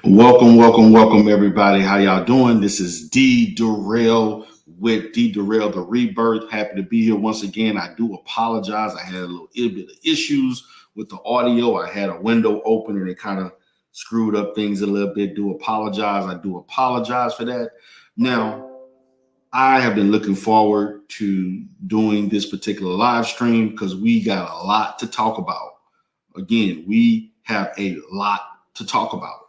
Welcome, everybody. How y'all doing? This is D Durrell with D Durrell the Rebirth. Happy to be here once again. I do apologize. I had a little bit of issues with the audio. I had a window open and it kind of screwed up things a little bit. Do apologize. I do apologize for that. Now, I have been looking forward to doing this particular live stream because we got a lot to talk about. Again, we have a lot to talk about.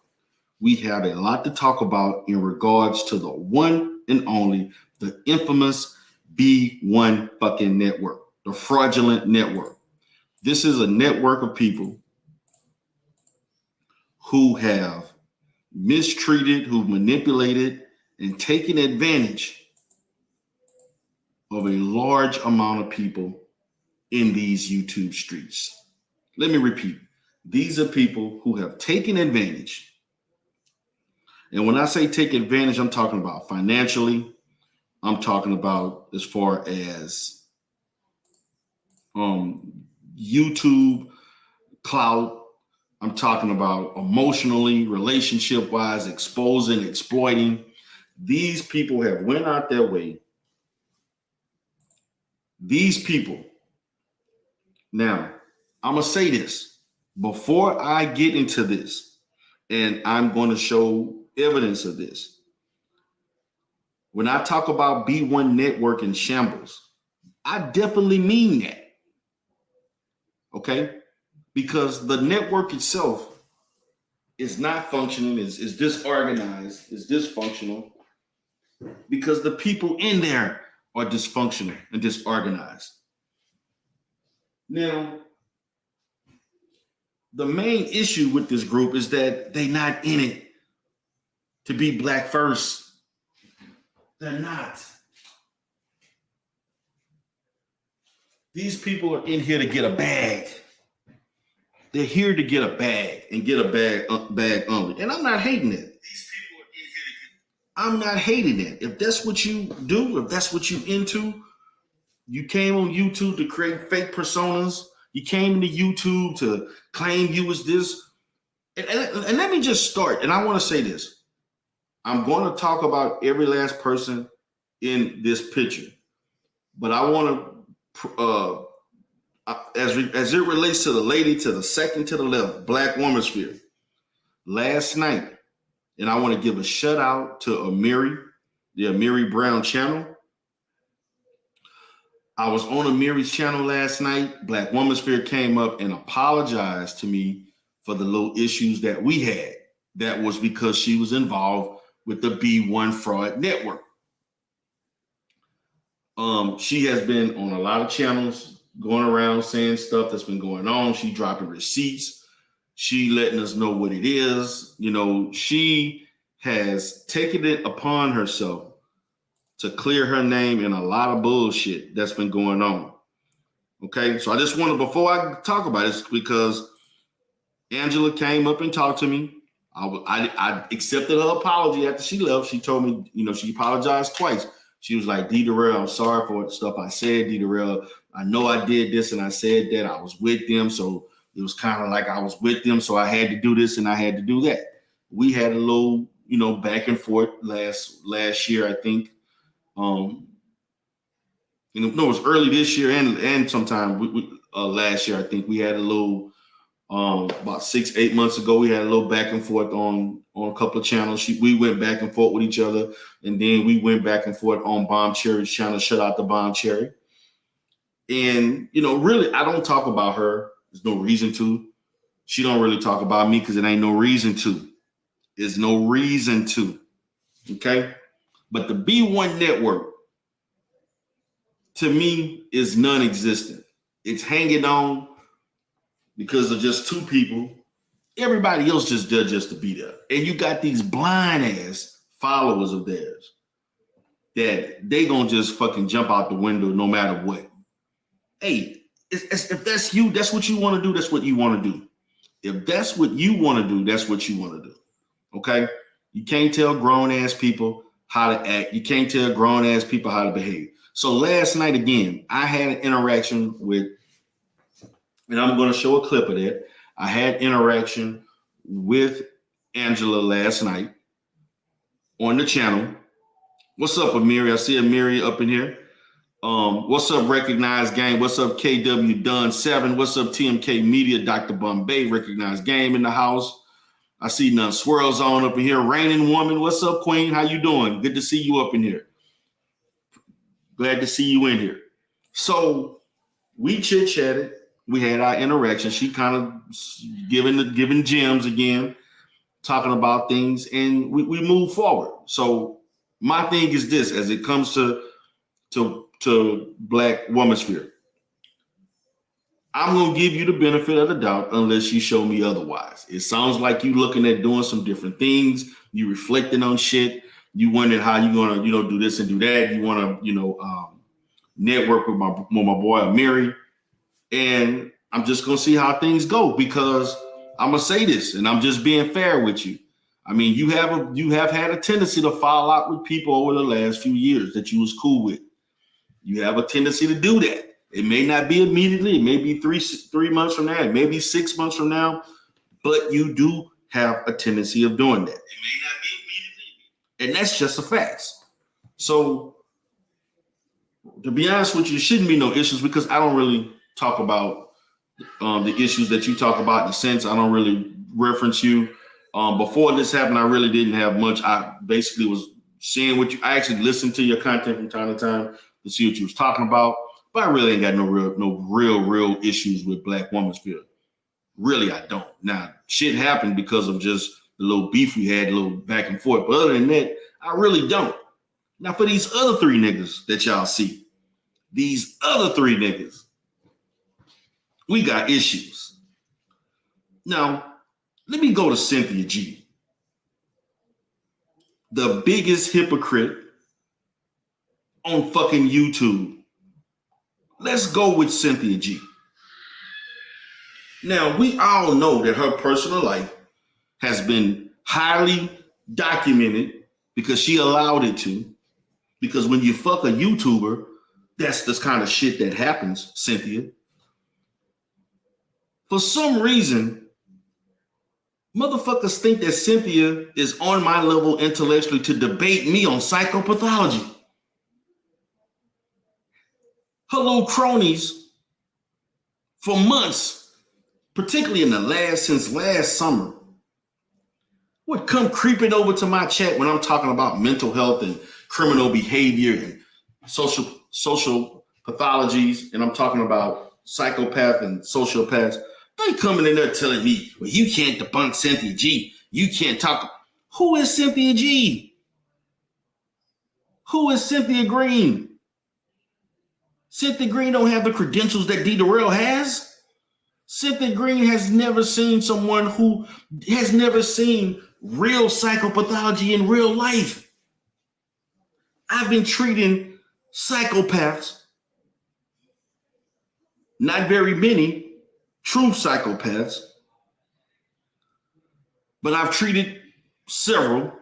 We have a lot to talk about in regards to the one and only, the infamous B1 fucking network, the fraudulent network. This is a network of people who have mistreated, who manipulated, and taken advantage of a large amount of people in these YouTube streets. Let me repeat. These are people who have taken advantage. And when I say take advantage, I'm talking about financially. I'm talking about as far as YouTube clout. I'm talking about emotionally, relationship-wise, exposing, exploiting. These people have went out their way. These people. Now, I'm going to say this. Before I get into this, and I'm going to show evidence of this. When I talk about B1 network and shambles, I definitely mean that. Okay? Because the network itself is not functioning, is disorganized, is dysfunctional, because the people in there are dysfunctional and disorganized. Now, the main issue with this group is that they're not in it to be black first. They're not. These people are in here to get a bag. They're here to get a bag and get a bag only. And I'm not hating it. These people are in here to get. I'm not hating it. If that's what you do, if that's what you into, you came on YouTube to create fake personas. You came into YouTube to claim you was this. And let me just start. And I want to say this. I'm going to talk about every last person in this picture, but I want to, as it relates to the lady to the second to the left, Black Woman Sphere, last night, and I want to give a shout out to Amiri, the Amiri Brown channel. I was on Amiri's channel last night. Black Woman Sphere came up and apologized to me for the little issues that we had. That was because she was involved with the B1 fraud network. She has been on a lot of channels going around saying stuff that's been going on. She dropping receipts. She letting us know what it is. You know, she has taken it upon herself to clear her name in a lot of bullshit that's been going on. Okay, so I just wanted, before I talk about this, because Angela came up and talked to me. I accepted her apology after she left. She told me, you know, she apologized twice. She was like, D Durrell, I'm sorry for the stuff I said, D Durrell. I know I did this and I said that. I was with them. So it was kind of like I was with them. So I had to do this and I had to do that. We had a little, you know, back and forth last year, I think. You know, it was early this year and sometime last year, I think we had a little, about 6-8 months ago, we had a little back and forth on a couple of channels. We went back and forth with each other, and then we went back and forth on Bomb Cherry's channel. Shout out to Bomb Cherry. And, you know, really, I don't talk about her. There's no reason to. She don't really talk about me because it ain't no reason to. There's no reason to. Okay? But the B1 network, to me, is non-existent. It's hanging on because of just two people. Everybody else just there just to be there. And you got these blind ass followers of theirs that they gonna just fucking jump out the window no matter what. Hey, if that's you, that's what you want to do, that's what you want to do. If that's what you want to do, that's what you want to do. Okay? You can't tell grown ass people how to act. You can't tell grown ass people how to behave. So last night, again, I had an interaction with, and I'm going to show a clip of that. I had interaction with Angela last night on the channel. What's up, Amiri? I see Amiri up in here. What's up, Recognized Game? What's up, KW Dunn 7? What's up, TMK Media? Dr. Bombay, Recognized Game in the house. I see None Swirls on up in here. Raining Woman, what's up, Queen? How you doing? Good to see you up in here. Glad to see you in here. So we chit-chatted. We had our interaction. She kind of giving gems again, talking about things, and we move forward. So my thing is this, as it comes to Black Womansphere, I'm going to give you the benefit of the doubt unless you show me otherwise. It sounds like you looking at doing some different things. You reflecting on shit. You wondering how you going to, do this and do that. You want to, network with my boy Amiri. And I'm just going to see how things go, because I'm going to say this, and I'm just being fair with you. I mean, you have had a tendency to fall out with people over the last few years that you was cool with. You have a tendency to do that. It may not be immediately. It may be three months from now. It may be 6 months from now. But you do have a tendency of doing that. It may not be immediately. And that's just a fact. So, to be honest with you, there shouldn't be no issues, because I don't really talk about the issues that you talk about. In a sense, I don't really reference you. Before this happened, I really didn't have much. I basically was seeing what you. I actually listened to your content from time to time to see what you was talking about. But I really ain't got no real issues with Black Womansphere. Really, I don't. Now, shit happened because of just the little beef we had, a little back and forth. But other than that, I really don't. Now, for these other three niggas that y'all see, these other three niggas, we got issues. Now, let me go to Cynthia G, the biggest hypocrite on fucking YouTube. Let's go with Cynthia G. Now, we all know that her personal life has been highly documented because she allowed it to. Because when you fuck a YouTuber, that's the kind of shit that happens, Cynthia. For some reason, motherfuckers think that Cynthia is on my level intellectually to debate me on psychopathology. Her little cronies for months, particularly since last summer, would come creeping over to my chat when I'm talking about mental health and criminal behavior and social pathologies, and I'm talking about psychopath and sociopaths. They coming in there telling me, well, you can't debunk Cynthia G. You can't talk. Who is Cynthia G? Who is Cynthia Green? Cynthia Green don't have the credentials that D. Durrell has. Cynthia Green has never seen someone who has never seen real psychopathology in real life. I've been treating psychopaths, not very many true psychopaths, but I've treated several,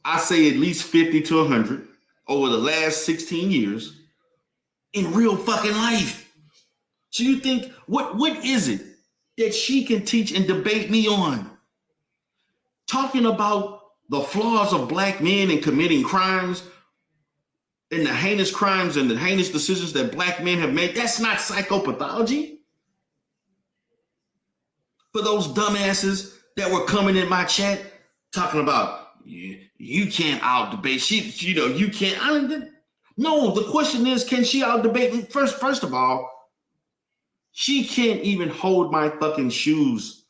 I say at least 50 to 100 over the last 16 years in real fucking life. So you think, what is it that she can teach and debate me on? Talking about the flaws of Black men in committing crimes and the heinous crimes and the heinous decisions that Black men have made, that's not psychopathology. For those dumbasses that were coming in my chat talking about, you can't out-debate, you can't, no, the question is, can she out-debate me? First of all, she can't even hold my fucking shoes.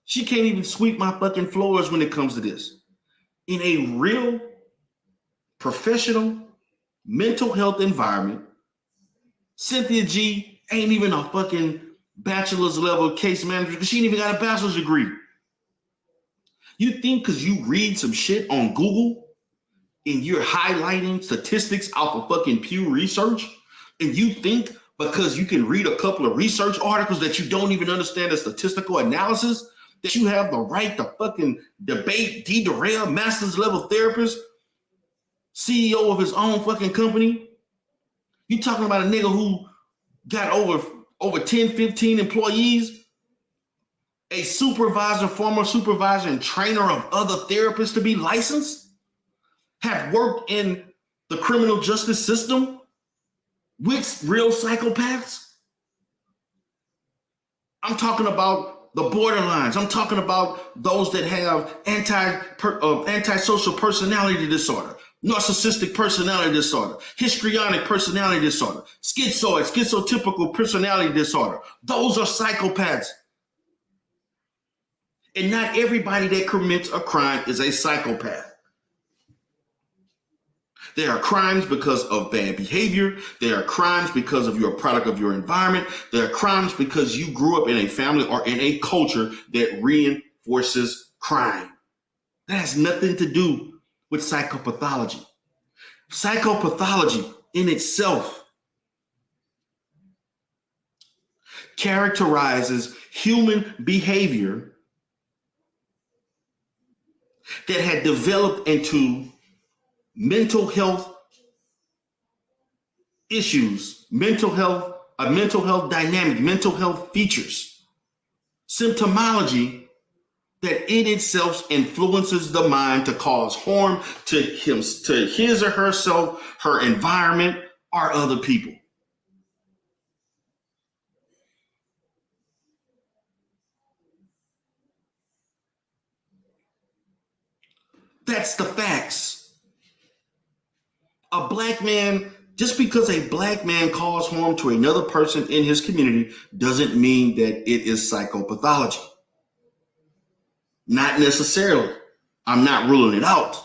She can't even sweep my fucking floors when it comes to this. In a real professional mental health environment, Cynthia G ain't even a fucking bachelor's level case manager because she ain't even got a bachelor's degree. You think because you read some shit on Google and you're highlighting statistics off of fucking Pew Research, and you think because you can read a couple of research articles that you don't even understand the statistical analysis, that you have the right to fucking debate D. Durrell, master's level therapist, CEO of his own fucking company. You talking about a nigga who got over 10, 15 employees, a supervisor, former supervisor, and trainer of other therapists to be licensed, have worked in the criminal justice system with real psychopaths. I'm talking about the borderlines. I'm talking about those that have antisocial personality disorder, narcissistic personality disorder, histrionic personality disorder, schizotypical personality disorder. Those are psychopaths. And not everybody that commits a crime is a psychopath. There are crimes because of bad behavior. There are crimes because of you're a product of your environment. There are crimes because you grew up in a family or in a culture that reinforces crime. That has nothing to do with psychopathology. Psychopathology in itself characterizes human behavior that had developed into mental health issues, mental health dynamic, mental health features, symptomology that in itself influences the mind to cause harm to his or herself, her environment, or other people. That's the facts. A black man, just because a black man caused harm to another person in his community doesn't mean that it is psychopathology. Not necessarily. I'm not ruling it out.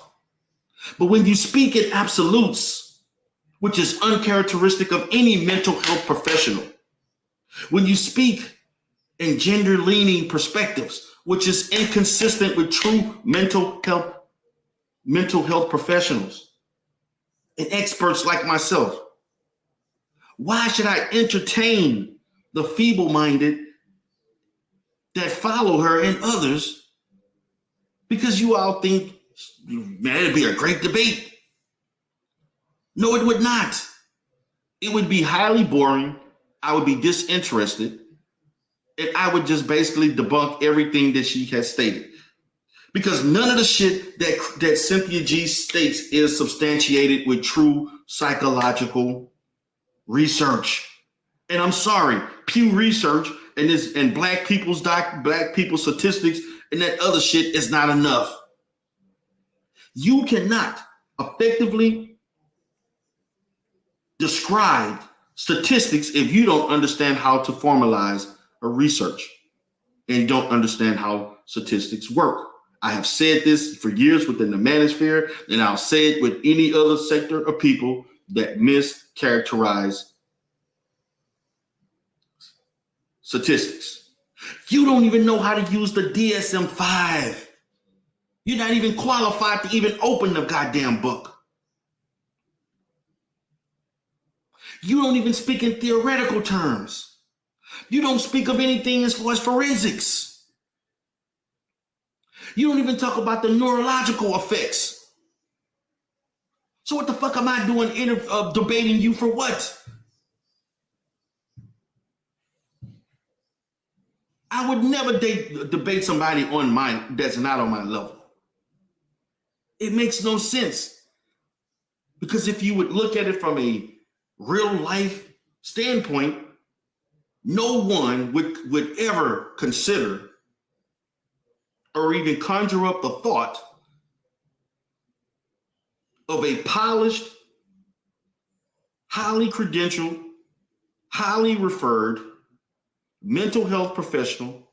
But when you speak in absolutes, which is uncharacteristic of any mental health professional, when you speak in gender-leaning perspectives, which is inconsistent with true mental health professionals and experts like myself, why should I entertain the feeble-minded that follow her and others because you all think, man, it'd be a great debate? No, it would not. It would be highly boring. I would be disinterested. And I would just basically debunk everything that she has stated. Because none of the shit that Cynthia G states is substantiated with true psychological research. And I'm sorry, Pew Research and black people's statistics and that other shit is not enough. You cannot effectively describe statistics if you don't understand how to formalize a research and you don't understand how statistics work. I have said this for years within the manosphere, and I'll say it with any other sector of people that mischaracterize statistics. You don't even know how to use the DSM-5. You're not even qualified to even open the goddamn book. You don't even speak in theoretical terms. You don't speak of anything as far as forensics. You don't even talk about the neurological effects. So what the fuck am I doing debating you for what? I would never debate somebody that's not on my level. It makes no sense. Because if you would look at it from a real life standpoint, no one would ever consider or even conjure up the thought of a polished, highly credentialed, highly referred mental health professional,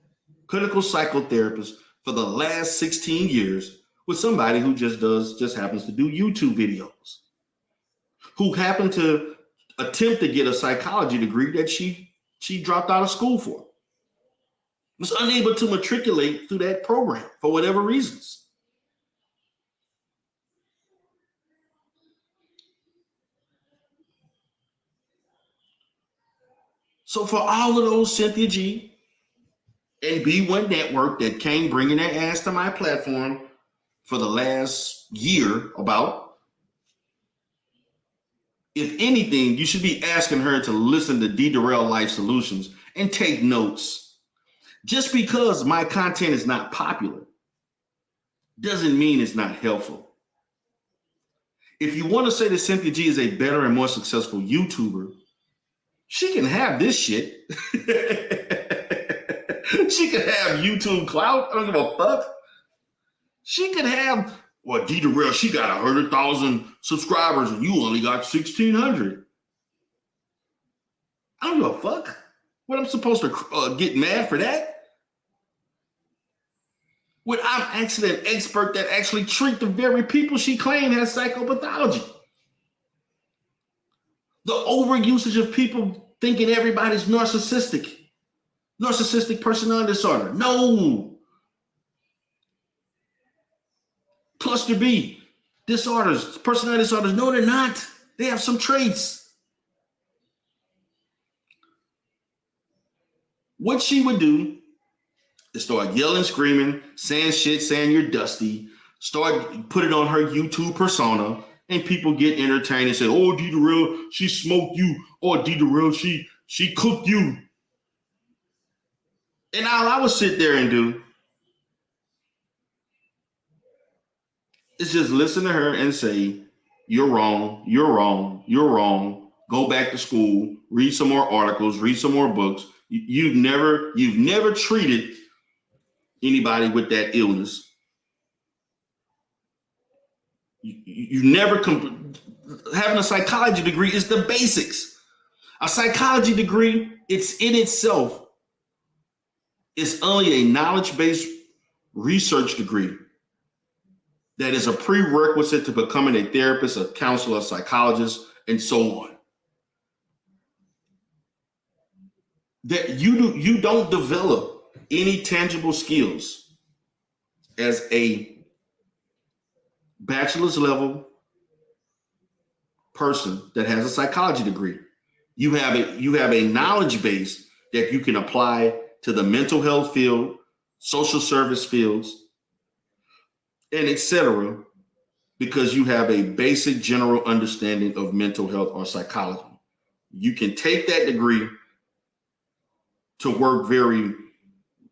clinical psychotherapist for the last 16 years with somebody who just happens to do YouTube videos, who happened to attempt to get a psychology degree that she dropped out of school for. Was unable to matriculate through that program for whatever reasons. So for all of those Cynthia G and B1 Network that came bringing their ass to my platform for the last year about, If anything, you should be asking her to listen to D. Durrell Life Solutions and take notes. Just because my content is not popular doesn't mean it's not helpful. If you want to say that Cynthia G is a better and more successful YouTuber, she can have this shit. She could have YouTube clout. I don't give a fuck. She could have, well, D. Durrell, she got 100,000 subscribers and you only got 1,600. I don't give a fuck. What, I'm supposed to get mad for that? When I'm actually an expert that actually treat the very people she claimed has psychopathology. The overusage of people thinking everybody's narcissistic personality disorder. No. Cluster B disorders, personality disorders. No, they're not. They have some traits. What she would do is start yelling, screaming, saying shit, saying you're dusty, put it on her YouTube persona, and people get entertained and say, oh, D. Durrell, she smoked you. Oh, D. Durrell, she cooked you. And all I would sit there and do is just listen to her and say, you're wrong, you're wrong, you're wrong. Go back to school, read some more articles, read some more books. You've never treated anybody with that illness. You never having a psychology degree is the basics. A psychology degree, it's in itself, is only a knowledge-based research degree that is a prerequisite to becoming a therapist, a counselor, a psychologist, and so on. That you don't develop any tangible skills as a bachelor's level person that has a psychology degree. You have a knowledge base that you can apply to the mental health field, social service fields, and etc., because you have a basic general understanding of mental health or psychology. You can take that degree to work very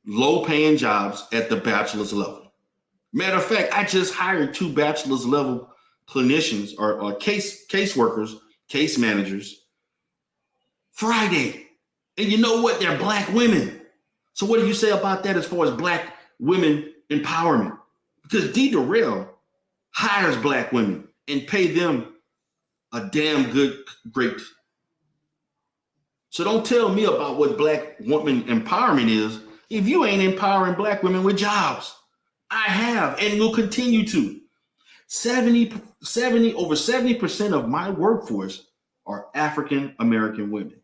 low-paying jobs at the bachelor's level. Matter of fact, I just hired 2 bachelor's level clinicians or case workers, case managers, Friday. And you know what? They're Black women. So what do you say about that as far as Black women empowerment? Because D. Durrell hires Black women and pay them a damn good rate. So don't tell me about what Black woman empowerment is if you ain't empowering Black women with jobs. I have and will continue to. Over 70% of my workforce are African American women.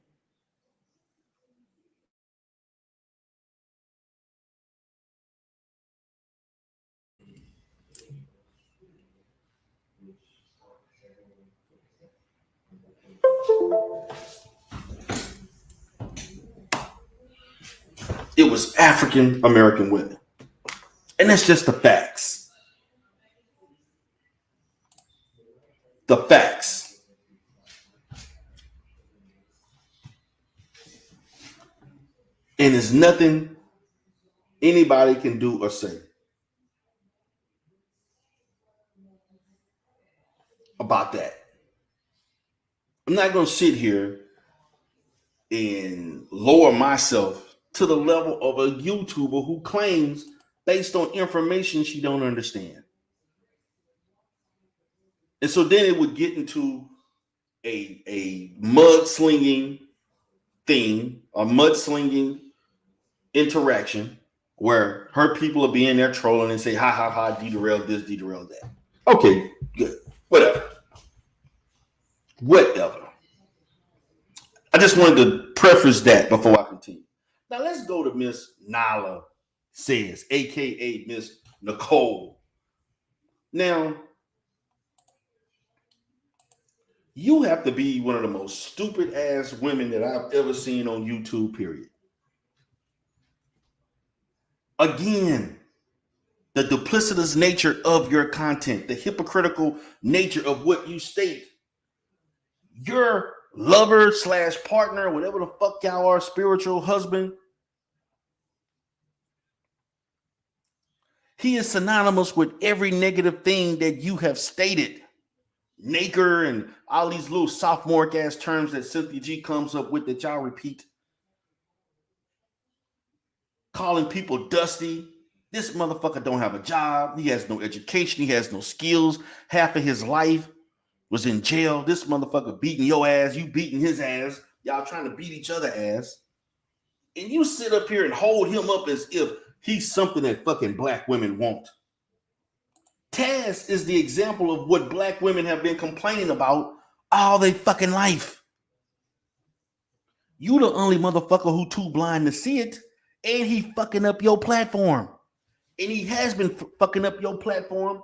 It was African American women. And that's just the facts. The facts. And there's nothing anybody can do or say about that. I'm not going to sit here and lower myself to the level of a YouTuber who claims based on information she don't understand. And so then it would get into a mudslinging thing, a mudslinging interaction where her people are being there trolling and say, ha, ha, ha, D. Durrell this, D. Durrell that. Okay, good. Whatever. I just wanted to preface that before I continue. Now let's go to Miss NYLA Says, aka Miss Nicole. Now, you have to be one of the most stupid ass women that I've ever seen on YouTube, period. Again, the duplicitous nature of your content, the hypocritical nature of what you state. your lover / partner, whatever the fuck y'all are, spiritual husband, he is synonymous with every negative thing that you have stated. Nigger and all these little sophomoric ass terms that Cynthia G comes up with that y'all repeat. Calling people dusty. This motherfucker don't have a job. He has no education. He has no skills. Half of his life was in jail. This motherfucker beating your ass. You beating his ass. Y'all trying to beat each other ass. And you sit up here and hold him up as if he's something that fucking black women want. Taz is the example of what black women have been complaining about all their fucking life. You the only motherfucker who too blind to see it, and he fucking up your platform. And he has been fucking up your platform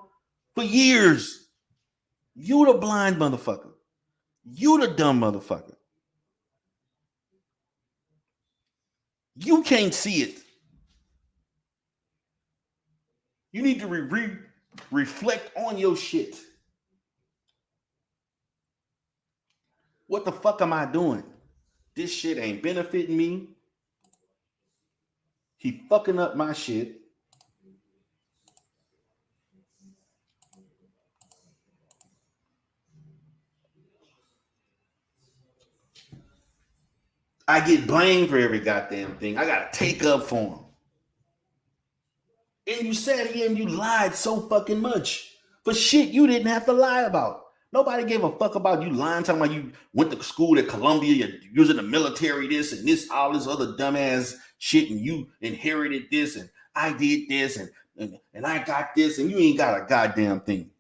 for years. You the blind motherfucker. You the dumb motherfucker. You can't see it. You need to reflect on your shit. What the fuck am I doing? This shit ain't benefiting me. He fucking up my shit. I get blamed for every goddamn thing. I gotta take up for him. And you sat here and you lied so fucking much for shit you didn't have to lie about. Nobody gave a fuck about you lying, talking about you went to school at Columbia, you're using the military, this and this, all this other dumbass shit, and you inherited this, and I did this, and I got this, and you ain't got a goddamn thing.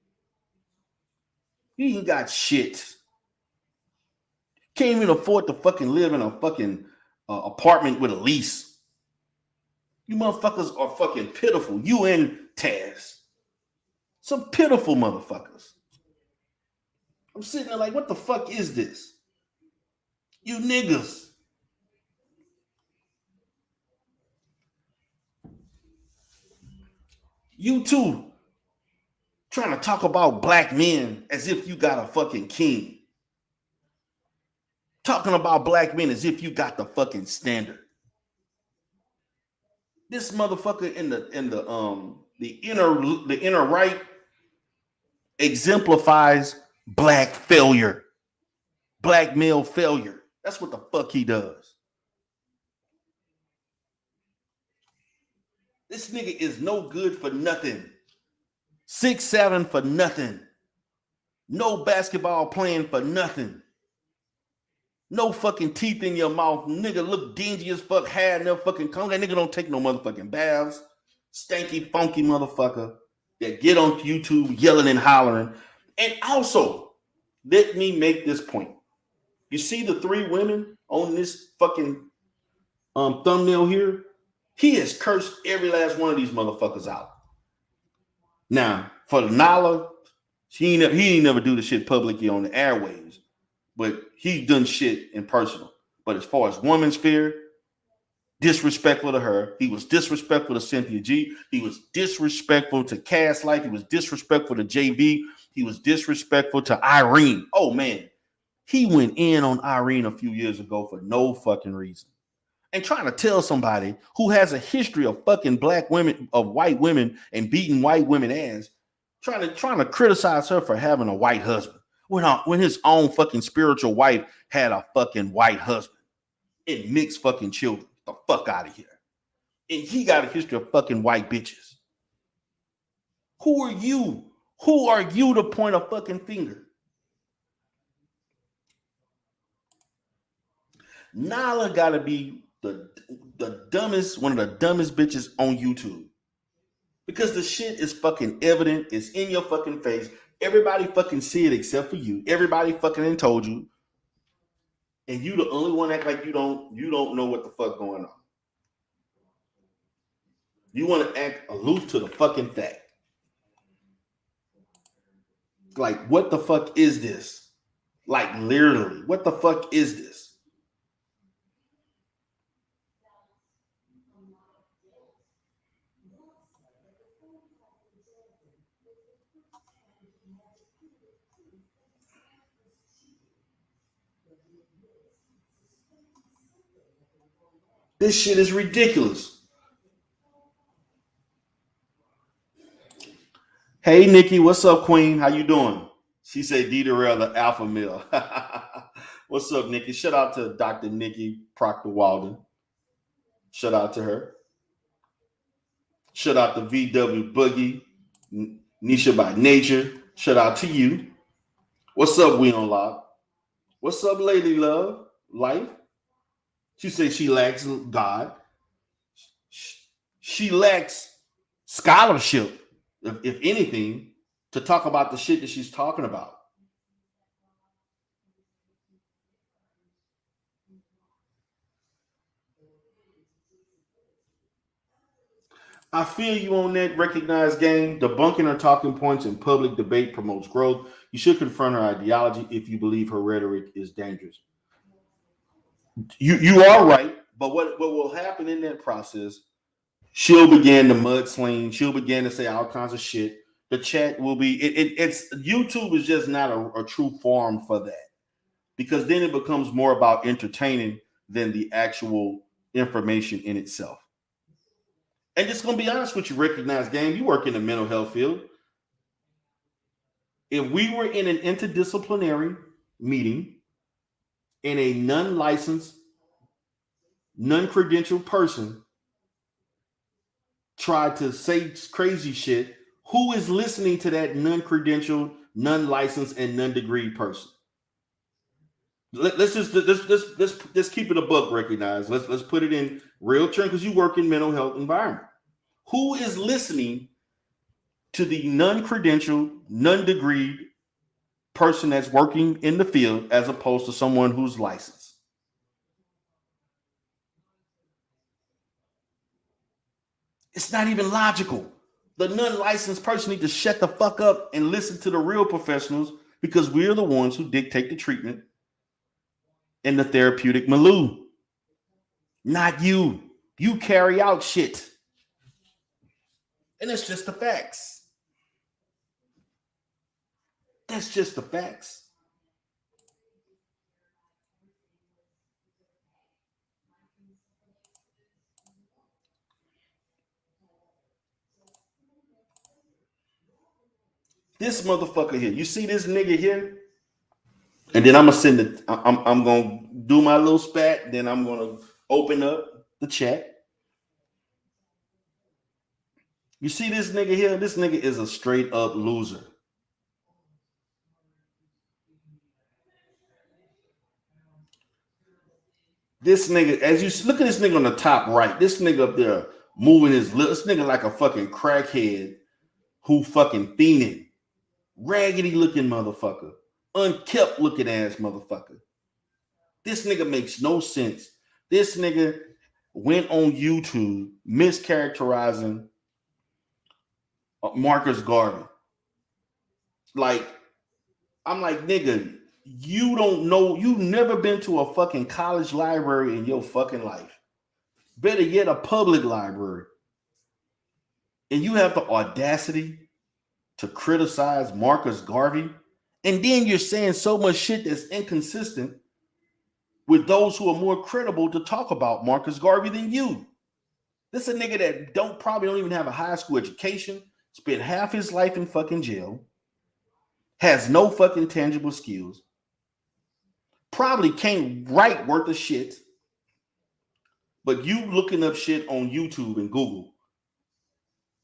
You ain't got shit. Can't even afford to fucking live in a fucking apartment with a lease. You motherfuckers are fucking pitiful. You and Taz. Some pitiful motherfuckers. I'm sitting there like, what the fuck is this? You niggas. You too. Trying to talk about black men as if you got a fucking king. Talking about black men as if you got the fucking standard. This motherfucker in the inner right exemplifies black failure. Black male failure. That's what the fuck he does. This nigga is no good for nothing. 6'7" for nothing. No basketball playing for nothing. No fucking teeth in your mouth. Nigga look dingy as fuck. Hair never fucking come. That nigga don't take no motherfucking baths. Stanky, funky motherfucker that get on YouTube yelling and hollering. And also, let me make this point. You see the 3 women on this fucking thumbnail here? He has cursed every last one of these motherfuckers out. Now, for the NYLA, he ain't never do the shit publicly on the airwaves, but he's done shit in personal. But as far as woman's fear, disrespectful to her. He was disrespectful to Cynthia G. He was disrespectful to Cass Life. He was disrespectful to JV. He was disrespectful to Irene. Oh, man. He went in on Irene a few years ago for no fucking reason. And trying to tell somebody who has a history of fucking black women, of white women, and beating white women ass, trying to criticize her for having a white husband when his own fucking spiritual wife had a fucking white husband and mixed fucking children. Get the fuck out of here. And he got a history of fucking white bitches. Who are you? Who are you to point a fucking finger? NYLA gotta be the dumbest, one of the dumbest bitches on YouTube. Because the shit is fucking evident. It's in your fucking face. Everybody fucking see it except for you. Everybody fucking told you. And you the only one act like you don't know what the fuck going on. You want to act aloof to the fucking fact. Like, what the fuck is this? Like, literally, what the fuck is this? This shit is ridiculous. Hey, Nikki, what's up, Queen? How you doing? She said D. Darrell, the alpha male. What's up, Nikki? Shout out to Dr. Nikki Proctor Walden. Shout out to her. Shout out to VW Boogie, Nisha by Nature. Shout out to you. What's up, We on Lock? What's up, Lady Love? Life? She says she lacks God. She lacks scholarship, if anything, to talk about the shit that she's talking about. I feel you on that recognized game. Debunking her talking points in public debate promotes growth. You should confront her ideology if you believe her rhetoric is dangerous. You are right, but what will happen in that process, she'll begin to mudsling. She'll begin to say all kinds of shit. The chat will be, it's YouTube is just not a true forum for that, because then it becomes more about entertaining than the actual information in itself. And just gonna be honest with you, recognized game, you work in the mental health field. If we were in an interdisciplinary meeting and a non-licensed, non-credentialed person tried to say crazy shit, who is listening to that non-credentialed, non-licensed, and non-degreed person? Let's just keep it a buck, recognized. Let's put it in real terms, because you work in mental health environment. Who is listening to the non-credentialed, non-degreed person that's working in the field as opposed to someone who's licensed? It's not even logical. The non-licensed person needs to shut the fuck up and listen to the real professionals, because we're the ones who dictate the treatment and the therapeutic milieu. Not you. You carry out shit. And it's just the facts. That's just the facts. This motherfucker here. You see this nigga here? And then I'm gonna send it. I'm gonna do my little spat. Then I'm gonna open up the chat. You see this nigga here? This nigga is a straight up loser. This nigga, as you look at this nigga on the top right, this nigga up there moving his lips. This nigga like a fucking crackhead who fucking fiending. Raggedy looking motherfucker. Unkept looking ass motherfucker. This nigga makes no sense. This nigga went on YouTube mischaracterizing Marcus Garvey. Like, I'm like, nigga, you don't know, you've never been to a fucking college library in your fucking life. Better yet, a public library. And you have the audacity to criticize Marcus Garvey. And then you're saying so much shit that's inconsistent with those who are more credible to talk about Marcus Garvey than you. This is a nigga that probably don't even have a high school education, spent half his life in fucking jail, has no fucking tangible skills, probably can't write worth of shit, but you looking up shit on YouTube and Google.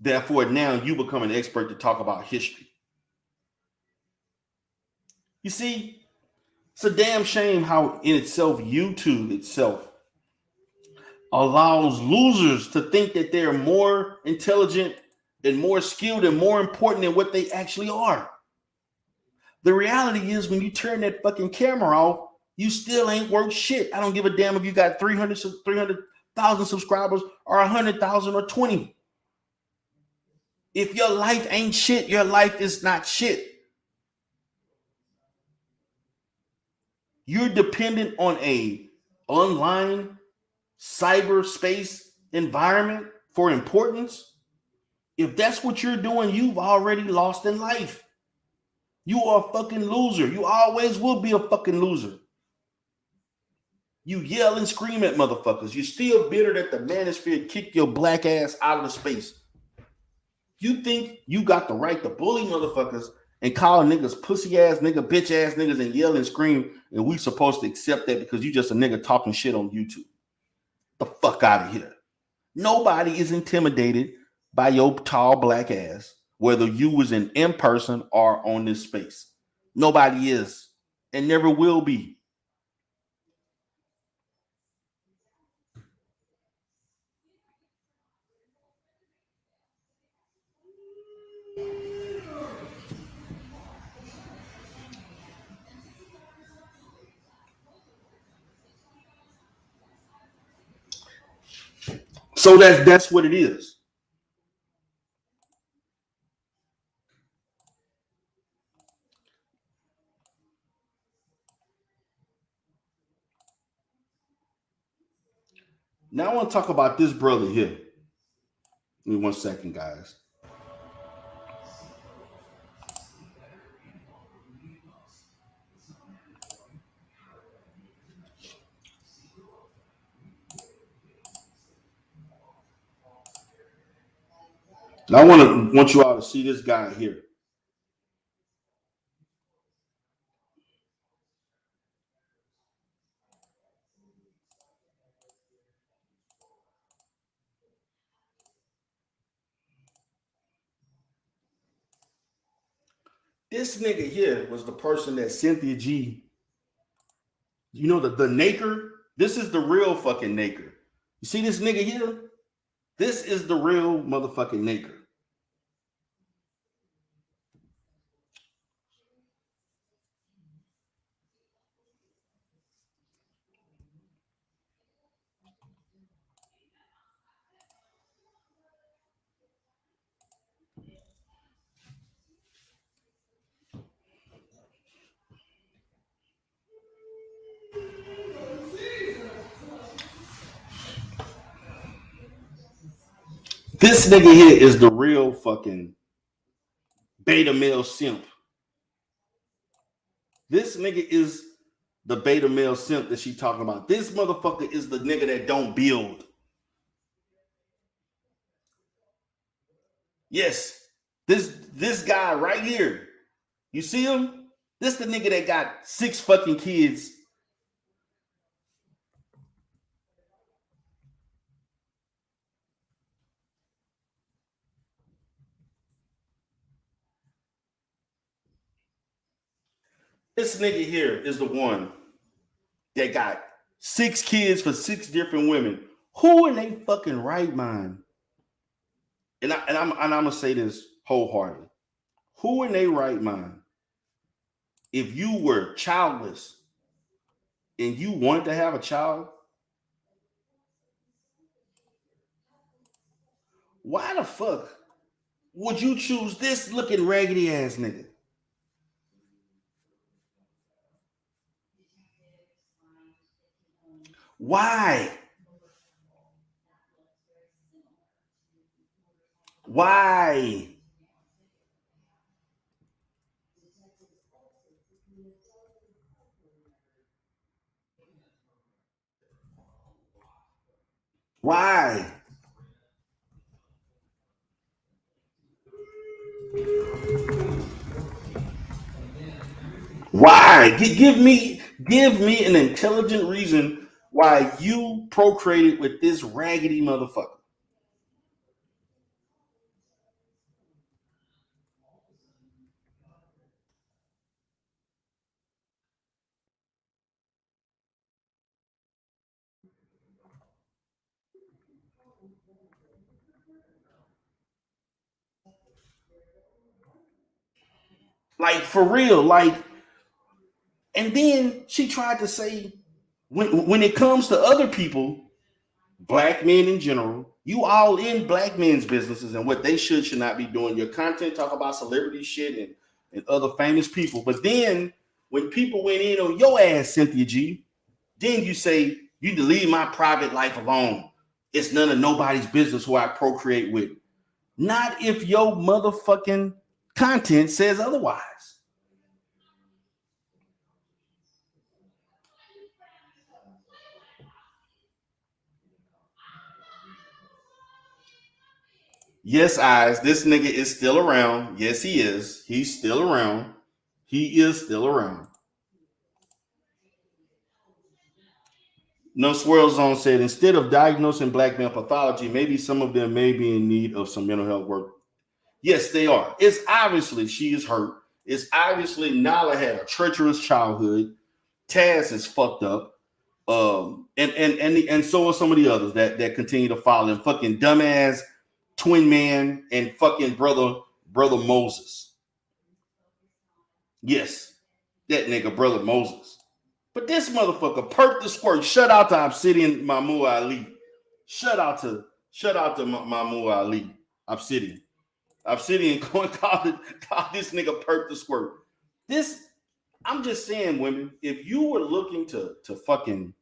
Therefore, now you become an expert to talk about history. You see, it's a damn shame how in itself, YouTube itself allows losers to think that they're more intelligent and more skilled and more important than what they actually are. The reality is, when you turn that fucking camera off, you still ain't worth shit. I don't give a damn if you got 300,000 subscribers or 100,000 or 20. If your life ain't shit, your life is not shit. You're dependent on a online cyberspace environment for importance. If that's what you're doing, you've already lost in life. You are a fucking loser. You always will be a fucking loser. You yell and scream at motherfuckers. You're still bitter that the manosphere kicked your black ass out of the space. You think you got the right to bully motherfuckers and call niggas pussy ass nigga, bitch ass niggas and yell and scream, and we supposed to accept that because you just a nigga talking shit on YouTube. The fuck out of here. Nobody is intimidated by your tall black ass, whether you was in person or on this space. Nobody is and never will be. So that's what it is. Now I want to talk about this brother here. Give me 1 second, guys. Now I want you all to see this guy here. This nigga here was the person that Cynthia G, you know, the Naker. This is the real fucking Naker. You see this nigga here? This is the real motherfucking Naker. This nigga here is the real fucking beta male simp. This nigga is the beta male simp that she talking about. This motherfucker is the nigga that don't build. Yes, this guy right here. You see him? This the nigga that got 6 fucking kids. This nigga here is the one that got 6 kids for 6 different women. Who in they fucking right mind? And I'm gonna say this wholeheartedly. Who in they right mind, if you were childless and you wanted to have a child, why the fuck would you choose this looking raggedy ass nigga? Why? Why? Why? Why? Give me an intelligent reason why you procreated with this raggedy motherfucker. Like for real, like. And then she tried to say, when it comes to other people, black men in general, you all in black men's businesses and what they should not be doing. Your content talk about celebrity shit and other famous people. But then when people went in on your ass, Cynthia G, then you say, you need to leave my private life alone. It's none of nobody's business who I procreate with. Not if your motherfucking content says otherwise. Yes, eyes. This nigga is still around. Yes, he is. He's still around. He is still around. No Swirl Zone said, instead of diagnosing black male pathology, maybe some of them may be in need of some mental health work. Yes, they are. It's obviously she is hurt. It's obviously NYLA had a treacherous childhood. Taz is fucked up. And so are some of the others that continue to follow him. Fucking dumbass twin man and fucking brother Moses. Yes, that nigga brother Moses. But this motherfucker perked the squirt. Shout out to Obsidian Mahmoud Ali. Shout out to Mahmoud Ali. Obsidian called this nigga perk the squirt. This, I'm just saying, women, if you were looking to fucking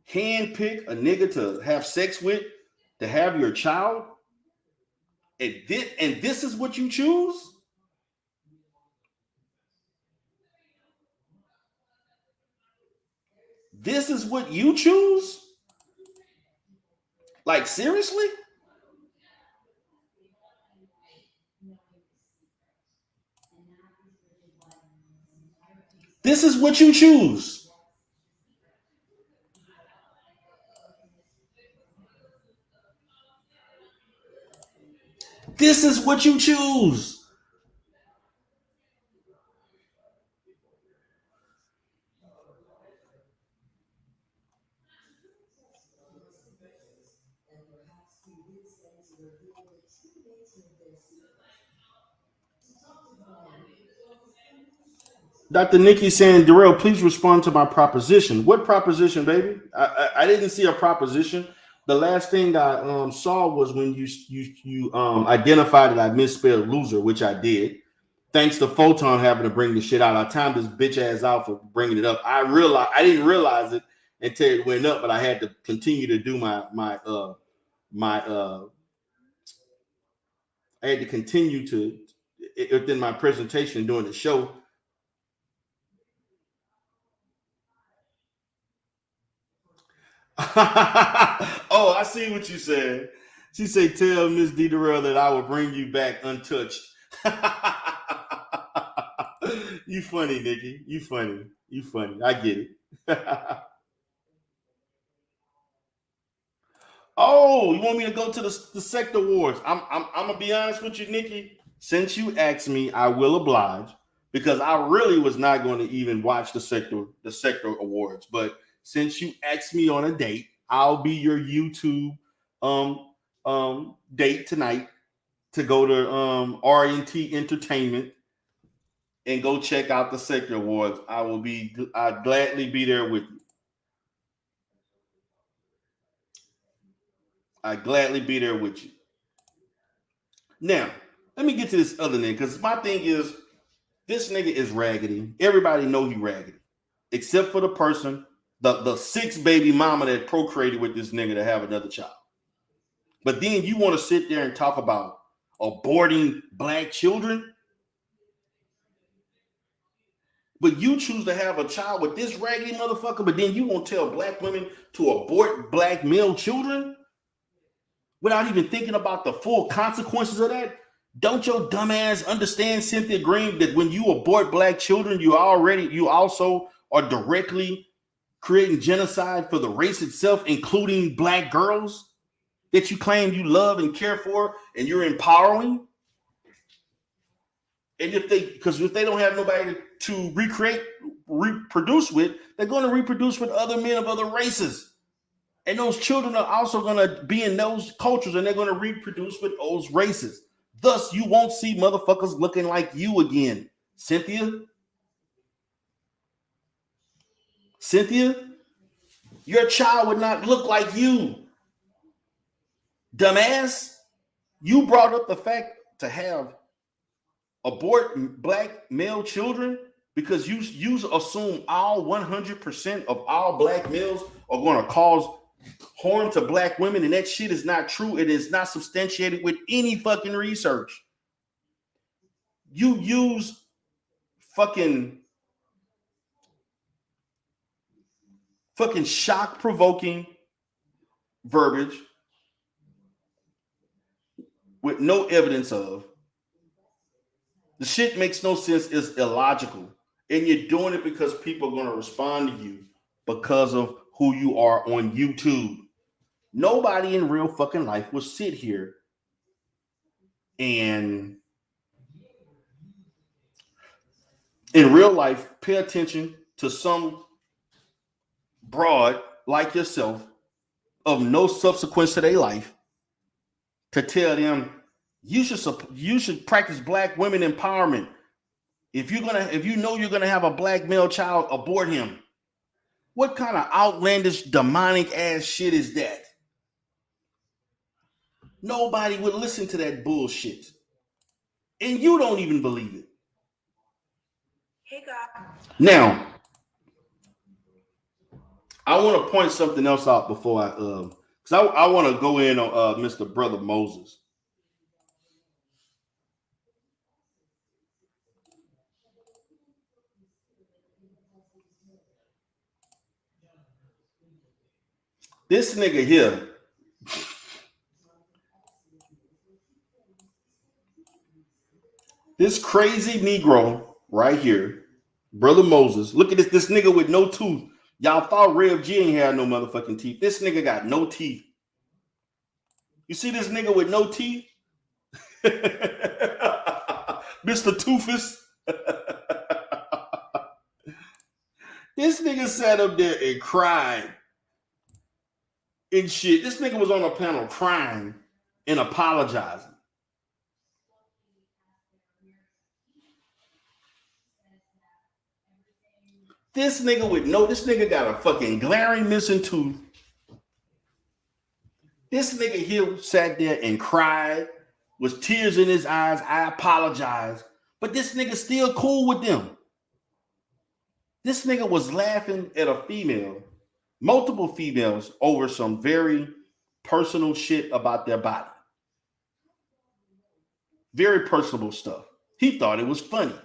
handpick a nigga to have sex with, to have your child, and this is what you choose? This is what you choose? Like, seriously? This is what you choose? This is what you choose? Dr. Nikki saying, Darrell, please respond to my proposition. What proposition, baby? I didn't see a proposition. The last thing I saw was when you identified that I misspelled loser, which I did. Thanks to Photon having to bring the shit out. I timed this bitch ass out for bringing it up. I didn't realize it until it went up, but I had to continue to do I had to continue to within my presentation during the show. Oh, I see what you said. She said, tell Miss D. Darrell that I will bring you back untouched. You funny, Nikki. You funny. You funny. I get it. Oh, you want me to go to the sector awards? I'm gonna be honest with you, Nikki. Since you asked me, I will oblige because I really was not going to even watch the sector awards. But since you asked me on a date, I'll be your YouTube date tonight to go to R&T Entertainment and go check out the sector awards. I'd gladly be there with you. I'd gladly be there with you. Now, let me get to this other nigga, because my thing is, this nigga is raggedy. Everybody know he raggedy, except for the person, the six baby mama that procreated with this nigga to have another child. But then you want to sit there and talk about aborting black children, but you choose to have a child with this raggedy motherfucker, but then you won't tell black women to abort black male children without even thinking about the full consequences of that? Don't your dumb ass understand, Cynthia Green, that when you abort black children, you also are directly creating genocide for the race itself, including black girls that you claim you love and care for and you're empowering? And if they don't have nobody to reproduce with, they're going to reproduce with other men of other races. And those children are also going to be in those cultures and they're going to reproduce with those races. Thus, you won't see motherfuckers looking like you again. Cynthia, your child would not look like you. Dumbass, you brought up the fact to have abort black male children because you assume all 100% of all black males are going to cause harm to black women, and that shit is not true. It is not substantiated with any fucking research. You use fucking shock-provoking verbiage with no evidence of. The shit makes no sense. It's illogical. And you're doing it because people are going to respond to you because of who you are on YouTube. Nobody in real fucking life will sit here and in real life pay attention to some broad like yourself of no subsequence to their life to tell them you should practice black women empowerment. If you know you're gonna have a black male child, abort him. What kind of outlandish demonic ass shit is that? Nobody would listen to that bullshit. And you don't even believe it. Hey God. Now, I want to point something else out before because I want to go in on Mr. Brother Moses. This nigga here, this crazy Negro right here, Brother Moses. Look at this nigga with no tooth. Y'all thought Rev G ain't had no motherfucking teeth. This nigga got no teeth. You see this nigga with no teeth? Mr. Toofus. This nigga sat up there and cried and shit. This nigga was on a panel crying and apologizing. This nigga got a fucking glaring missing tooth. This nigga here sat there and cried with tears in his eyes. I apologize. But this nigga still cool with them. This nigga was laughing at a female, multiple females, over some very personal shit about their body. Very personal stuff. He thought it was funny.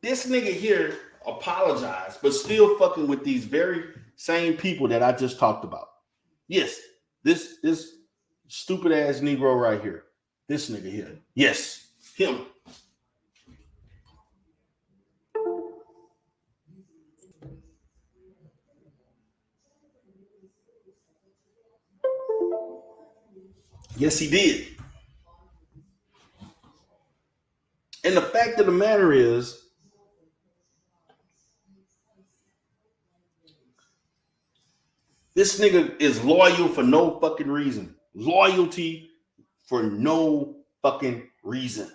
This nigga here apologized, but still fucking with these very same people that I just talked about. Yes, this stupid ass Negro right here. This nigga here. Yes, him. Yes, he did. And the fact of the matter is, this nigga is loyal for no fucking reason. Loyalty for no fucking reason.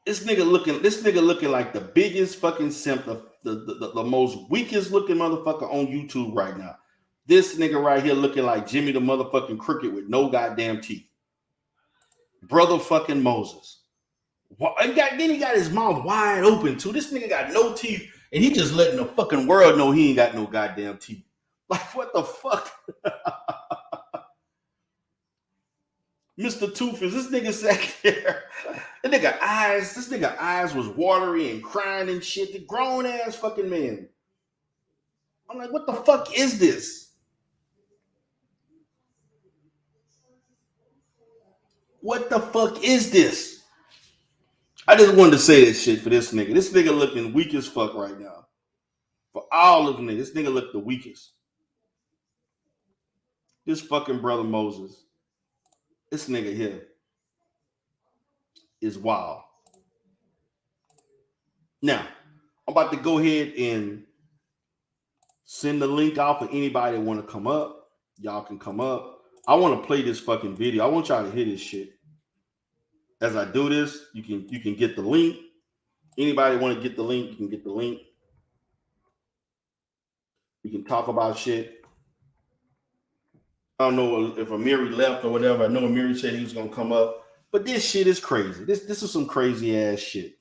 This nigga looking like the biggest fucking simp, the most weakest looking motherfucker on YouTube right now. This nigga right here looking like Jimmy the motherfucking Cricket with no goddamn teeth. Brother fucking Moses. Then he got his mouth wide open too. This nigga got no teeth. And he just letting the fucking world know he ain't got no goddamn teeth. Like, what the fuck? Mr. Toofus, this nigga sat there. This nigga eyes was watery and crying and shit. The grown ass fucking man. I'm like, what the fuck is this? What the fuck is this? I just wanted to say that shit for this nigga. This nigga looking weak as fuck right now. For all of them niggas, this nigga look the weakest. This fucking Brother Moses. This nigga here is wild. Now, I'm about to go ahead and send the link out for anybody that want to come up. Y'all can come up. I want to play this fucking video. I want y'all to hear this shit. As I do this, you can get the link. Anybody want to get the link, you can get the link. We can talk about shit. I don't know if Amiri left or whatever. I know Amiri said he was gonna come up, but this shit is crazy. This is some crazy ass shit.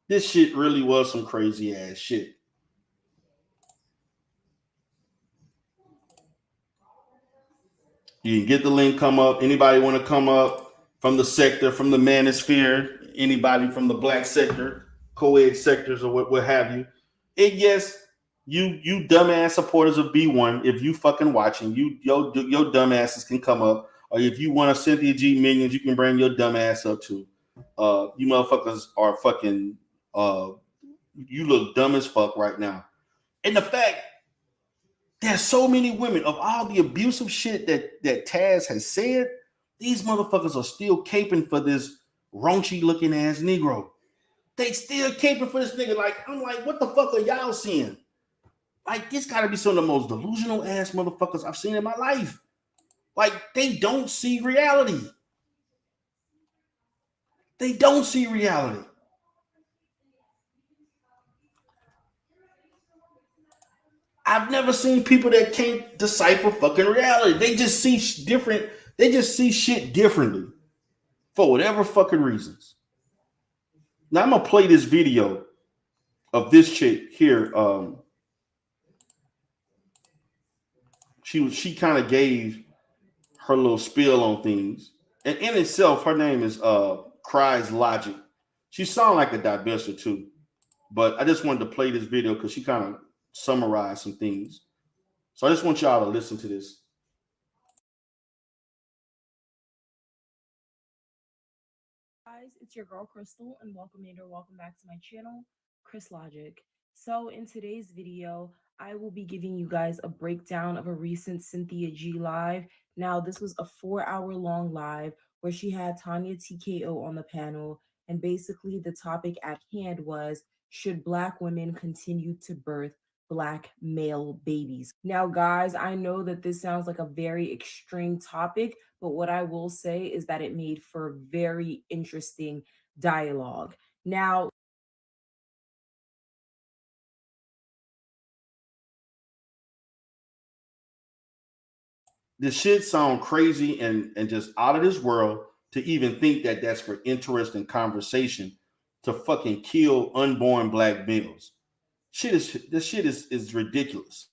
This shit really was some crazy ass shit. You can get the link, come up. Anybody want to come up from the sector, from the manosphere, anybody from the black sector, co-ed sectors, or what have you. And yes, You dumbass supporters of B1, if you fucking watching, your dumbasses can come up. Or if you want a Cynthia G minions, you can bring your dumbass up too. You motherfuckers are fucking you look dumb as fuck right now. And the fact there's so many women of all the abusive shit that Taz has said, these motherfuckers are still caping for this raunchy looking ass Negro. They still caping for this nigga. Like, I'm like, what the fuck are y'all seeing? Like, this gotta be some of the most delusional ass motherfuckers I've seen in my life. Like, they don't see reality. They don't see reality. I've never seen people that can't decipher fucking reality. They just see different. They just see shit differently for whatever fucking reasons. Now I'm gonna play this video of this chick here. She kind of gave her little spiel on things, and in itself, her name is Cries Logic. She sounds like a divester too, but I just wanted to play this video because she kind of summarized some things. So I just want y'all to listen to this. Guys, it's your girl Crystal, and welcome back to my channel, Chris Logic. So in today's video, I will be giving you guys a breakdown of a recent Cynthia G live. Now, this was a 4-hour long live where she had Tanya TKO on the panel, and basically the topic at hand was, should Black women continue to birth Black male babies? Now, guys, I know that this sounds like a very extreme topic, but what I will say is that it made for very interesting dialogue. Now, This shit sound crazy and just out of this world to even think that that's for interest and conversation to fucking kill unborn Black males. This shit is ridiculous.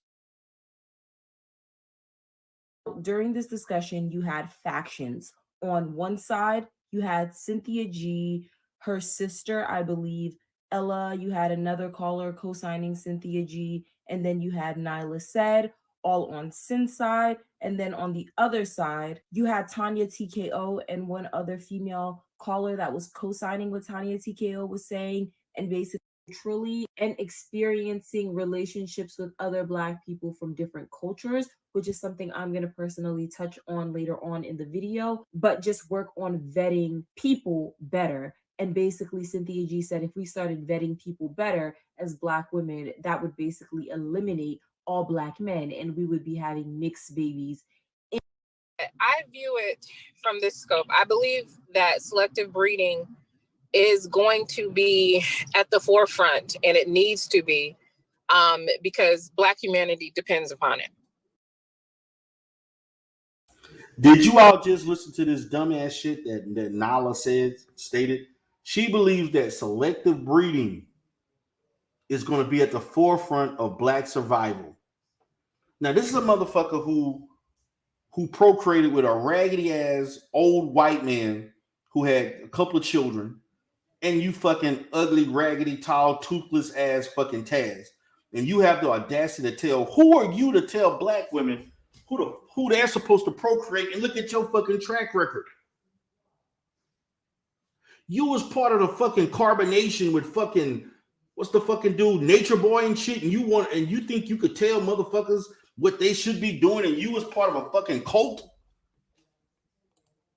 during this discussion, you had factions. On one side, you had Cynthia G, her sister, I believe, Ella. You had another caller co signing Cynthia G. And then you had NYLA said, all on Cyn's side. And then on the other side, you had Tanya TKO and one other female caller that was co signing what Tanya TKO was saying. And basically, truly and experiencing relationships with other Black people from different cultures, which is something I'm going to personally touch on later on in the video, but just work on vetting people better. And basically, Cynthia G said if we started vetting people better as Black women, that would basically eliminate all Black men and we would be having mixed babies. I view it from this scope. I believe that selective breeding is going to be at the forefront, and it needs to be, because Black humanity depends upon it. Did you all just listen to this dumbass shit that NYLA stated? She believes that selective breeding is going to be at the forefront of Black survival. Now, this is a motherfucker who procreated with a raggedy ass old white man who had a couple of children, and you fucking ugly, raggedy, tall, toothless ass fucking Taz. And you have the audacity to tell, who are you to tell Black women who they're supposed to procreate, and look at your fucking track record. You was part of the fucking carbonation with fucking, what's the fucking dude, Nature Boy and shit, and you think you could tell motherfuckers what they should be doing, and you was part of a fucking cult?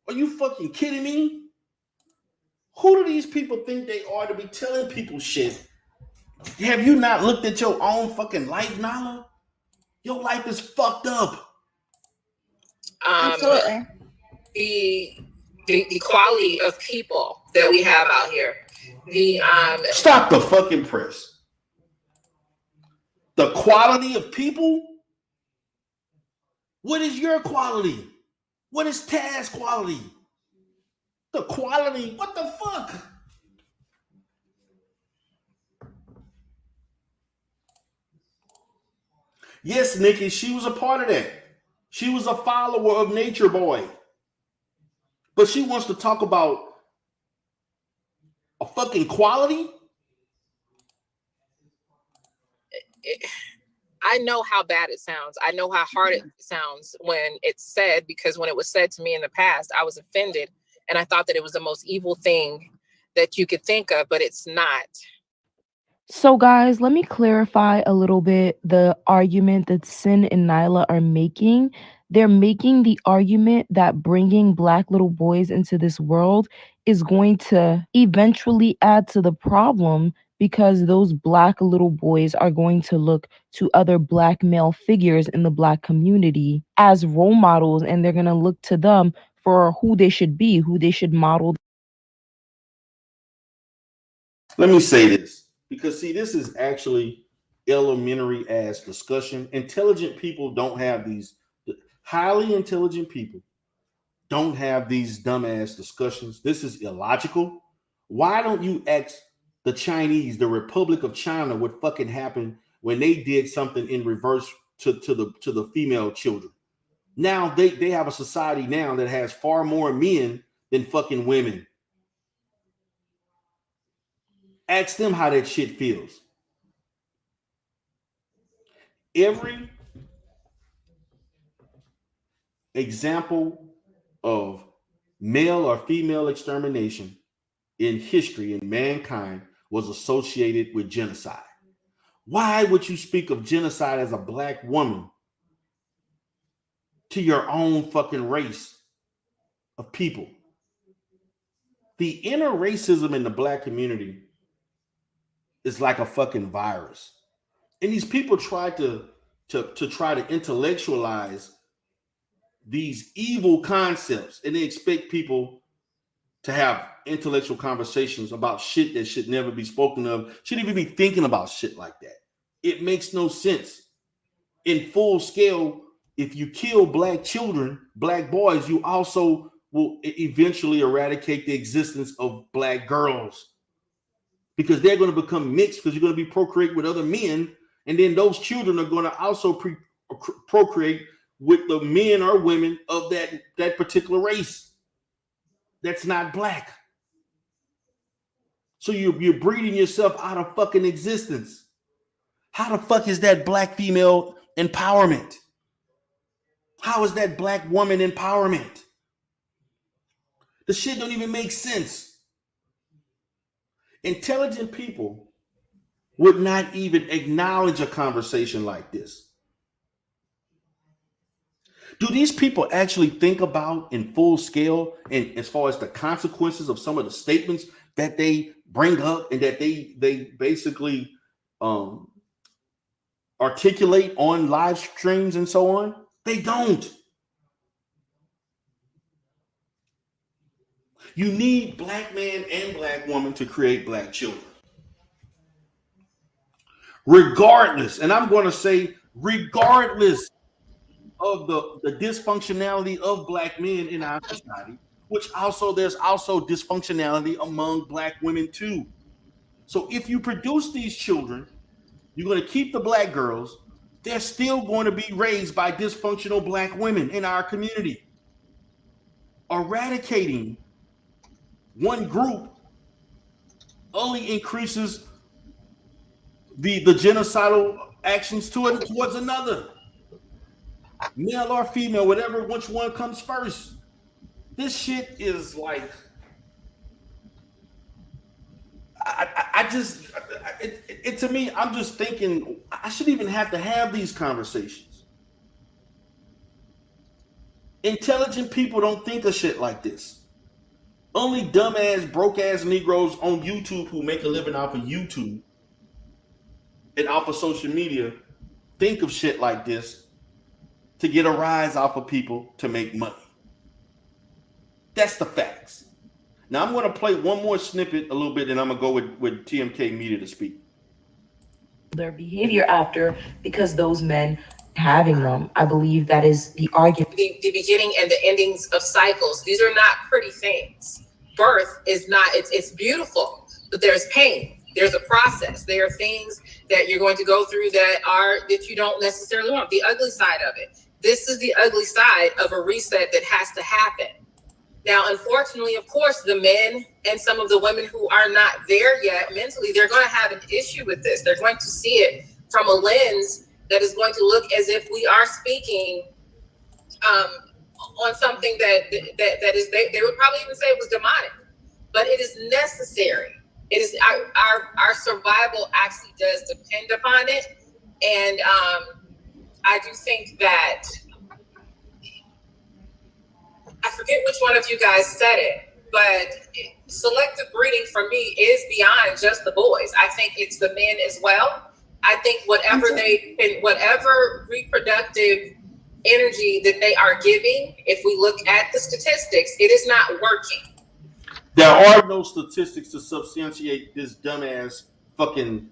Are you fucking kidding me? Who do these people think they are to be telling people shit? Have you not looked at your own fucking life, Nala? Your life is fucked up. Absolutely. The quality of people that we have out here. Stop the fucking press. The quality of people? What is your quality? What is Taz's quality? The quality? What the fuck? Yes, Nikki, she was a part of that. She was a follower of Nature Boy. But she wants to talk about a fucking quality? I know how bad it sounds. I know how hard it sounds when it's said, because when it was said to me in the past, I was offended and I thought that it was the most evil thing that you could think of, but it's not. So, guys, let me clarify a little bit the argument that Sin and Nyla are making. They're making the argument that bringing Black little boys into this world is going to eventually add to the problem because those Black little boys are going to look to other Black male figures in the Black community as role models, and they're going to look to them for who they should be, who they should model. Let me say this, because see, this is actually elementary ass discussion. Intelligent people don't have these, highly intelligent people don't have these dumbass discussions. This is illogical. Why don't you ask the Chinese, the Republic of China, what fucking happened when they did something in reverse to the female children? Now they have a society now that has far more men than fucking women. Ask them how that shit feels. Every example of male or female extermination in history in mankind was associated with genocide. Why would you speak of genocide as a Black woman to your own fucking race of people? The inner racism in the Black community is like a fucking virus. And these people try to try to intellectualize these evil concepts, and they expect people to have intellectual conversations about shit that should never be spoken of, shouldn't even be thinking about shit like that. It makes no sense. In full scale, if you kill Black children, Black boys, you also will eventually eradicate the existence of Black girls, because they're going to become mixed, because you're going to be procreate with other men, and then those children are going to also procreate with the men or women of that particular race that's not Black. So you're breeding yourself out of fucking existence. How the fuck is that Black female empowerment? How is that Black woman empowerment? The shit don't even make sense. Intelligent people would not even acknowledge a conversation like this. Do these people actually think about in full scale, and as far as the consequences of some of the statements that they bring up and that they basically articulate on live streams and so on? They don't. You need Black man and Black woman to create Black children. Regardless, and I'm going to say regardless of the dysfunctionality of Black men in our society, which also there's also dysfunctionality among Black women too. So if you produce these children, you're going to keep the Black girls. They're still going to be raised by dysfunctional Black women in our community. Eradicating one group only increases the genocidal actions towards another, male or female, whatever, which one comes first. This shit is like, to me, I'm just thinking I shouldn't even have to have these conversations. Intelligent people don't think of shit like this. Only dumbass, broke ass Negroes on YouTube who make a living off of YouTube and off of social media think of shit like this to get a rise off of people to make money. That's the facts. Now I'm going to play one more snippet a little bit, and I'm going to go with TMK Media to speak. Their behavior after, because those men having them, I believe that is the argument. The beginning and the endings of cycles. These are not pretty things. Birth is not, it's beautiful, but there's pain. There's a process. There are things that you're going to go through that you don't necessarily want. The ugly side of it. This is the ugly side of a reset that has to happen. Now, unfortunately, of course, the men and some of the women who are not there yet mentally, they're going to have an issue with this. They're going to see it from a lens that is going to look as if we are speaking on something that is, they would probably even say it was demonic, but it is necessary. It is our survival actually does depend upon it. And I do think that, I forget which one of you guys said it, but selective breeding for me is beyond just the boys. I think it's the men as well. I think whatever reproductive energy that they are giving, if we look at the statistics, it is not working. There are no statistics to substantiate this dumbass fucking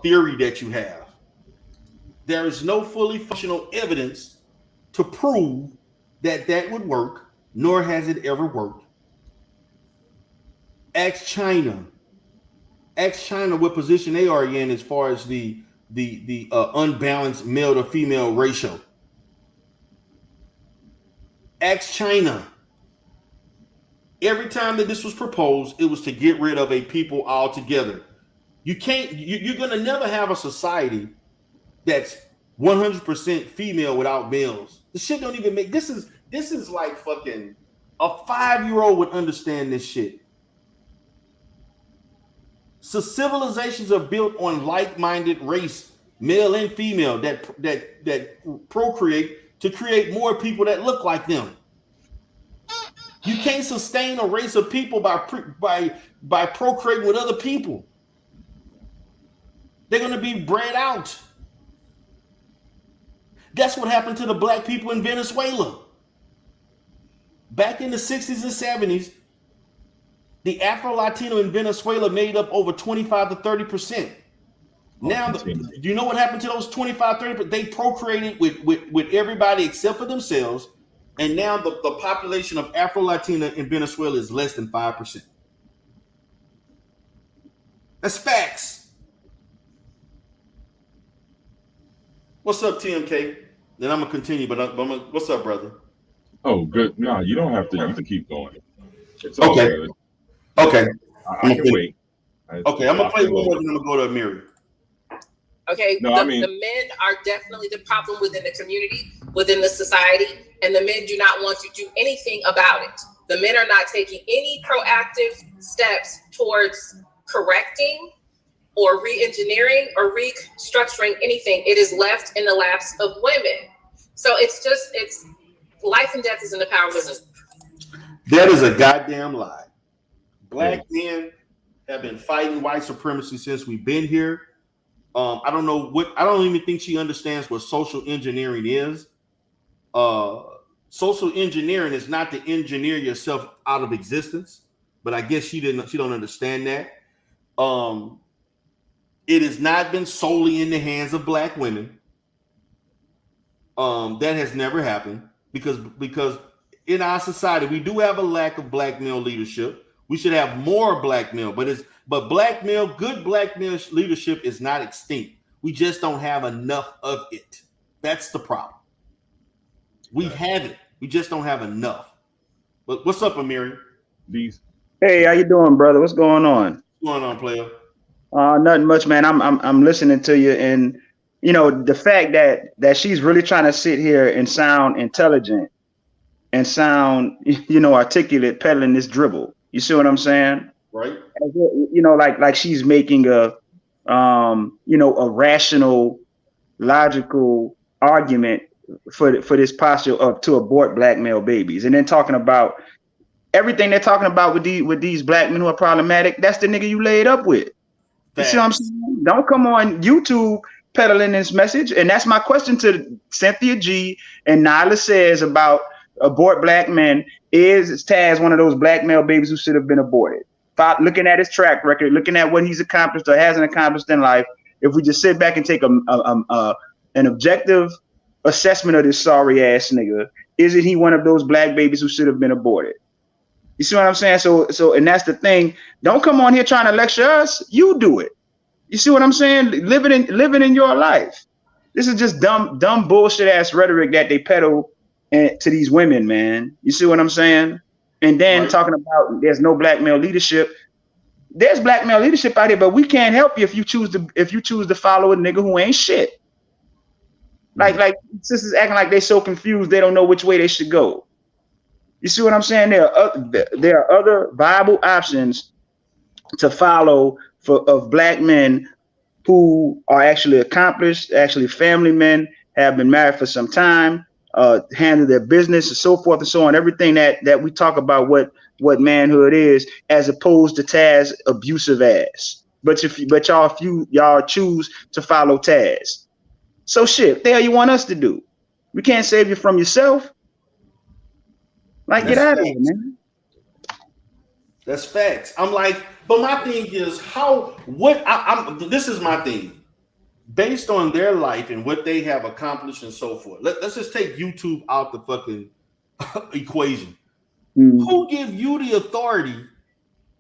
theory that you have. There is no fully functional evidence to prove that that would work, nor has it ever worked. Ask China. Ask China what position they are in as far as the unbalanced male to female ratio. Ask China. Every time that this was proposed, it was to get rid of a people altogether. You can't. You're gonna never have a society that's 100% female without males. The shit don't even make. This is like fucking a 5-year-old would understand this shit. So civilizations are built on like-minded race, male and female, that procreate to create more people that look like them. You can't sustain a race of people by procreating with other people. They're going to be bred out. That's what happened to the black people in Venezuela. Back in the 60s and 70s, the Afro-Latino in Venezuela made up over 25 to 30%. Now, do you know what happened to those 25, 30%? They procreated with everybody except for themselves. And now the population of Afro-Latina in Venezuela is less than 5%. That's facts. What's up, TMK? Then I'm going to continue, but what's up, brother? Oh, good. No, you don't have to. You can keep going. It's okay. Good. Okay. I can wait. Okay, I'm going to play one more, then I'm going to go to Amiri. Okay, the men are definitely the problem within the community, within the society, and the men do not want to do anything about it. The men are not taking any proactive steps towards correcting or re-engineering or restructuring anything. It is left in the laps of women. So it's life and death is in the power of women. That is a goddamn lie. Black men have been fighting white supremacy since we've been here. I don't even think she understands what social engineering is. Social engineering is not to engineer yourself out of existence, but I guess she don't understand that. It has not been solely in the hands of black women. That has never happened because in our society we do have a lack of black male leadership. We should have more black male, but good black male leadership is not extinct. We just don't have enough of it. That's the problem. We have it. We just don't have enough. But what's up, Amiri? Hey, how you doing, brother? What's going on? What's going on, player? Nothing much, man. I'm listening to you, and you know the fact that she's really trying to sit here and sound intelligent and sound, articulate, peddling this dribble. You see what I'm saying? Right. Like she's making a rational, logical argument for this posture to abort black male babies, and then talking about everything they're talking about with these black men who are problematic. That's the nigga you laid up with. You see what I'm saying? Don't come on YouTube peddling this message. And that's my question to Cynthia G and NYLA says about abort black men. Is Taz one of those black male babies who should have been aborted? Looking at his track record, looking at what he's accomplished or hasn't accomplished in life, if we just sit back and take an objective assessment of this sorry ass nigga, is it he one of those black babies who should have been aborted? You see what I'm saying? So, and that's the thing. Don't come on here trying to lecture us. You do it. You see what I'm saying? Living in your life. This is just dumb bullshit ass rhetoric that they peddle to these women, man. You see what I'm saying? And then talking about there's no black male leadership. There's black male leadership out here, but we can't help you if you choose to follow a nigga who ain't shit. Like sisters acting like they're so confused they don't know which way they should go. You see what I'm saying? There are other viable options to follow of black men who are actually accomplished, actually family men, have been married for some time, handle their business and so forth and so on. Everything that we talk about what manhood is, as opposed to Taz abusive ass. But y'all choose to follow Taz. So shit, the hell you want us to do? We can't save you from yourself. Like, get That's out of facts. here, man. That's facts. I'm like, but my thing is this is my thing. Based on their life and what they have accomplished and so forth. Let's just take YouTube out the fucking equation. Who give you the authority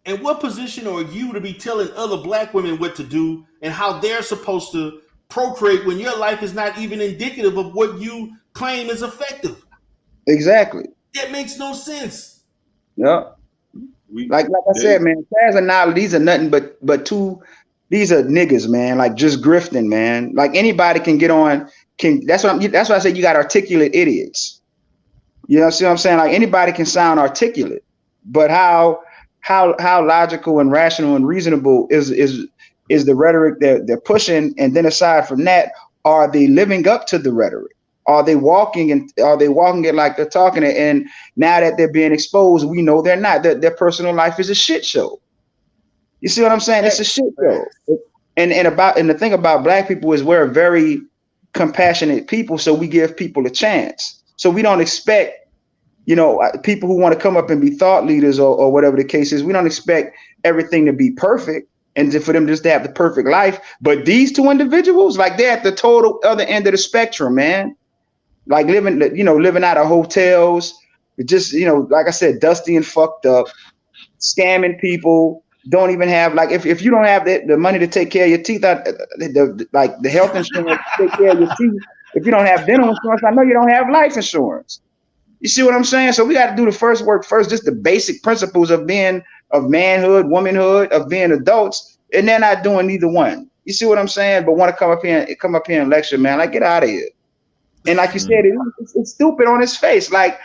and what position are you to be telling other black women what to do and how they're supposed to procreate when your life is not even indicative of what you claim is effective? Exactly. That makes no sense. Yeah. Like I said, man, Taz and NYLA, these are nothing but these are niggas, man. Like just grifting, man. Like anybody can get on. That's why I said you got articulate idiots. You know, see what I'm saying? Like anybody can sound articulate, but how logical and rational and reasonable is the rhetoric they're pushing? And then aside from that, are they living up to the rhetoric? Are they walking it like they're talking it? And now that they're being exposed, we know they're not. Their personal life is a shit show. You see what I'm saying? It's a shit show. And the thing about black people is we're a very compassionate people, so we give people a chance. So we don't expect, people who want to come up and be thought leaders or whatever the case is, we don't expect everything to be perfect and for them just to have the perfect life. But these two individuals, like they're at the total other end of the spectrum, man. Like living out of hotels, just, like I said, dusty and fucked up, scamming people, don't even have, like, if you don't have the money to take care of your teeth, the health insurance to take care of your teeth, if you don't have dental insurance, I know you don't have life insurance. You see what I'm saying? So we got to do the first work first, just the basic principles of manhood, womanhood, of being adults, and they're not doing neither one. You see what I'm saying? But want to come up here and lecture, man, like, get out of here. And like you said, it's stupid on his face. Like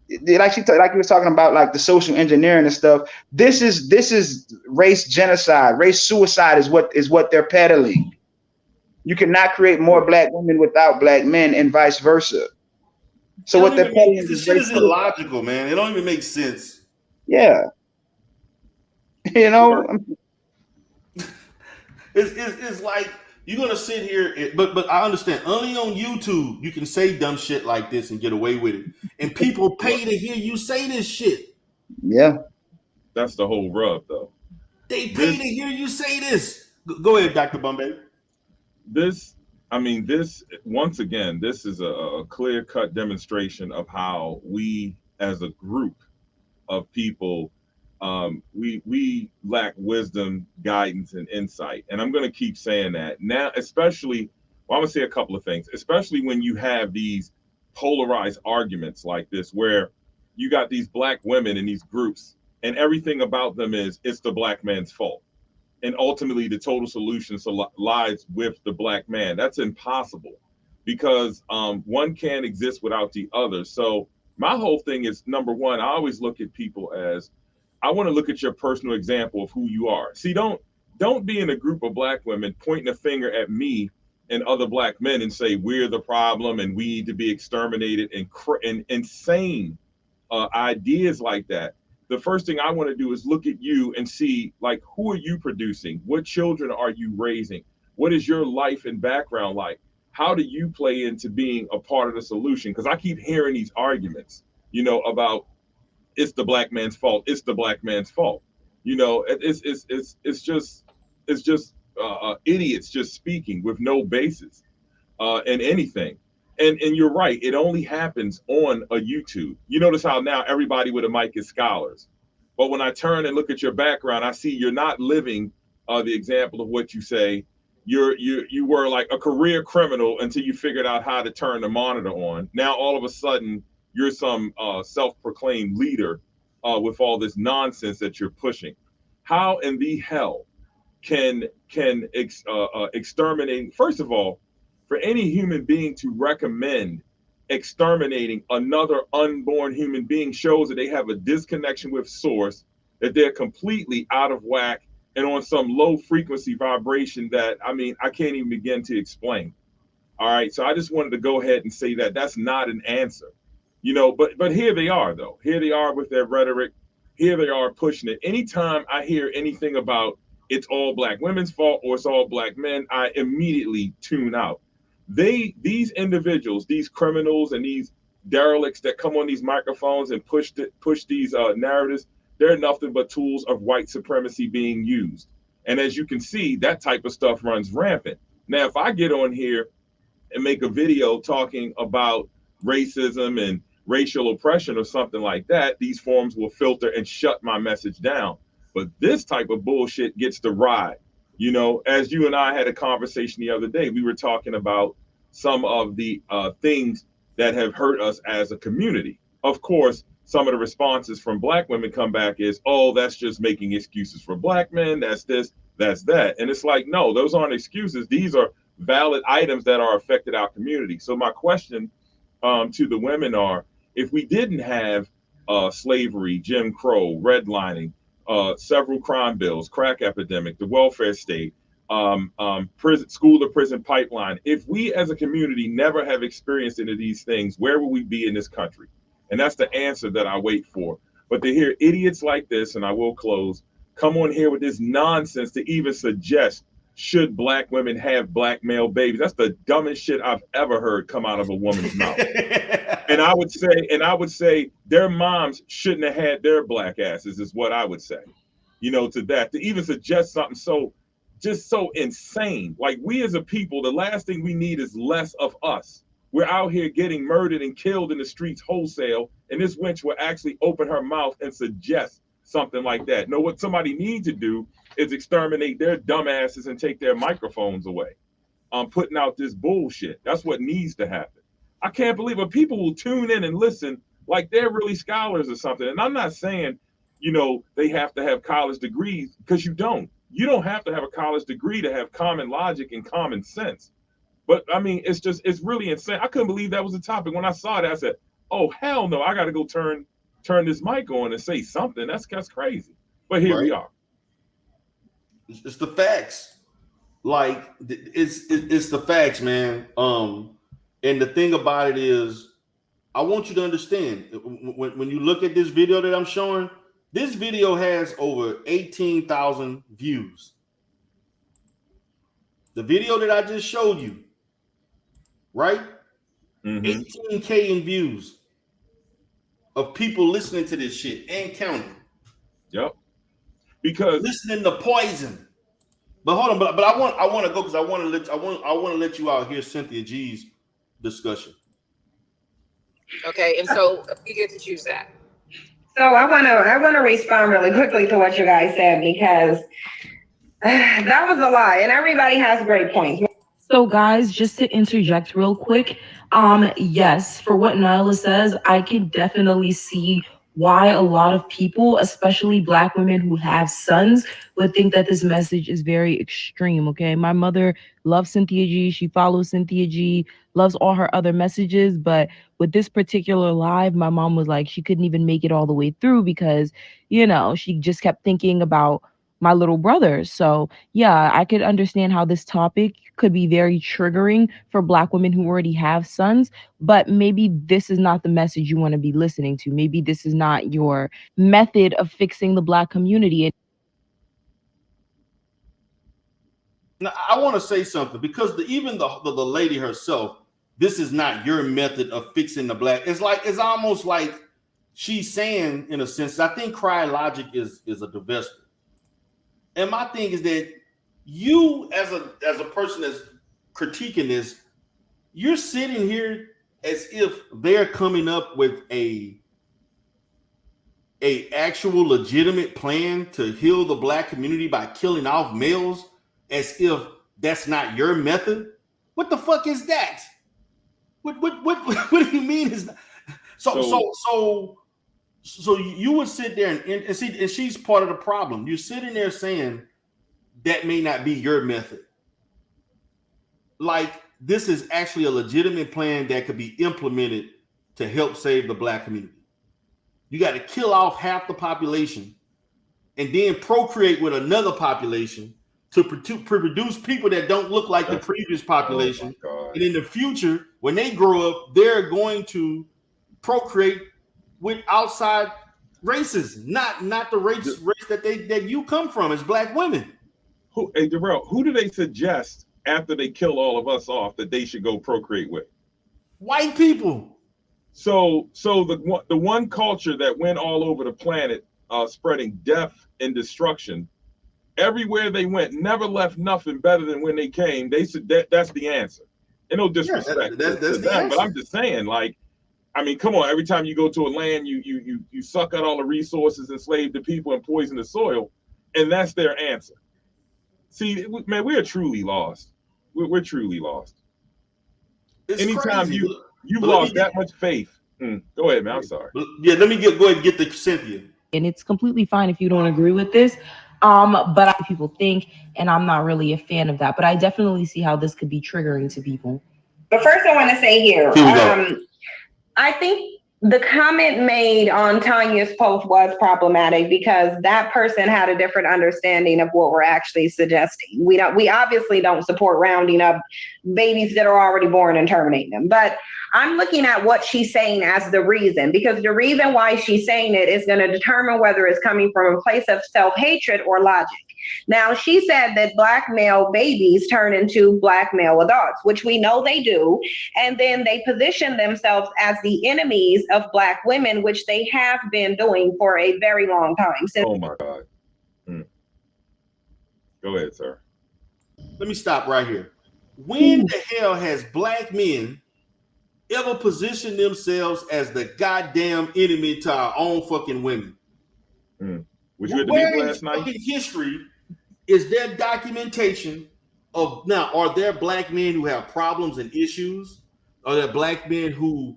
you was talking about, like the social engineering and stuff. This is race genocide, race suicide is what they're peddling. You cannot create more black women without black men, and vice versa. So what they're peddling this shit is illogical, man. It don't even make sense. Yeah, it's like, you're gonna sit here, but I understand. Only on YouTube you can say dumb shit like this and get away with it, and people pay to hear you say this shit. Yeah, that's the whole rub, though. They pay to hear you say this. Go ahead, Dr. Bombay. This once again, this is a clear-cut demonstration of how we, as a group of people, we lack wisdom, guidance, and insight. And I'm going to keep saying that now, especially, I'm going to say a couple of things, especially when you have these polarized arguments like this, where you got these black women in these groups and everything about them is, it's the black man's fault. And ultimately the total solution lies with the black man. That's impossible, because one can't exist without the other. So my whole thing is, number one, I always look at people as, I want to look at your personal example of who you are. See, don't be in a group of black women pointing a finger at me and other black men and say we're the problem and we need to be exterminated, and insane ideas like that. The first thing I want to do is look at you and see, like, who are you producing? What children are you raising? What is your life and background like? How do you play into being a part of the solution? Because I keep hearing these arguments, about it's the black man's fault. It's the black man's fault. It's just idiots just speaking with no basis in anything. And you're right. It only happens on a YouTube. You notice how now everybody with a mic is scholars. But when I turn and look at your background, I see you're not living the example of what you say. You were like a career criminal until you figured out how to turn the monitor on. Now all of a sudden you're some self-proclaimed leader with all this nonsense that you're pushing. How in the hell can exterminate? First of all, for any human being to recommend exterminating another unborn human being shows that they have a disconnection with source, that they're completely out of whack and on some low frequency vibration that, I mean, I can't even begin to explain. All right. So I just wanted to go ahead and say that that's not an answer, you know, but here they are, though. Here they are with their rhetoric. Here they are pushing it. Anytime I hear anything about it's all black women's fault or it's all black men, I immediately tune out. These individuals, these criminals and these derelicts that come on these microphones and push these narratives, they're nothing but tools of white supremacy being used. And as you can see, that type of stuff runs rampant. Now, if I get on here and make a video talking about racism and racial oppression or something like that, these forums will filter and shut my message down. But this type of bullshit gets to ride. You know, as you and I had a conversation the other day, we were talking about some of the things that have hurt us as a community. Of course, some of the responses from black women come back is, oh, that's just making excuses for black men. That's this, that's that. And it's like, no, those aren't excuses. These are valid items that are affected our community. So my question to the women are, if we didn't have slavery, Jim Crow, redlining, several crime bills, crack epidemic, the welfare state, prison, school to prison pipeline, if we as a community never have experienced any of these things, where will we be in this country? And that's the answer that I wait for. But to hear idiots like this, and I will close, come on here with this nonsense to even suggest, should black women have black male babies? That's the dumbest shit I've ever heard come out of a woman's mouth. And I would say their moms shouldn't have had their black asses, is what I would say. You know, to that, to even suggest something so insane. Like, we as a people, the last thing we need is less of us. We're out here getting murdered and killed in the streets wholesale, and this wench will actually open her mouth and suggest something like that. No, what somebody needs to do is exterminate their dumbasses and take their microphones away. Putting out this bullshit. That's what needs to happen. I can't believe it. People will tune in and listen like they're really scholars or something. And I'm not saying, you know, they have to have college degrees, because you don't. You don't have to have a college degree to have common logic and common sense. But I mean, it's really insane. I couldn't believe that was a topic. When I saw it, I said, oh, hell no, I got to go turn this mic on and say something. That's crazy. But here we are. It's the facts. Like, it's the facts, man. And the thing about it is, I want you to understand, when you look at this video that I'm showing, this video has over 18,000 views. The video that I just showed you, right? 18K in views of people listening to this shit and counting. Yep. Because listening to Poison. But hold on, but I want to go, because I want to let you out hear Cynthia G's discussion. Okay, and so you get to choose that. So I want to respond really quickly to what you guys said, because that was a lot, and everybody has great points. So guys, just to interject real quick, yes, for what NYLA says, I can definitely see why a lot of people, especially Black women who have sons, would think that this message is very extreme, okay? My mother loves Cynthia G. She follows Cynthia G, loves all her other messages, but with this particular live, my mom was like, she couldn't even make it all the way through because, you know, she just kept thinking about my little brother. So yeah, I could understand how this topic could be very triggering for Black women who already have sons, but maybe this is not the message you want to be listening to. Maybe this is not your method of fixing the Black community. Now, I want to say something, because even the lady herself, this is not your method of fixing the Black. It's almost like she's saying, in a sense, I think Cry Logic is a divestment. And my thing is that you, as a person that's critiquing this, you're sitting here as if they're coming up with a actual legitimate plan to heal the Black community by killing off males, as if that's not your method. What the fuck is that? What do you mean is not? So you would sit there and see, and she's part of the problem. You're sitting there saying that may not be your method. Like, this is actually a legitimate plan that could be implemented to help save the black community. You got to kill off half the population and then procreate with another population to produce people that don't look like the previous population. Oh, and in the future, when they grow up, they're going to procreate with outside races, not the race that you come from as black women. Hey, Darrell, who do they suggest after they kill all of us off that they should go procreate with? White people. So the one culture that went all over the planet, spreading death and destruction, everywhere they went, never left nothing better than when they came. They said that's the answer. And no disrespect that's to the them, answer. but I'm just saying, like, I mean, come on. Every time you go to a land, you suck out all the resources, enslave the people, and poison the soil, and that's their answer. See, man, we are truly lost. We're truly lost. It's Anytime crazy. you've lost that much faith. Go ahead, man. I'm sorry. Yeah, let me go ahead and get the Cynthia. And it's completely fine if you don't agree with this. But people think, and I'm not really a fan of that. But I definitely see how this could be triggering to people. But first, I want to say here, Here we go. I think the comment made on Tanya's post was problematic because that person had a different understanding of what we're actually suggesting. We obviously don't support rounding up babies that are already born and terminating them. But I'm looking at what she's saying as the reason, because the reason why she's saying it is going to determine whether it's coming from a place of self-hatred or logic. Now, she said that black male babies turn into black male adults, which we know they do. And then they position themselves as the enemies of black women, which they have been doing for a very long time. Oh, my God. Go ahead, sir. Let me stop right here. When the hell has black men ever positioned themselves as the goddamn enemy to our own fucking women? Was you at the meeting last night? Fucking history is there documentation of now? Are there black men who have problems and issues? Are there black men who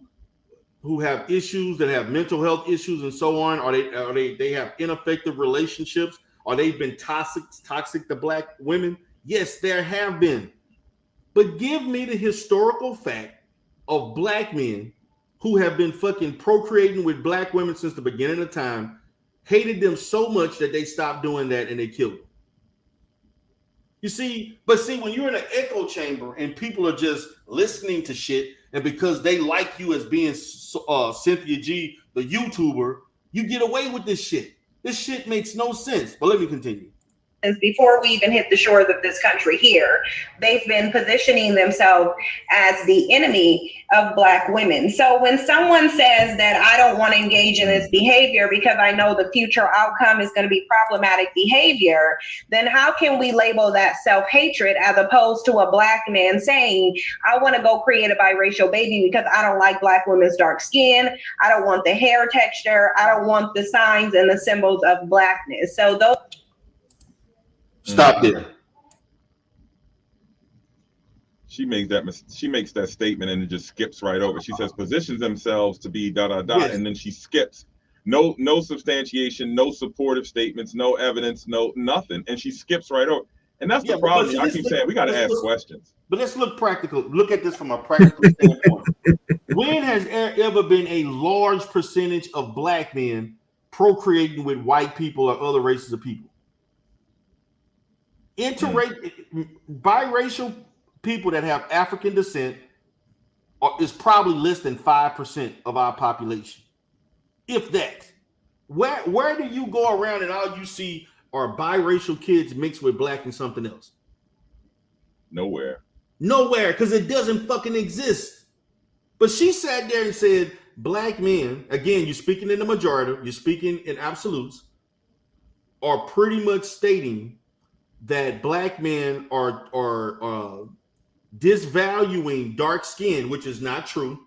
have issues that have mental health issues and so on? Are they have ineffective relationships? Are they been toxic to black women? Yes, there have been. But give me the historical fact of black men who have been fucking procreating with black women since the beginning of time, hated them so much that they stopped doing that and they killed them. You see, when you're in an echo chamber and people are just listening to shit, and because they like you as being Cynthia G, the YouTuber, you get away with this shit. This shit makes no sense. But let me continue. Before we even hit the shores of this country here, they've been positioning themselves as the enemy of black women. So when someone says that I don't want to engage in this behavior because I know the future outcome is going to be problematic behavior, then how can we label that self-hatred as opposed to a black man saying, I want to go create a biracial baby because I don't like black women's dark skin. I don't want the hair texture. I don't want the signs and the symbols of blackness. So those. Stop there. She makes that statement and it just skips right over. She says positions themselves to be da da da, yes. And then she skips. No substantiation, no supportive statements, no evidence, no nothing, and she skips right over. And that's the problem. I keep saying we got to ask questions. But let's look practical. Look at this from a practical standpoint. When has there ever been a large percentage of black men procreating with white people or other races of people? Biracial people that have African descent is probably less than 5% of our population, if that. Where do you go around and all you see are biracial kids mixed with black and something else? Nowhere, because it doesn't fucking exist. But she sat there and said, black men, again, you're speaking in the majority, you're speaking in absolutes, are pretty much stating that black men are disvaluing dark skin, which is not true.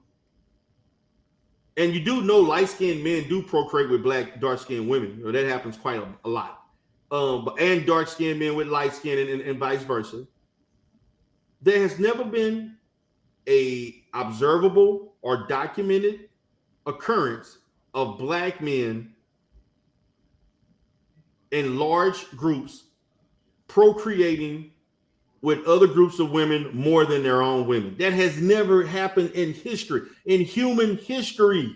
And you do know light-skinned men do procreate with dark-skinned women. That happens quite a lot. And dark-skinned men with light skin and vice versa. There has never been a observable or documented occurrence of black men in large groups procreating with other groups of women more than their own women. That has never happened in history, in human history.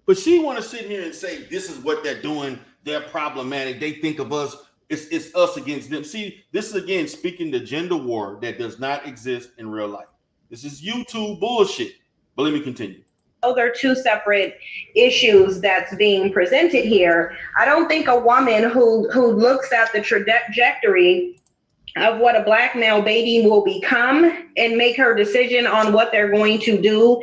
But she want to sit here and say, this is what they're doing. They're problematic. They think of us. It's us against them. See, this is, again, speaking the gender war that does not exist in real life. This is YouTube bullshit. But let me continue. Those are two separate issues that's being presented here. I don't think a woman who looks at the trajectory of what a black male baby will become and make her decision on what they're going to do,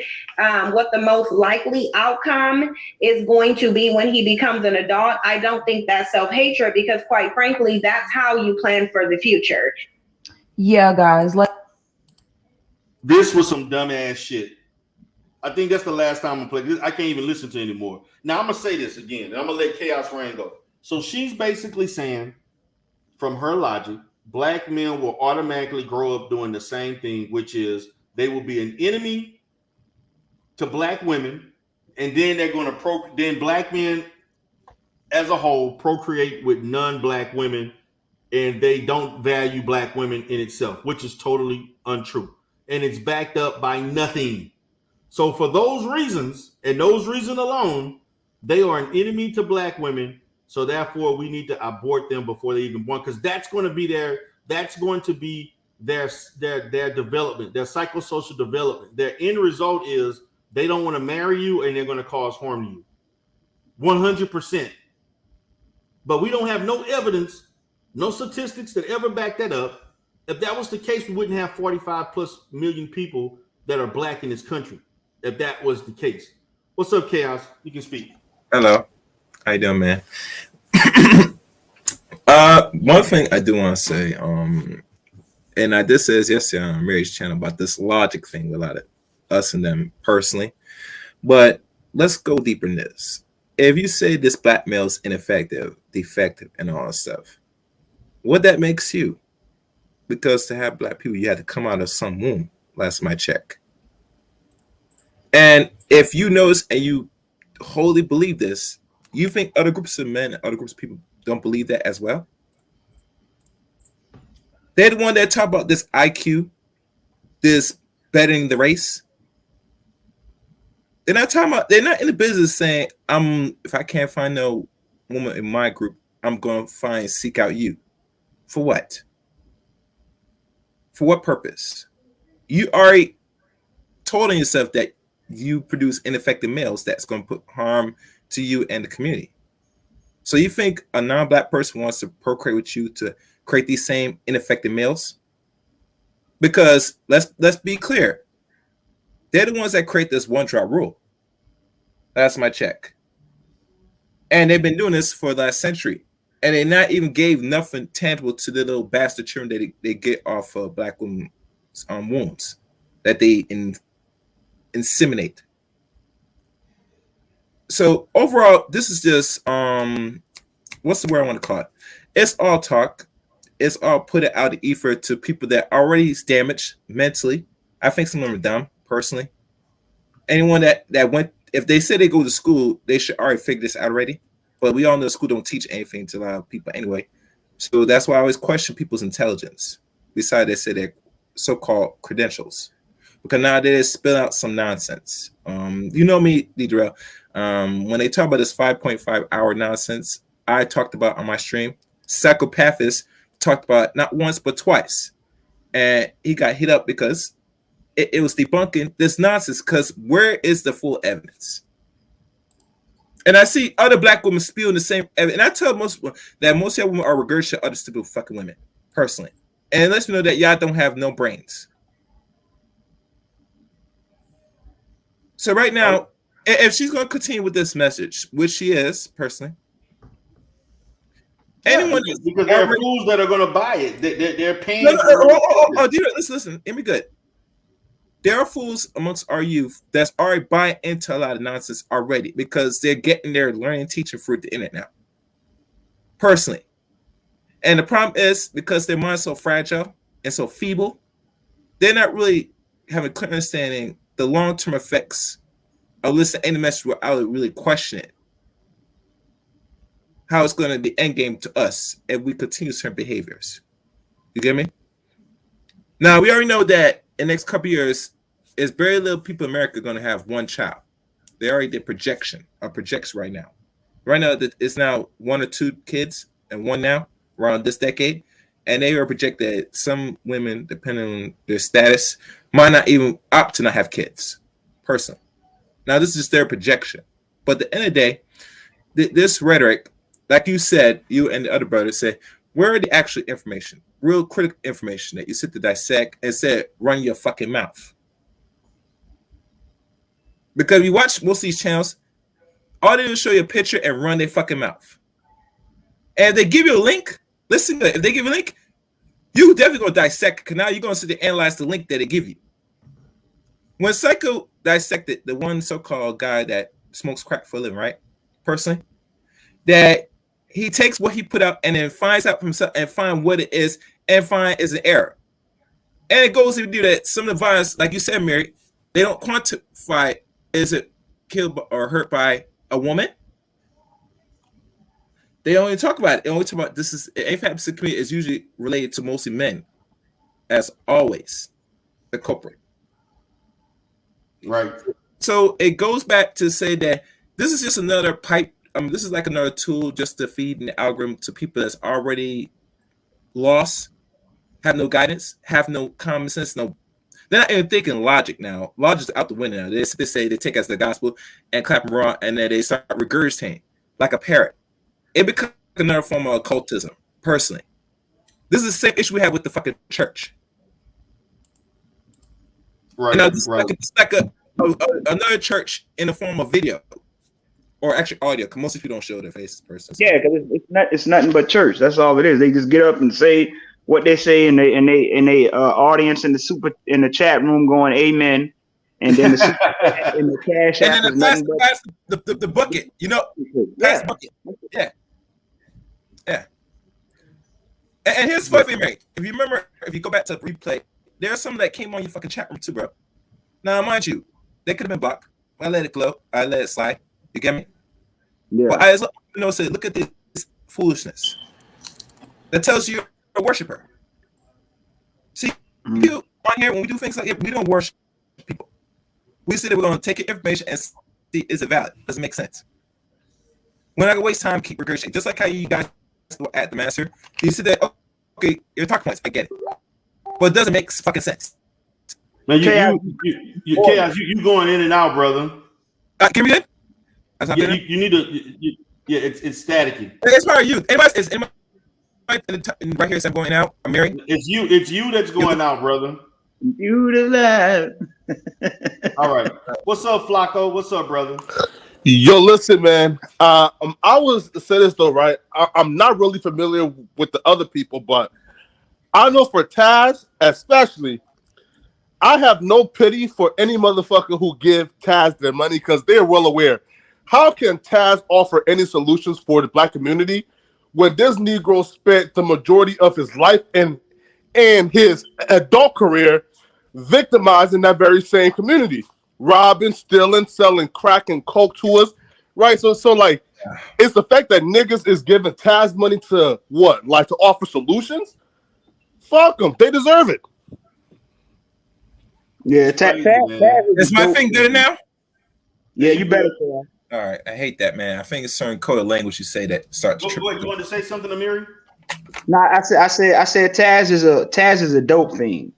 what the most likely outcome is going to be when he becomes an adult, I don't think that's self-hatred, because quite frankly, that's how you plan for the future. Yeah, guys, like, this was some dumbass shit. I think that's the last time I'm playing this. I can't even listen to it anymore. Now I'm gonna say this again, and I'm gonna let Chaos Reign go. So she's basically saying, from her logic, black men will automatically grow up doing the same thing, which is they will be an enemy to black women, and then they're going to then black men as a whole procreate with non-black women, and they don't value black women in itself, which is totally untrue, and it's backed up by nothing. So for those reasons, and those reasons alone, they are an enemy to black women. So therefore, we need to abort them before they even born, because that's going to be their development, their psychosocial development. Their end result is they don't want to marry you, and they're going to cause harm to you. 100%. But we don't have no evidence, no statistics that ever back that up. If that was the case, we wouldn't have 45 plus million people that are black in this country. If that was the case. What's up, Chaos? You can speak. Hello. How you doing, man? One thing I do want to say, and I did say this yesterday on Mary's channel about this logic thing with a lot of us and them personally, but let's go deeper in this. If you say this black male is ineffective, defective, and all that stuff, what that makes you? Because to have black people, you had to come out of some womb, last my check. And if you notice and you wholly believe this, you think other groups of men, other groups of people don't believe that as well? They're the one that talk about this IQ, this betting the race. They're not talking about, they're not in the business saying, if I can't find no woman in my group, I'm going to seek out you. For what? For what purpose? You already told on yourself that you produce ineffective males that's going to put harm to you and the community. So you think a non-black person wants to procreate with you to create these same ineffective males? Because let's be clear, they're the ones that create this one-drop rule. That's my check. And they've been doing this for the last century. And they not even gave nothing tangible to the little bastard children that they get off of black women's wombs that they inseminate. So overall, this is just what's the word I want to call it? It's all talk. It's all put it out the ether to people that already is damaged mentally. I think some of them are dumb, personally. Anyone that went, if they say they go to school, they should already figure this out already. But we all know school don't teach anything to a lot of people anyway. So that's why I always question people's intelligence. Besides, they say their so-called credentials. Because now they just spill out some nonsense. You know me, Deidre. When they talk about this 5.5 hour nonsense, I talked about on my stream, Psychopathist talked about not once but twice. And he got hit up because it was debunking this nonsense, because where is the full evidence? And I see other black women spewing the same evidence. And I tell most that most of women are regurgitating other stupid fucking women, personally. And it lets me know that y'all don't have no brains. So right now, if she's going to continue with this message, which she is, personally, anyone because there are fools that are going to buy it. They're paying. Listen, hear me good. There are fools amongst our youth that's already buying into a lot of nonsense already, because they're getting their learning teaching through the internet now. Personally. And the problem is, because their mind's so fragile and so feeble, they're not really having a clear understanding the long-term effects of listening to any message without really questioning how it's going to be end game to us if we continue certain behaviors. You get me? Now we already know that in the next couple of years, is very little people in America going to have one child. They already did projects right now. Right now, it's now 1 or 2 kids and one now around this decade, and they are projected that some women, depending on their status, might not even opt to not have kids. Personally, now this is just their projection. But at the end of the day, this rhetoric, like you said, you and the other brothers said, where are the actual information, real critical information that you sit to dissect and said, run your fucking mouth? Because you watch most of these channels, all they do is show you a picture and run their fucking mouth. And if they give you a link, listen to it. If they give you a link, you definitely gonna dissect it, because now you're gonna sit there and analyze the link that they give you. When Psycho dissected the one so-called guy that smokes crack for a living, right? Personally, that he takes what he put out and then finds out for himself and find what it is and find is an error. And it goes to do that. Some of the violence, like you said, Mary, they don't quantify, is it killed or hurt by a woman? They only talk about it. They only talk about this is AFAB community is usually related to mostly men, as always, the culprit. Right. So it goes back to say that this is just another pipe. This is like another tool just to feed an algorithm to people that's already lost, have no guidance, have no common sense, no. They're not even thinking logic now. Logic's out the window now. They say they take as the gospel and clap them wrong, and then they start regurgitating like a parrot. It becomes another form of occultism, personally. This is the same issue we have with the fucking church. Right, it's right. like another church in the form of video. Or actually audio, because most people don't show their faces person. Yeah, because it's nothing but church. That's all it is. They just get up and say what they say in the audience in the chat room going amen. And then in the cash app and then the bucket, you know, pass bucket. Yeah. And here's the funny thing, mate. If you remember, if you go back to the replay, there's some that came on your fucking chat room too, bro. Now, mind you, they could have been blocked. I let it glow. I let it slide. You get me? Yeah. But I say, look at this foolishness. That tells you you're a worshiper. See, you on here when we do things like that, we don't worship people. We say that we're going to take your information and see is it valid. Doesn't make sense. We're not going to waste time keep regurgitating. Just like how you guys go at the master, you say that okay, you're talking points. I get it, but it doesn't make fucking sense. Man, Chaos, you going in and out, brother. Can we good? Yeah, you need to. Yeah, it's staticky. It's probably you. Anybody right here? I'm going out. I'm married. It's you that's going out, brother. You the lad. All right. What's up, Flacco? What's up, brother? Yo, listen, man. I was say this though, right? I'm not really familiar with the other people, but I know for Taz, especially, I have no pity for any motherfucker who give Taz their money because they're well aware. How can Taz offer any solutions for the black community when this Negro spent the majority of his life and his adult career victimizing that very same community, robbing, stealing, selling crack and coke to us, right? So like, it's the fact that niggas is giving Taz money to what, like to offer solutions? Fuck them, they deserve it. Yeah, Taz is my thing good now? Yeah, you better. Taz. All right, I hate that, man. I think it's certain code of language you say that starts. You want to say something, Amiri? No, I said Taz is a dope thing.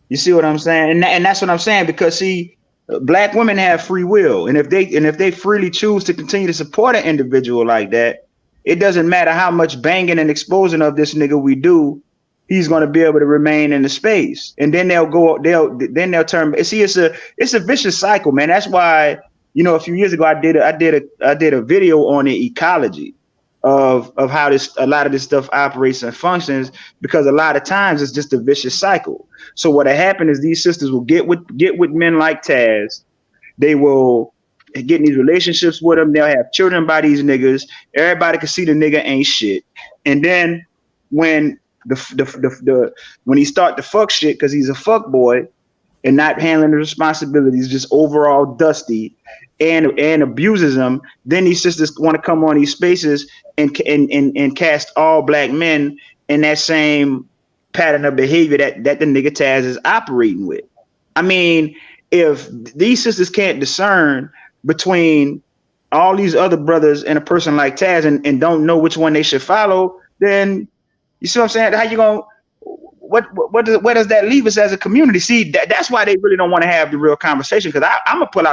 You see what I'm saying? And that's what I'm saying, because see, black women have free will, and if they freely choose to continue to support an individual like that, it doesn't matter how much banging and exposing of this nigga we do, he's going to be able to remain in the space. And then they'll turn. See, it's a vicious cycle, man. That's why, you know, a few years ago I did a video on the ecology of how a lot of this stuff operates and functions, because a lot of times it's just a vicious cycle. So what happened is these sisters will get with men like Taz. They will get in these relationships with them. They'll have children by these niggas. Everybody can see the nigga ain't shit. And then when when he start to fuck shit because he's a fuck boy and not handling the responsibilities, just overall dusty and abuses them, then these sisters want to come on these spaces and cast all black men in that same pattern of behavior that the nigga Taz is operating with. I mean, if these sisters can't discern between all these other brothers and a person like Taz and don't know which one they should follow, then you see what I'm saying? How you gonna where does that leave us as a community? See, that's why they really don't want to have the real conversation, because I'm gonna pull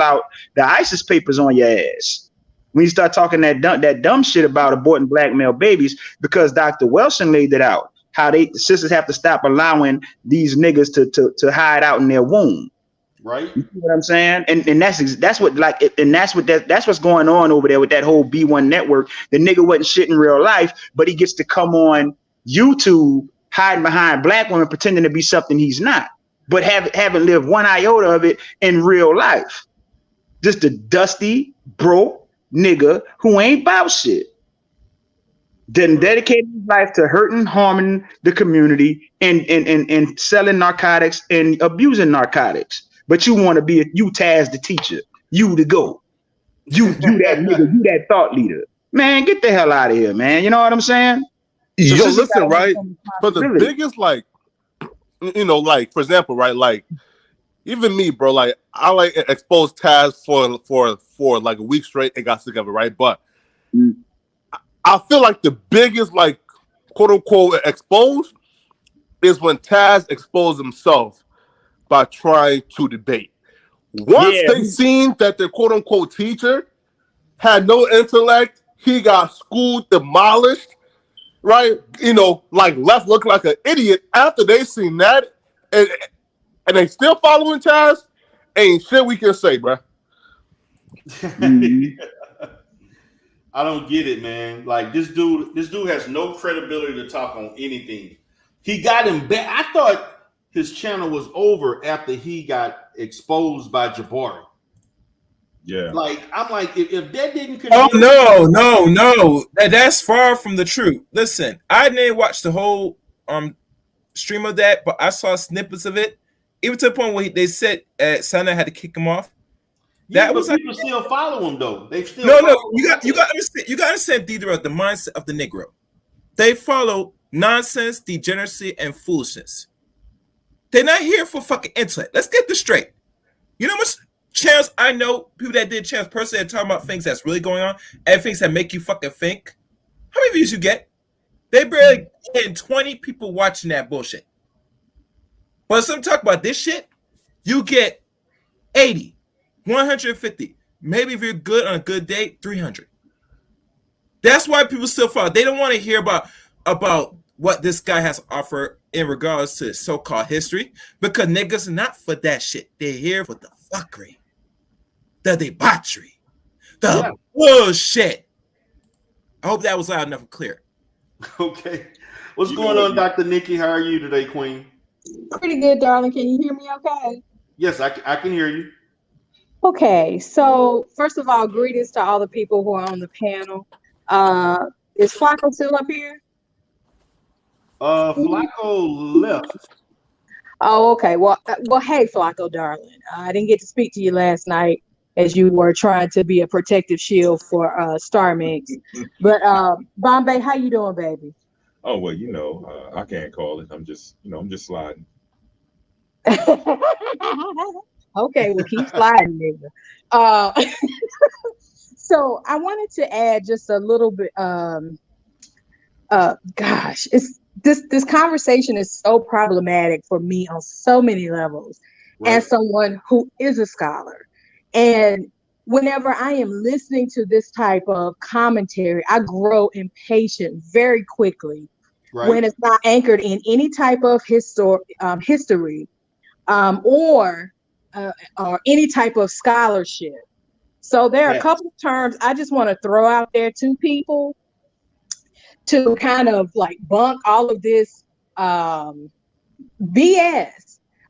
out the ISIS papers on your ass when you start talking that dumb shit about aborting black male babies, because Dr. Wilson laid it out how the sisters have to stop allowing these niggas to hide out in their womb. Right. You see what I'm saying? And that's what's going on over there with that whole B1 network. The nigga wasn't shit in real life, but he gets to come on YouTube hiding behind black women, pretending to be something he's not, but haven't lived one iota of it in real life. Just a dusty, broke nigga who ain't about shit. Didn't dedicate his life to hurting, harming the community, and selling narcotics and abusing narcotics. But you want to be you Taz the teacher, you the go, you that nigga, you that thought leader. Man, get the hell out of here, man. You know what I'm saying? So yo, listen, right? For the biggest, like, you know, like, for example, right, like, even me, bro, like, I like exposed Taz for like a week straight and got sick of it, right? But I feel like the biggest, like, quote unquote exposed is when Taz exposed himself by trying to debate. Once they seen that the quote unquote teacher had no intellect, he got schooled, demolished, right? You know, like left looking like an idiot. After they seen that, and they still following Taz, ain't shit we can say, bro. I don't get it, man. Like this dude has no credibility to talk on anything. He got him back. I thought his channel was over after he got exposed by Jabari. Yeah. Like, I'm like, if that didn't no. That's far from the truth. Listen, I didn't watch the whole stream of that, but I saw snippets of it. Even to the point where they said Sana had to kick him off. Yeah, that was people still follow him though. They still you got to understand Deidre, the mindset of the Negro. They follow nonsense, degeneracy, and foolishness. They're not here for fucking intellect. Let's get this straight. You know how much channels I know, people that did channels personally, and talking about things that's really going on and things that make you fucking think. How many views you get? They barely getting 20 people watching that bullshit. But some talk about this shit, you get 80, 150. Maybe if you're good on a good day, 300. That's why people still follow. They don't want to hear about what this guy has to offer in regards to so-called history, because niggas are not for that shit. They're here for the fuckery, the debauchery, the bullshit. I hope that was loud enough and clear. Okay. What's going on, Dr. Nikki? How are you today, Queen? Pretty good, darling. Can you hear me okay? Yes, I can hear you. Okay. So first of all, greetings to all the people who are on the panel. Is Flacco still up here? Flacco left. Oh, okay. Well, hey, Flacco, darling. I didn't get to speak to you last night as you were trying to be a protective shield for Star Mix. But Bombay, how you doing, baby? Oh well, you know, I can't call it. I'm just sliding. Okay, well, keep sliding, nigga. So I wanted to add just a little bit. Gosh, it's this conversation is so problematic for me on so many levels, as someone who is a scholar. And whenever I am listening to this type of commentary, I grow impatient very quickly when it's not anchored in any type of history or any type of scholarship. So there are a couple of terms I just want to throw out there to people to kind of like bunk all of this BS.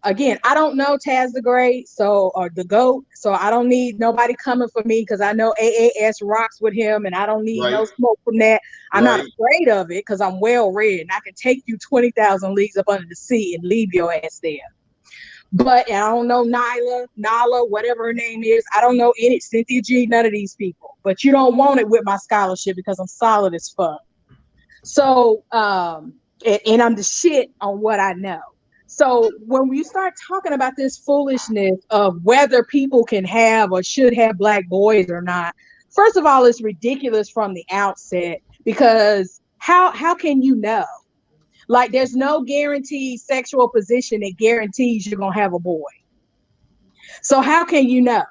Again, I don't know Taz the Great, or the GOAT, so I don't need nobody coming for me because I know AAS rocks with him, and I don't need no smoke from that. I'm not afraid of it because I'm well read, and I can take you 20,000 leagues up under the sea and leave your ass there. But I don't know NYLA, whatever her name is. I don't know any Cynthia G, none of these people. But you don't want it with my scholarship because I'm solid as fuck. So and I'm the shit on what I know. So when we start talking about this foolishness of whether people can have or should have black boys or not, first of all, it's ridiculous from the outset, because how can you know? Like, there's no guaranteed sexual position that guarantees you're gonna have a boy. So how can you know?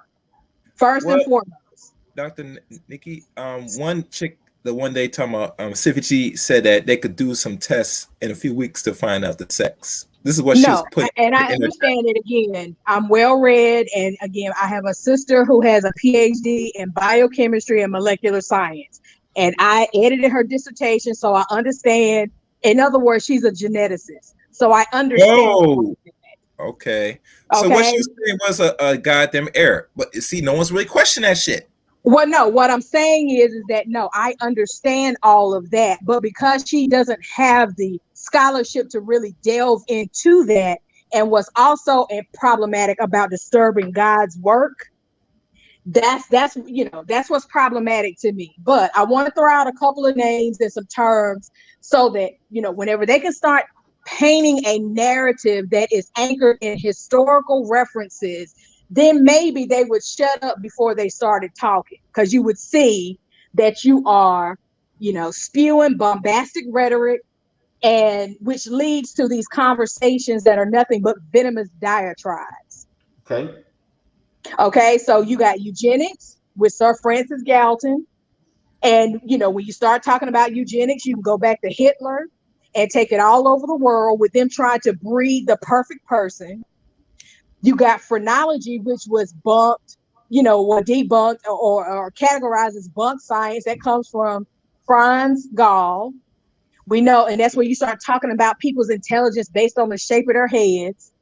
First and foremost. Dr. Nikki, one chick, the one day talking about CVG said that they could do some tests in a few weeks to find out the sex. This is what she was putting. And I understand it. Again, I'm well read, and again, I have a sister who has a PhD in biochemistry and molecular science, and I edited her dissertation, so I understand. In other words, she's a geneticist, so I understand. Oh, okay. So what she was saying was a goddamn error, but see, no one's really questioning that shit. Well, no, what I'm saying is that no, I understand all of that, but because she doesn't have the scholarship to really delve into that, and was also problematic about disturbing God's work, that's what's problematic to me. But I want to throw out a couple of names and some terms so that, whenever they can start painting a narrative that is anchored in historical references, then maybe they would shut up before they started talking, because you would see that you are, spewing bombastic rhetoric, and which leads to these conversations that are nothing but venomous diatribes. Okay, so you got eugenics with Sir Francis Galton. And, when you start talking about eugenics, you can go back to Hitler and take it all over the world with them trying to breed the perfect person. You got phrenology, which was bunked, or debunked or categorized as bunk science. That comes from Franz Gall. We know, and that's where you start talking about people's intelligence based on the shape of their heads.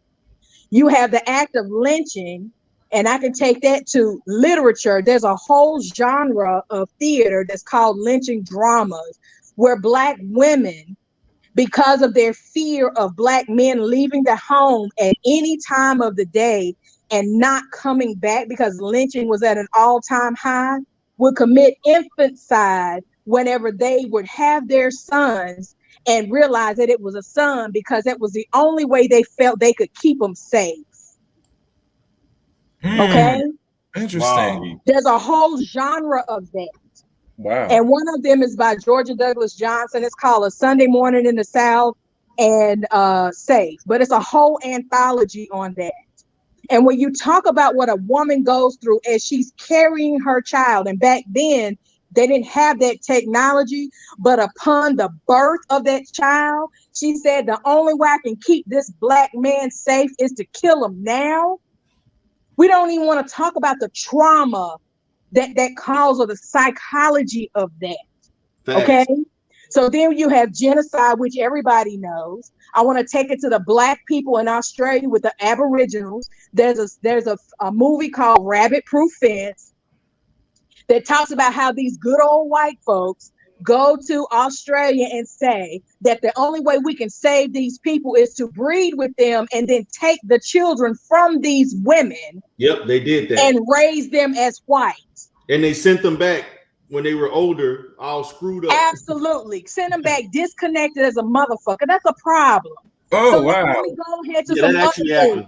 You have the act of lynching, and I can take that to literature. There's a whole genre of theater that's called lynching dramas, where Black women, because of their fear of Black men leaving the home at any time of the day and not coming back because lynching was at an all-time high, would commit infanticide whenever they would have their sons and realize that it was a son, because that was the only way they felt they could keep them safe. Okay? Interesting. Wow. There's a whole genre of that. Wow. And one of them is by Georgia Douglas Johnson. It's called A Sunday Morning in the South and Safe. But it's a whole anthology on that. And when you talk about what a woman goes through as she's carrying her child, and back then they didn't have that technology, but upon the birth of that child, she said, the only way I can keep this Black man safe is to kill him now. We don't even want to talk about the trauma that cause, or the psychology of that. Facts. Okay. So then you have genocide, which everybody knows. I want to take it to the Black people in Australia with the Aboriginals. There's a movie called Rabbit Proof Fence that talks about how these good old white folks go to Australia and say that the only way we can save these people is to breed with them and then take the children from these women. Yep, they did that. And raise them as white. And they sent them back when they were older, all screwed up. Absolutely. Send them back disconnected as a motherfucker. That's a problem. Oh, so wow. Let me go ahead to some other things.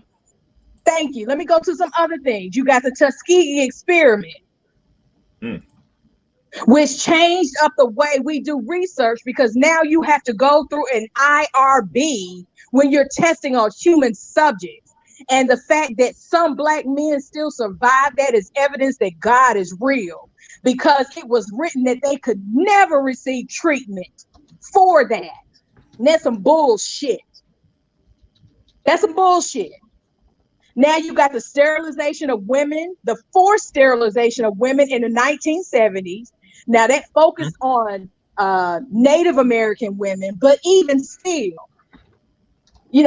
Thank you. Let me go to some other things. You got the Tuskegee experiment, which changed up the way we do research, because now you have to go through an IRB when you're testing on human subjects. And the fact that some Black men still survive that is evidence that God is real, because it was written that they could never receive treatment for that. And that's some bullshit. That's some bullshit. Now you got the sterilization of women, the forced sterilization of women in the 1970s. Now that focused on Native American women, but even still,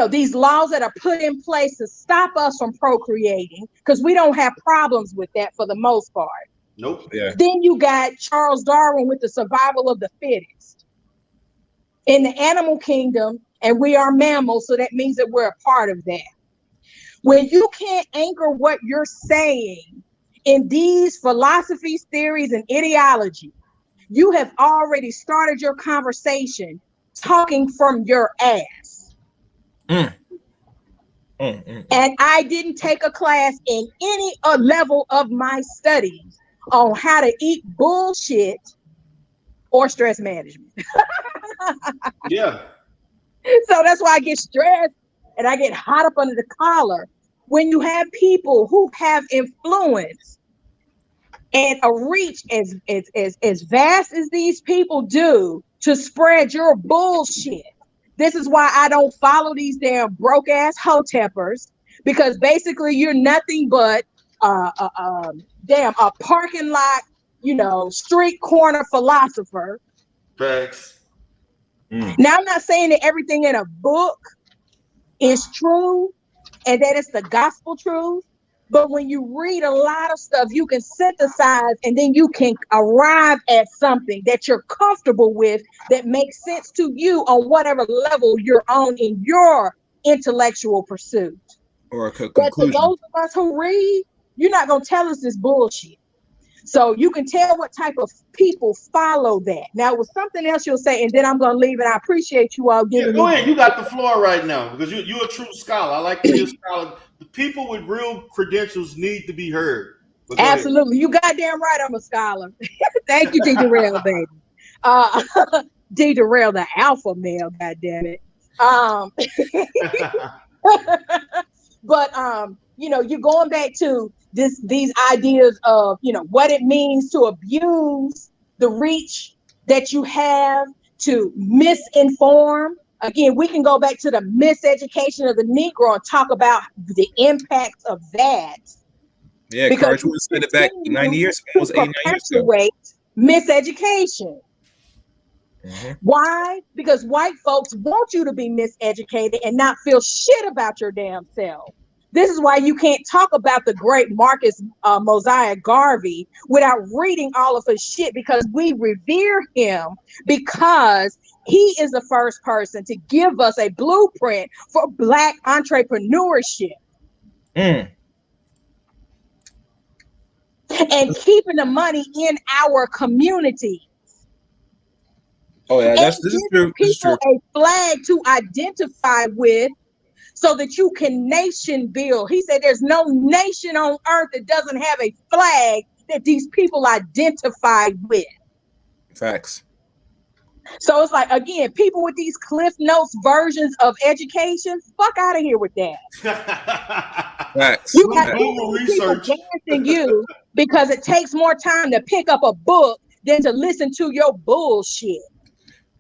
these laws that are put in place to stop us from procreating, because we don't have problems with that for the most part. Nope. Yeah. Then you got Charles Darwin with the survival of the fittest in the animal kingdom, and we are mammals, so that means that we're a part of that. When you can't anchor what you're saying in these philosophies, theories, and ideology, you have already started your conversation talking from your ass. And I didn't take a class in any level of my studies on how to eat bullshit or stress management. Yeah. So that's why I get stressed and I get hot up under the collar when you have people who have influence and a reach as vast as these people do to spread your bullshit. This is why I don't follow these damn broke ass hoteppers, because basically you're nothing but a parking lot, street corner philosopher. Facts. Now, I'm not saying that everything in a book is true and that it's the gospel truth, but when you read a lot of stuff, you can synthesize and then you can arrive at something that you're comfortable with that makes sense to you on whatever level you're on in your intellectual pursuit. Or a But conclusion. to those of us who read, you're not going to tell us this bullshit. So you can tell what type of people follow that. Now, with something else you'll say, and then I'm going to leave, and I appreciate you all giving go me. ahead. You got the floor right now because you're a true scholar. I like to hear scholars. The people with real credentials need to be heard. Absolutely. You goddamn right I'm a scholar. Thank you, D. Darrell, baby. D. Darrell, the alpha male, goddammit. But you're going back to these ideas of what it means to abuse the reach that you have, to misinform. Again, we can go back to the miseducation of the Negro and talk about the impacts of that. Yeah, because we spent it back 90 years, almost 89 years ago. Miseducation. Why? Because white folks want you to be miseducated and not feel shit about your damn self. This is why you can't talk about the great Marcus Mosiah Garvey without reading all of his shit, because we revere him because he is the first person to give us a blueprint for Black entrepreneurship. And keeping the money in our community. Oh yeah, this is true. People a flag to identify with, so that you can nation build. He said there's no nation on earth that doesn't have a flag that these people identify with. Facts. So it's like, again, people with these Cliff Notes versions of education, fuck out of here with that. Facts. You got Google research dancing you because it takes more time to pick up a book than to listen to your bullshit.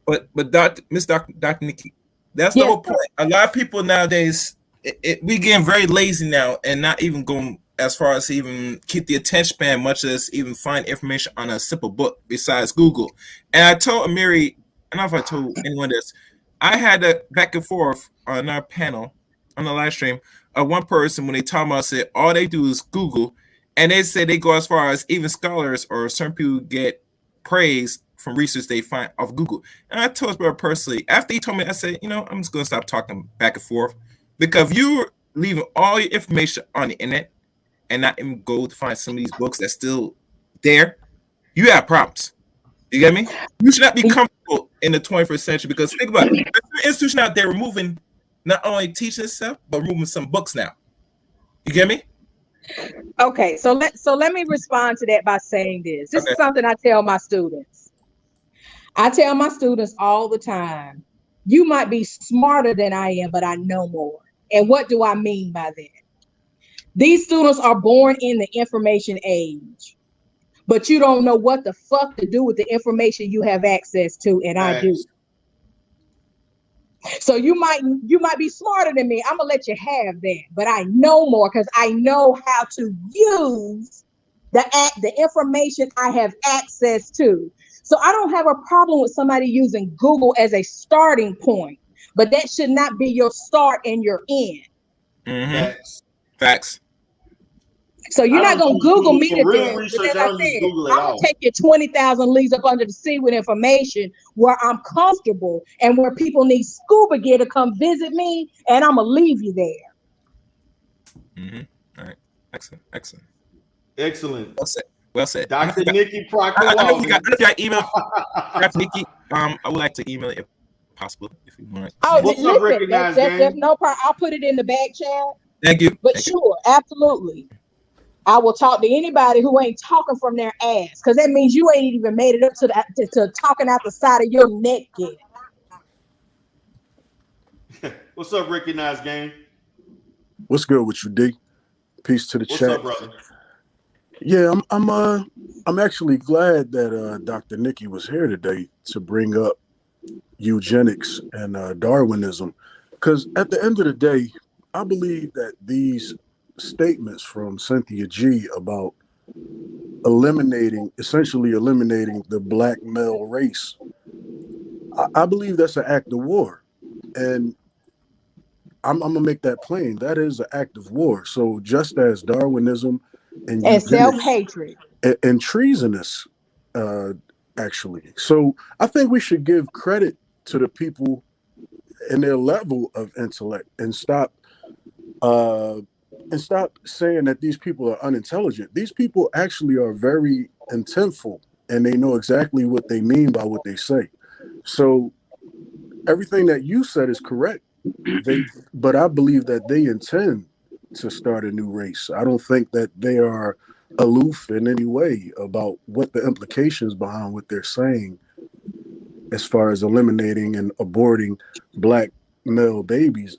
But Dr. Nikki, that's the whole point. A lot of people nowadays, we getting very lazy now and not even going as far as even keep the attention span, much as even find information on a simple book besides Google. And I told Amiri, I don't know if I told anyone this, I had a back and forth on our panel on the live stream. One person, when they talk about it, all they do is Google, and they say they go as far as even scholars or certain people get praise from research they find off Google. And I told her personally, after he told me, I said, I'm just going to stop talking back and forth, because you're leaving all your information on the internet and not even go to find some of these books that's still there. You have problems. You get me? You should not be comfortable in the 21st century, because think about it. There's an institution out there removing, not only teaching itself, but removing some books now. You get me? Okay, so let me respond to that by saying this. This is something I tell my students. I tell my students all the time, you might be smarter than I am, but I know more. And what do I mean by that? These students are born in the information age, but you don't know what the fuck to do with the information you have access to, and I do. So you might be smarter than me. I'm gonna let you have that, but I know more because I know how to use the information I have access to. So I don't have a problem with somebody using Google as a starting point, but that should not be your start and your end. Facts. So you're not going to Google me to death. As I said, I'm going to take you 20,000 leagues up under the sea with information where I'm comfortable and where people need scuba gear to come visit me, and I'm going to leave you there. All right. Excellent. Well said. Dr. Nikki Proctor. I know you got email. Dr. Nikki, I would like to email it if possible if you want. Oh, What's up, listen, recognized that's gang? no problem. I'll put it in the back chat. Thank you. But Thank you. sure, absolutely. I will talk to anybody who ain't talking from their ass, because that means you ain't even made it up to talking out the side of your neck yet. What's up, recognized gang? What's good with you, D? Peace to the What's chat. up, brother? Yeah, I'm actually glad that Dr. Nikki was here today to bring up eugenics and Darwinism, because at the end of the day, I believe that these statements from Cynthia G about essentially eliminating the black male race, I believe that's an act of war, and I'm gonna make that plain. That is an act of war. So just as Darwinism and eugenics self-hatred and treasonous, actually. So I think we should give credit to the people and their level of intellect, and stop saying that these people are unintelligent. These people actually are very intentful, and they know exactly what they mean by what they say. So everything that you said is correct. But I believe that they intend to start a new race. I don't think that they are aloof in any way about what the implications behind what they're saying, as far as eliminating and aborting black male babies.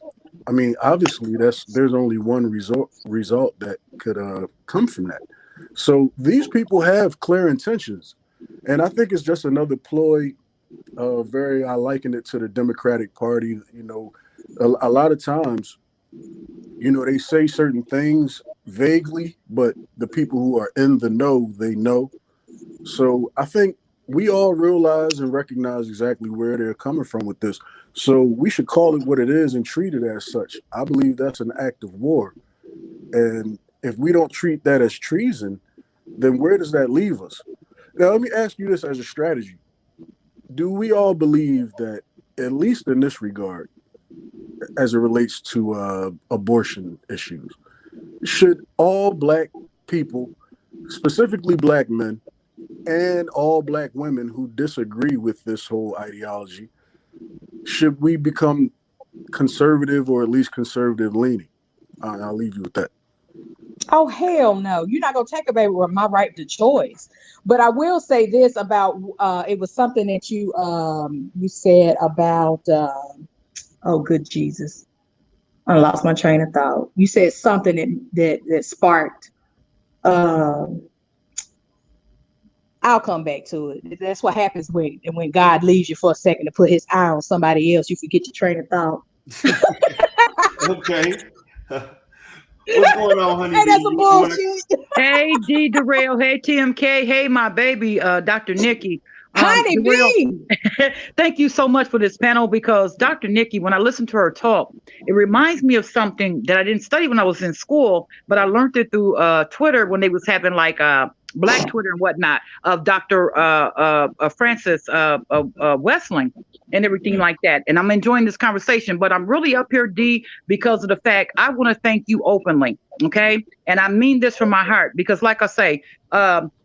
I mean, obviously, there's only one result that could come from that. So these people have clear intentions, and I think it's just another ploy. I liken it to the Democratic Party. You know, a lot of times, you know, they say certain things vaguely, but the people who are in the know, they know. So I think we all realize and recognize exactly where they're coming from with this. So we should call it what it is and treat it as such. I believe that's an act of war. And if we don't treat that as treason, then where does that leave us? Now, let me ask you this as a strategy. Do we all believe that, at least in this regard, as it relates to abortion issues, should all black people, specifically black men, and all black women who disagree with this whole ideology, should we become conservative, or at least conservative leaning? I'll leave you with that. Oh, hell no. You're not going to take away my right to choice. But I will say this about, it was something that you said about, oh, good Jesus. I lost my train of thought. You said something that sparked, I'll come back to it. That's what happens when God leaves you for a second to put his eye on somebody else. You forget your train of thought. Okay. What's going on, honey? Hey, that's some bullshit. Hey, D. Darrell. Hey, TMK. Hey, my baby, Dr. Nikki. Honey Darrell, B. thank you so much for this panel, because Dr. Nikki, when I listen to her talk, it reminds me of something that I didn't study when I was in school, but I learned it through Twitter when they was having like Black Twitter and whatnot, of Dr. Francis Wessling and everything like that. And I'm enjoying this conversation, but I'm really up here, D, because of the fact I want to thank you openly. Okay. And I mean this from my heart, because like I say,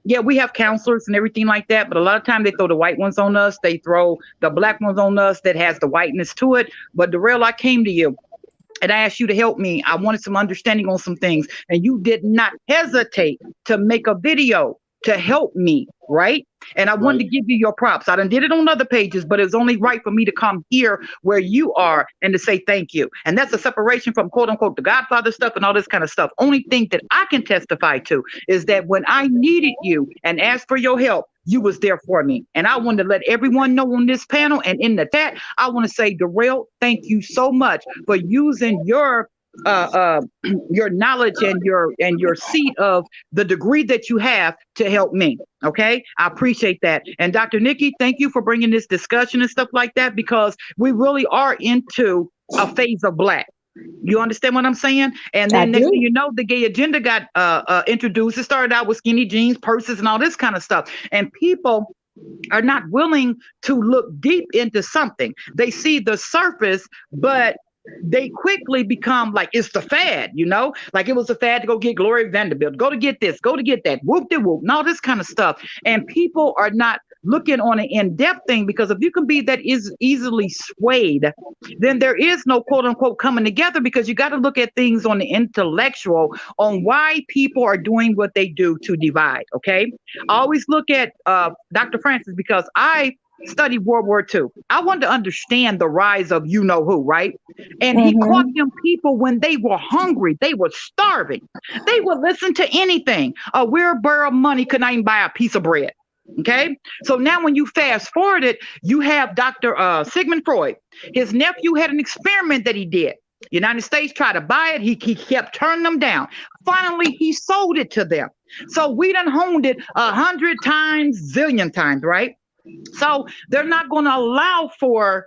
yeah, we have counselors and everything like that, but a lot of times they throw the white ones on us. They throw the black ones on us that has the whiteness to it. But Darrell, I came to you and I asked you to help me. I wanted some understanding on some things, and you did not hesitate to make a video to help me, right? And I wanted to give you your props. I done did it on other pages, but it's only right for me to come here where you are and to say thank you. And that's a separation from quote unquote the Godfather stuff and all this kind of stuff. Only thing that I can testify to is that when I needed you and asked for your help, you was there for me. And I want to let everyone know on this panel and in the chat, I want to say, Darrell, thank you so much for using your knowledge and your seat of the degree that you have to help me. Okay, I appreciate that. And Dr. Nikki, thank you for bringing this discussion and stuff like that, because we really are into a phase of Black. You understand what I'm saying? And then next thing you know, the gay agenda got introduced. It started out with skinny jeans, purses, and all this kind of stuff. And people are not willing to look deep into something. They see the surface, but they quickly become like, it's the fad, you know, like it was a fad to go get Gloria Vanderbilt, go to get this, go to get that, whoop de whoop, and all this kind of stuff. And people are not looking on an in-depth thing, because if you can be that is easily swayed, then there is no quote unquote coming together, because you got to look at things on the intellectual, on why people are doing what they do to divide. Okay. I always look at Dr. Francis, because I studied World War II. I wanted to understand the rise of you know who, right? And he caught them people when they were hungry, they were starving, they would listen to anything. A wheelbarrow of money could not even buy a piece of bread. Okay, so now when you fast forward it, you have Dr. Sigmund Freud. His nephew had an experiment that he did. United States tried to buy it. He kept turning them down. Finally, he sold it to them. So we done honed it 100 times, zillion times, right? So they're not going to allow for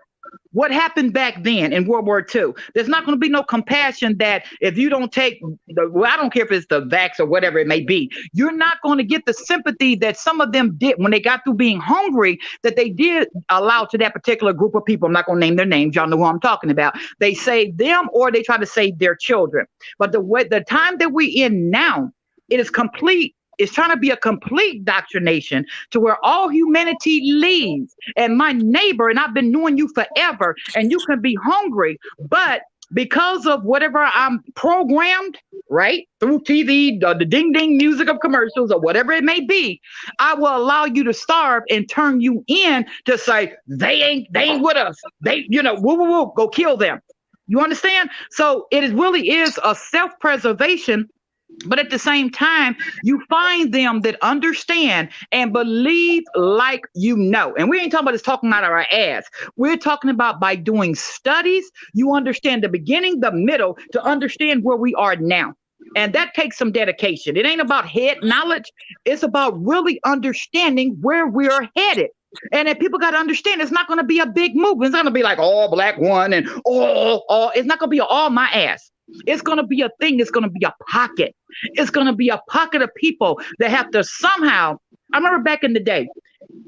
what happened back then in World War II. There's not going to be no compassion that if you don't take well, I don't care if it's the vax or whatever it may be, you're not going to get the sympathy that some of them did when they got through being hungry, that they did allow to that particular group of people. I'm not going to name their names. Y'all know who I'm talking about. They saved them, or they try to save their children. But the time that we in now, it is complete. It's trying to be a complete indoctrination to where all humanity leaves. And my neighbor, and I've been knowing you forever, and you can be hungry, but because of whatever I'm programmed, right, through TV, the ding ding music of commercials or whatever it may be, I will allow you to starve and turn you in to say they ain't with us. They, woo woo woo, go kill them. You understand? So it really is a self-preservation. But at the same time, you find them that understand and believe like you know. And we ain't talking about just talking out of our ass. We're talking about by doing studies, you understand the beginning, the middle, to understand where we are now. And that takes some dedication. It ain't about head knowledge. It's about really understanding where we're headed. And if people got to understand, it's not going to be a big movement. It's going to be like all black one and all. It's not going to be all my ass. It's going to be a thing. It's going to be a pocket. It's going to be a pocket of people that have to somehow. I remember back in the day,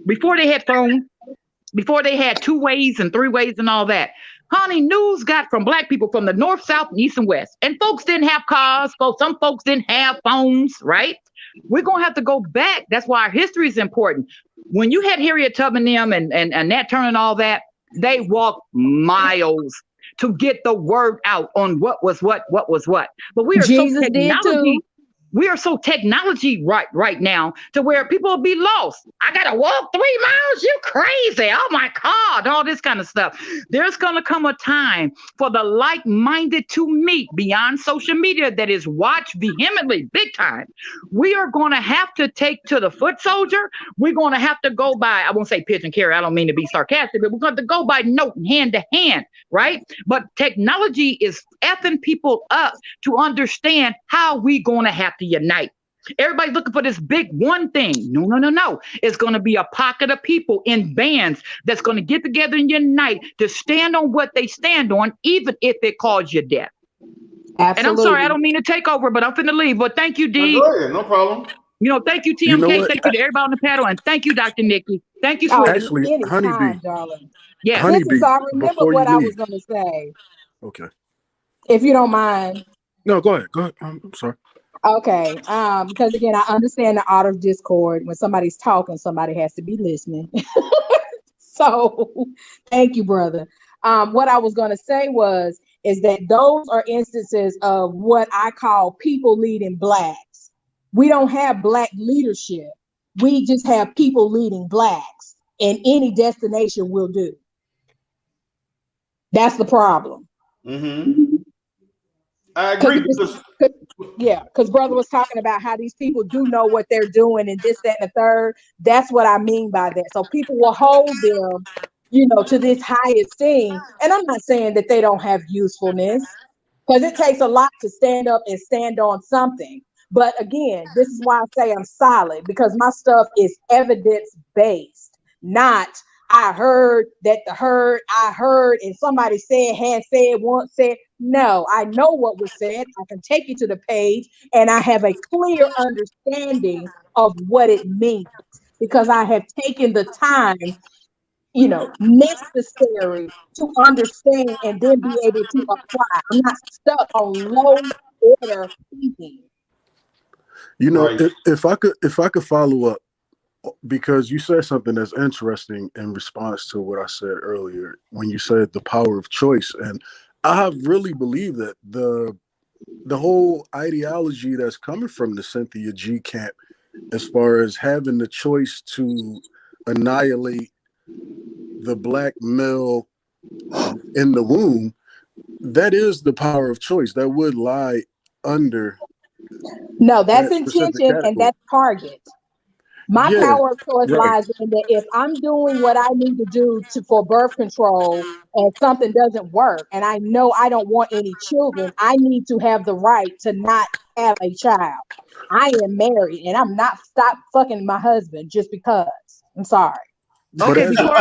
before they had phones, before they had 2 ways and 3 ways and all that, honey, news got from black people from the north, south, and east and west. And folks didn't have cars. Some folks didn't have phones, right? We're going to have to go back. That's why our history is important. When you had Harriet Tubman and Nat Turner and all that, they walked miles to get the word out on what was what was what. But we are Jesus so technology. We are so technology right now to where people will be lost. I gotta walk 3 miles. You crazy? Oh my God! All this kind of stuff. There's gonna come a time for the like-minded to meet beyond social media that is watched vehemently, big time. We are gonna have to take to the foot soldier. We're gonna have to go by. I won't say pigeon carry. I don't mean to be sarcastic, but we're going to go by note hand to hand, right? But technology is effing people up to understand how we gonna have to unite. Everybody's looking for this big one thing. No. It's going to be a pocket of people in bands that's going to get together and unite to stand on what they stand on, even if it calls you death. Absolutely. And I'm sorry, I don't mean to take over, but I'm finna leave. But thank you, D. Go ahead, no problem. Thank you, TMK. Thank you to everybody on the panel, and thank you, Dr. Nikki. Thank you, sweetie. Actually, Honeybee, darling. Yeah, Honeybee. I remember what I was going to say. Okay. If you don't mind. No, go ahead. Go ahead. I'm sorry. Okay. Because again, I understand the art of discord. When somebody's talking, somebody has to be listening. So thank you, brother. What I was going to say is that those are instances of what I call people leading blacks. We don't have black leadership. We just have people leading blacks, and any destination will do. That's the problem. Mm-hmm. I agree. Because brother was talking about how these people do know what they're doing and this, that, and the third. That's what I mean by that. So people will hold them, to this high esteem. And I'm not saying that they don't have usefulness, because it takes a lot to stand up and stand on something. But again, this is why I say I'm solid, because my stuff is evidence-based, not I heard that I heard and somebody had said once said. No, I know what was said. I can take you to the page and I have a clear understanding of what it means, because I have taken the time, necessary to understand and then be able to apply. I'm not stuck on low order thinking. Right. If I could follow up because you said something that's interesting in response to what I said earlier when you said the power of choice. And I have really believed that the whole ideology that's coming from the Cynthia G camp, as far as having the choice to annihilate the black male in the womb, that is the power of choice that would lie under. No, that's that specific intention and category. that's target. My Yeah, power of choice right. lies in that if I'm doing what I need to do for birth control and something doesn't work and I know I don't want any children, I need to have the right to not have a child. I am married and I'm not stop fucking my husband just because. I'm sorry. But Okay, as before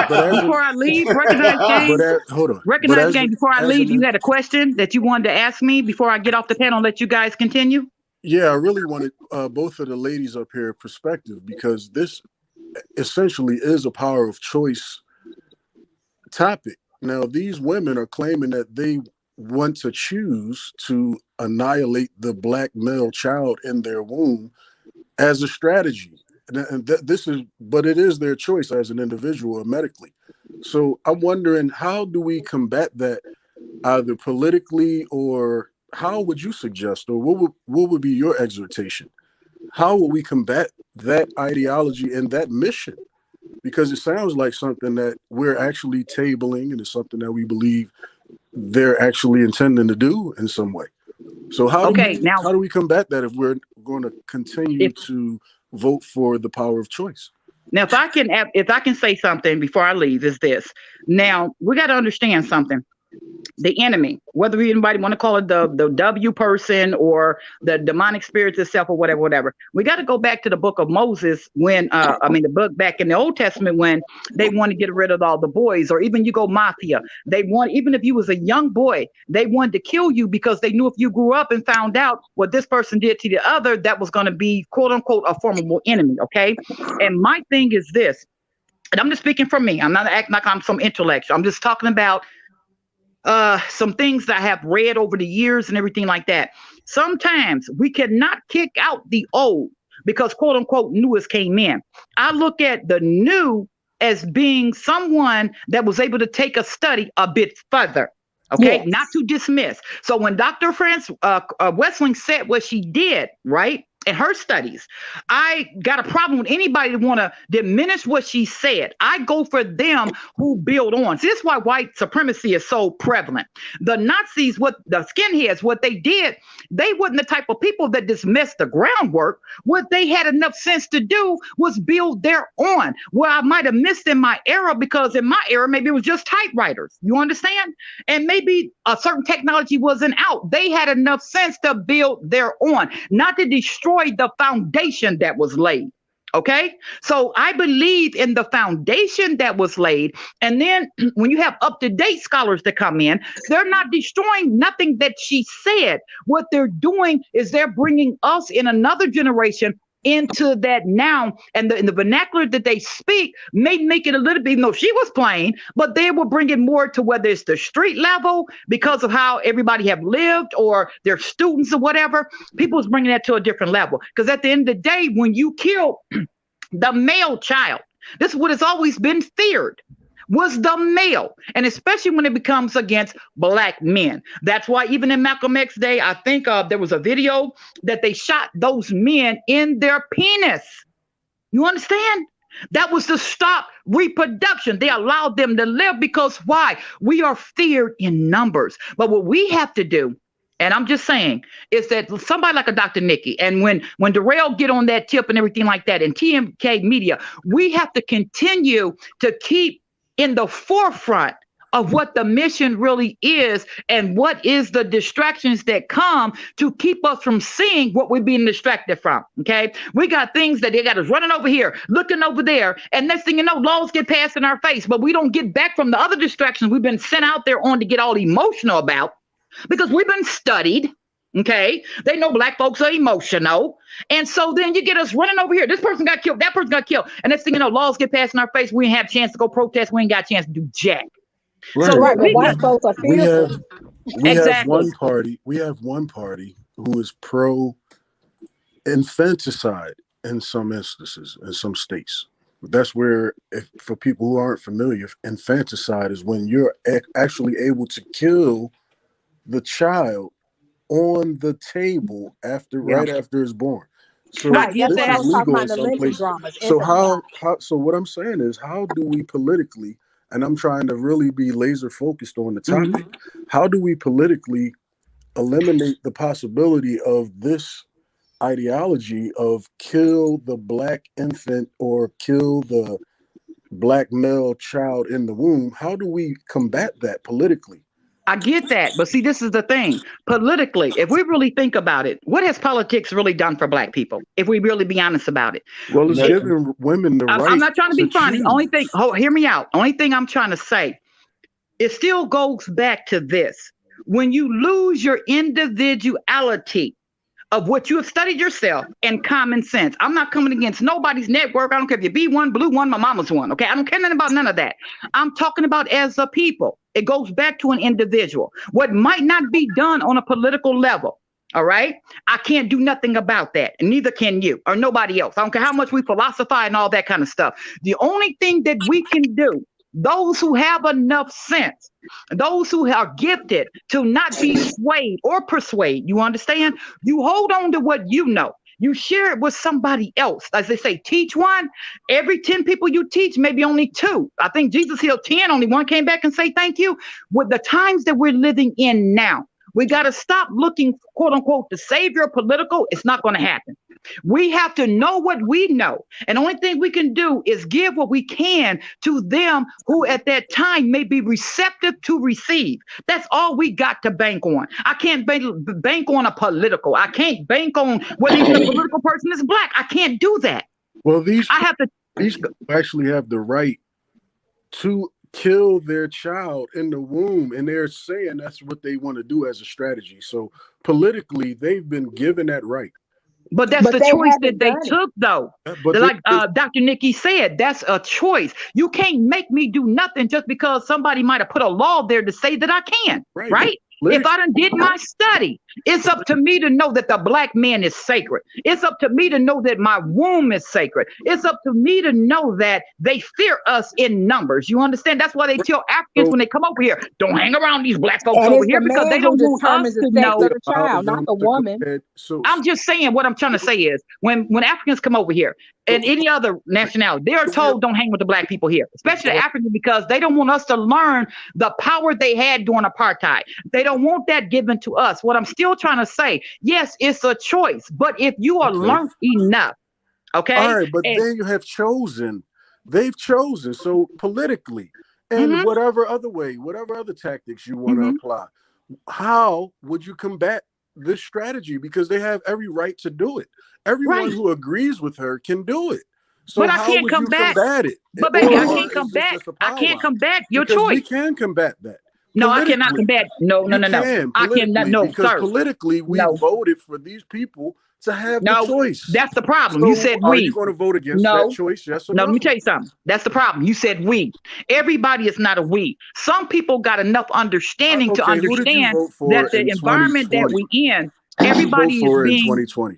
I leave, recognize game. hold on. Recognize game. Before I leave, you an, had a question that you wanted to ask me before I get off the panel and let you guys continue. yeah, I really wanted both of the ladies up here perspective, because this essentially is a power of choice topic. Now, these women are claiming that they want to choose to annihilate the black male child in their womb as a strategy. But it is their choice as an individual or medically. So I'm wondering, how do we combat that, either politically, or how would you suggest, or what would be your exhortation? How will we combat that ideology and that mission? Because it sounds like something that we're actually tabling, and it's something that we believe they're actually intending to do in some way. So how do we combat that if we're going to continue to vote for the power of choice? Now, if I can say something before I leave, is this. Now, we got to understand something. The enemy, whether anybody want to call it the W person or the demonic spirits itself or whatever, we got to go back to the book of Moses when, the book back in the Old Testament when they want to get rid of all the boys, or even you go mafia. Even if you was a young boy, they wanted to kill you because they knew if you grew up and found out what this person did to the other, that was going to be quote unquote a formidable enemy. Okay. And my thing is this, and I'm just speaking for me. I'm not acting like I'm some intellectual. I'm just talking about some things that I have read over the years and everything like that. Sometimes we cannot kick out the old because quote unquote newest came in. I look at the new as being someone that was able to take a study a bit further. Okay, yes. Not to dismiss. So when Dr. France Wessling said what she did, right, in her studies, I got a problem with anybody that want to diminish what she said. I go for them who build on. See, this is why white supremacy is so prevalent. The Nazis, the skinheads, what they did, they wasn't the type of people that dismissed the groundwork. What they had enough sense to do was build their own. Well, I might have missed in my era, because in my era, maybe it was just typewriters. You understand? And maybe a certain technology wasn't out. They had enough sense to build their own, not to destroy the foundation that was laid. Okay, so I believe in the foundation that was laid. And then when you have up-to-date scholars that come in, they're not destroying nothing that she said. What they're doing is they're bringing us in another generation into that now, and in the vernacular that they speak may make it a little bit, even though she was plain, but they will bring it more to whether it's the street level because of how everybody have lived, or their students or whatever. People's bringing that to a different level, because at the end of the day, when you kill the male child, this is what has always been feared, was the male, and especially when it becomes against black men. That's why even in Malcolm X Day, I think there was a video that they shot those men in their penis. You understand? That was to stop reproduction. They allowed them to live because why? We are feared in numbers. But what we have to do, and I'm just saying, is that somebody like a Dr. Nikki, and when Darrell get on that tip and everything like that, and TMK Media, we have to continue to keep in the forefront of what the mission really is, and what is the distractions that come to keep us from seeing what we're being distracted from. Okay, we got things that they got us running over here, looking over there, and next thing you know, laws get passed in our face, but we don't get back from the other distractions we've been sent out there on to get all emotional about, because we've been studied. Okay, they know black folks are emotional, and so then you get us running over here. This person got killed, that person got killed, and next thing you know, laws get passed in our face. We ain't have a chance to go protest. We ain't got a chance to do jack. Right. So Right, but white folks are fearful. We have one party. We have one party who is pro infanticide in some instances, in some states. That's where, if, for people who aren't familiar, infanticide is when you're actually able to kill the child on the table right after it's born. So Right. Right. That's this what I is was talking legal about in in the some lynching places. dramas. So Infanticide. so what I'm saying is, how do we politically, and I'm trying to really be laser focused on the topic, how do we politically eliminate the possibility of this ideology of kill the black infant or kill the black male child in the womb? How do we combat that politically? I get that. But see, this is the thing. Politically, if we really think about it, what has politics really done for black people? If we really be honest about it. Well, it's Nothing. giving women the I'm right not trying to to be funny. Only thing, choose. hear me out. Only thing I'm trying to say, it still goes back to this. When you lose your individuality of what you have studied yourself and common sense. I'm not coming against nobody's network. I don't care if you be one, blue one, my mama's one. Okay. I don't care nothing about none of that. I'm talking about as a people. It goes back to an individual. What might not be done on a political level. All right. I can't do nothing about that. And neither can you or nobody else. I don't care how much we philosophize and all that kind of stuff. The only thing that we can do, those who have enough sense, those who are gifted to not be swayed or persuade, you understand? You hold on to what you know. You share it with somebody else. As they say, teach one. Every 10 people you teach, maybe only 2. I think Jesus healed 10, only 1 came back and say thank you. With the times that we're living in now, we got to stop looking, quote unquote, the savior political. It's not going to happen. We have to know what we know. And the only thing we can do is give what we can to them who at that time may be receptive to receive. That's all we got to bank on. I can't bank on a political. I can't bank on whether even the political person is black. I can't do that. Well, these these people actually have the right to kill their child in the womb, and they're saying that's what they want to do as a strategy. So politically, they've been given that right. But that's the choice that they took, though. But like Dr. Nikki said, that's a choice. You can't make me do nothing just because somebody might have put a law there to say that I can, right? If I done did my study, it's up to me to know that the black man is sacred. It's up to me to know that my womb is sacred. It's up to me to know that they fear us in numbers. You understand? That's why they tell Africans when they come over here, don't hang around these black folks And over it's here the because man they don't who want us determines the to sex know. of the child, not the woman. I'm just saying what I'm trying to say is when Africans come over here and any other nationality, they are told don't hang with the black people here, especially the Africans, because they don't want us to learn the power they had during apartheid. They don't want that given to us. What I'm still trying to say, yes, it's a choice, but if you are learned enough, okay. All right, but they have chosen. They've chosen. So politically, and whatever other way, whatever other tactics you want to apply, how would you combat this strategy? Because they have every right to do it. Everyone who agrees with her can do it. So but I how can't would combat, you combat it? But baby, I Or can't is this combat. just a I power can't line? combat your Because we choice. can combat that. No, I cannot combat. No. I cannot. No, because sir. politically we voted for these people to have the choice. That's the problem. So You said are we. you going to vote against that choice? Yes or no? No, let me tell you something. That's the problem. You said we. Everybody is not a we. Some people got enough understanding to Okay, who did you understand vote for that the in environment that 2020? we in, Who everybody did you vote for is in being 2020?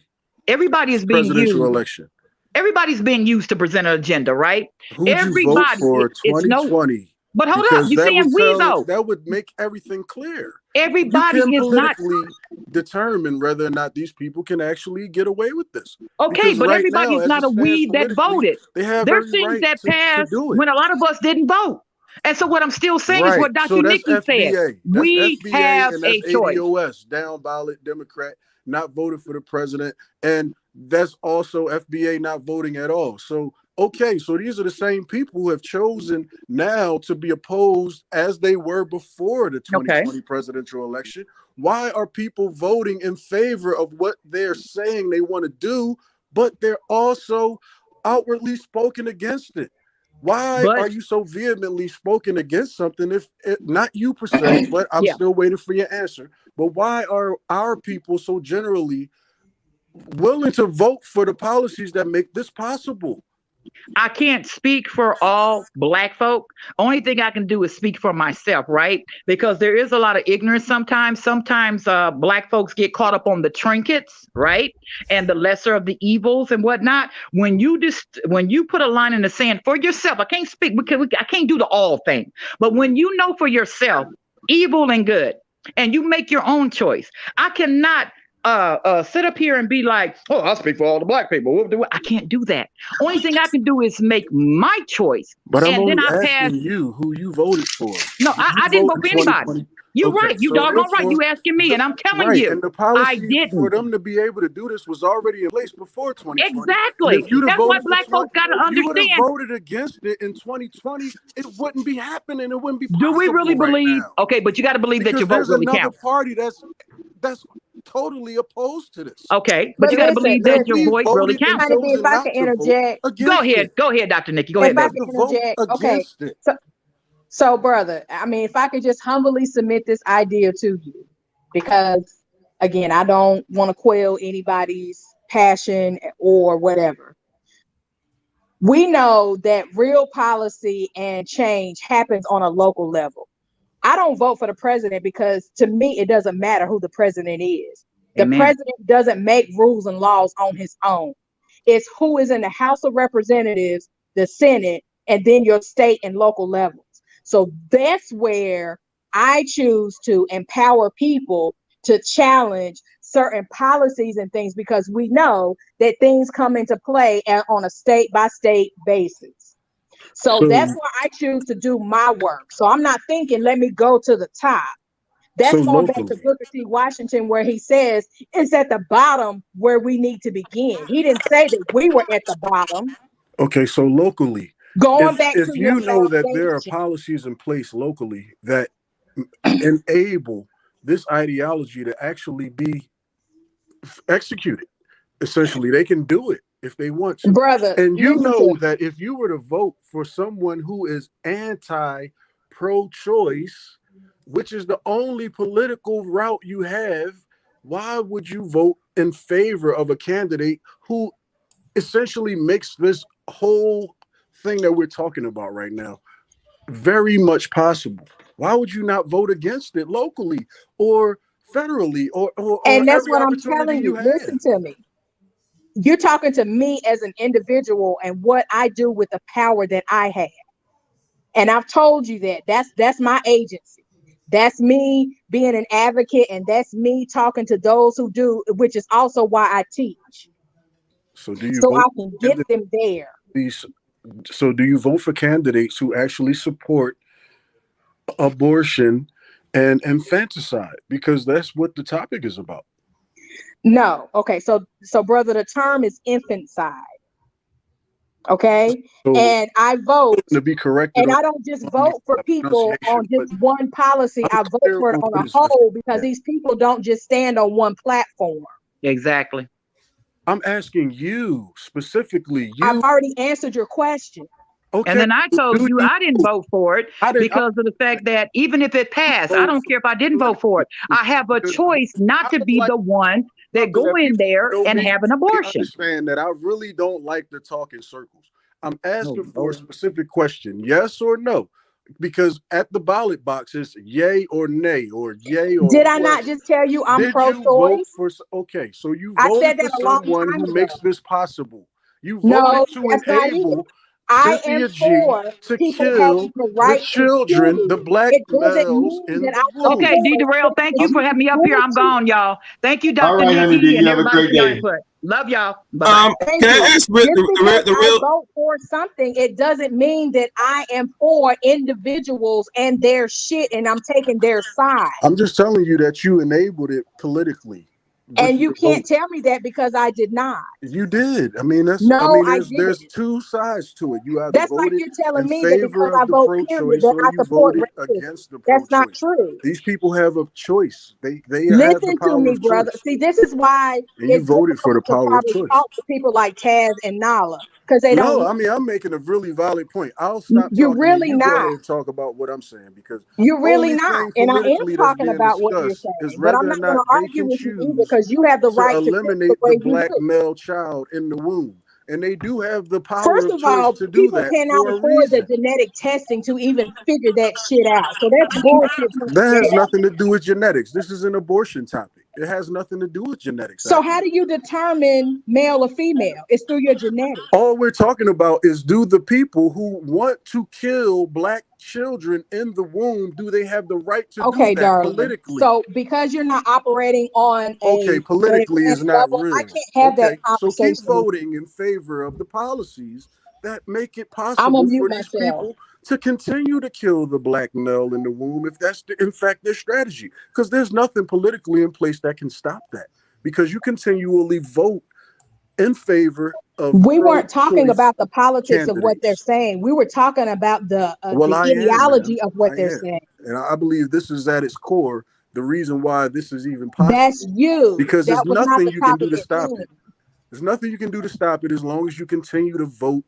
everybody is being Presidential used. election. Everybody's being used to present an agenda, right? Who'd you vote for 2020? But hold up, Because you saying we though? that would make everything clear. Everybody you can is not politically determine whether or not these people can actually get away with this. okay, Because but right everybody's now, as not it a we stands that politically, voted. they have There's every things right that to passed do it. when a lot of us didn't vote. And so what I'm still saying is what Dr. So that's Nikki said. FBA. That's We FBA have and a that's choice. ADOS, down ballot Democrat, not voted for the president. And that's also FBA not voting at all. So, okay, so these are the same people who have chosen now to be opposed as they were before the 2020 presidential election. Why are people voting in favor of what they're saying they want to do, but they're also outwardly spoken against it? Why are you so vehemently spoken against something if not you per se, but I'm still waiting for your answer. But why are our people so generally willing to vote for the policies that make this possible? I can't speak for all Black folk. Only thing I can do is speak for myself, right? Because there is a lot of ignorance sometimes. Sometimes Black folks get caught up on the trinkets, right? And the lesser of the evils and whatnot. When you put a line in the sand for yourself, I can't speak because I can't do the all thing. But when you know for yourself, evil and good, and you make your own choice, I cannot sit up here and be like, oh, I'll speak for all the Black people. I can't do that. Only thing I can do is make my choice. But I'm and only then I asking pass. you who you voted for. No, Did you I didn't vote in for anybody. 2020? You're Okay, right. You so doggone right. therefore, You asking me, and I'm telling right, you, and the I policy for didn't. them to be able to do this was already in place before 2020. And Exactly. if you'd have That's why voted for Black folks got to if you would have understand. voted against it in 2020, it wouldn't be happening. It wouldn't be Do we really possible right believe? now. Okay, but you got to believe that Because your vote there's really another counts. party that's totally opposed to this. Okay, but But you got to listen, believe that And your we voice really voted and counts. Honeybee, if chosen I not can to vote interject, against it. Go ahead, Dr. Nikki. Go if ahead, I Have baby. can to vote interject, okay. against it. So, brother, I mean, if I could just humbly submit this idea to you, because again, I don't want to quell anybody's passion or whatever. We know that real policy and change happens on a local level. I don't vote for the president because to me, it doesn't matter who the president is. The Amen. president doesn't make rules and laws on his own. It's who is in the House of Representatives, the Senate, and then your state and local levels. So that's where I choose to empower people to challenge certain policies and things because we know that things come into play on a state by state basis. So that's why I choose to do my work. So I'm not thinking, let me go to the top. That's going back to Booker T. Washington, where he says it's at the bottom where we need to begin. He didn't say that we were at the bottom. Okay, so locally, Going back if to you your know that there are foundation. policies in place locally that enable this ideology to actually be executed, essentially, they can do it if they want to. Brother, And you listen to know me. that if you were to vote for someone who is anti-pro-choice, which is the only political route you have, why would you vote in favor of a candidate who essentially makes this whole thing that we're talking about right now very much possible? Why would you not vote against it locally or federally or And that's every what I'm opportunity telling you. you have? Listen to me. You're talking to me as an individual and what I do with the power that I have. And I've told you that that's my agency. That's me being an advocate, and that's me talking to those who do, which is also why I teach. So do you So I vote can get them there. So do you vote for candidates who actually support abortion and infanticide? Because that's what the topic is about. No. Okay. So brother, the term is infanticide. Okay. So and I vote to be corrected, and I don't just vote for people on just one policy. I vote for it on a what is whole because these people don't just stand on one platform. Exactly. I'm asking you specifically. I've already answered your question. Okay. And then I told you I didn't vote for it because of the fact that even if it passed, I don't care if I didn't vote for it. I have a choice not to be the one that go in there and have an abortion. Understand that I really don't like to talk in circles. I'm asking for a specific question, yes or no, because at the ballot box is yay or nay or yay or. Did I not just tell you I'm pro-choice? Okay, so you I voted said that for a long someone time who ago. makes this possible. You No, voted to that's not it. enable I am Cynthia G for to people kill having the right the children, to the choose. black It doesn't males mean in that the I room. Okay, D. Darrell, thank you for having me up here. I'm gone, y'all. Thank you, Dr. All right, Nikki, Honeybee, and you have a everybody great for your day. input. Love y'all. Bye-bye. Thank Can you. I ask Just because I vote for something, it doesn't mean that I am for individuals and their shit and I'm taking their side. I'm just telling you that you enabled it politically. And you can't tell me that because I did not. You did. I mean, there's two sides to it. You either that's like voted you're telling in me that because favor I of the vote period pro-choice that or I you support voted racism. against the That's not pro-choice. true. These people have a choice. They have the Listen to power me, of brother. choice. See, this is why And you it's voted for the difficult to power of probably choice. talk to people like Taz and NYLA because they don't. No, I mean, I'm making a really valid point. I'll stop You're talking really and you go not. ahead and talk about what I'm saying, because You're really only not. thing And I am politically that's talking being about what you're discussed is saying, but I'm whether or not going not to they argue can with you either choose because you have the to right to think the eliminate way the you black do. male child in the womb. and they do have the power First of of choice all, to do people that cannot for a afford the reason. genetic testing to even figure that shit out. So that's bullshit. That has nothing to do with genetics. This is an abortion topic. It has nothing to do with genetics. So actually. how do you determine male or female? It's through your genetics. All we're talking about is, do the people who want to kill black children in the womb, do they have the right to do that darling. politically? So because you're not operating on a politically is not level, real. I can't have that So conversation. keep voting in favor of the policies that make it I'm possible gonna mute for these myself. people to continue to kill the black male in the womb, if that's in fact their strategy. Because there's nothing politically in place that can stop that. Because you continually vote in favor of We weren't talking pro-choice about the politics of what they're candidates. saying. We were talking about the Well, I am, ideology man. of what I they're am. saying. And I believe this is at its core the reason why this is even possible. That's you. Because That there's was not nothing the you can do topic to at stop hand. it. There's nothing you can do to stop it as long as you continue to vote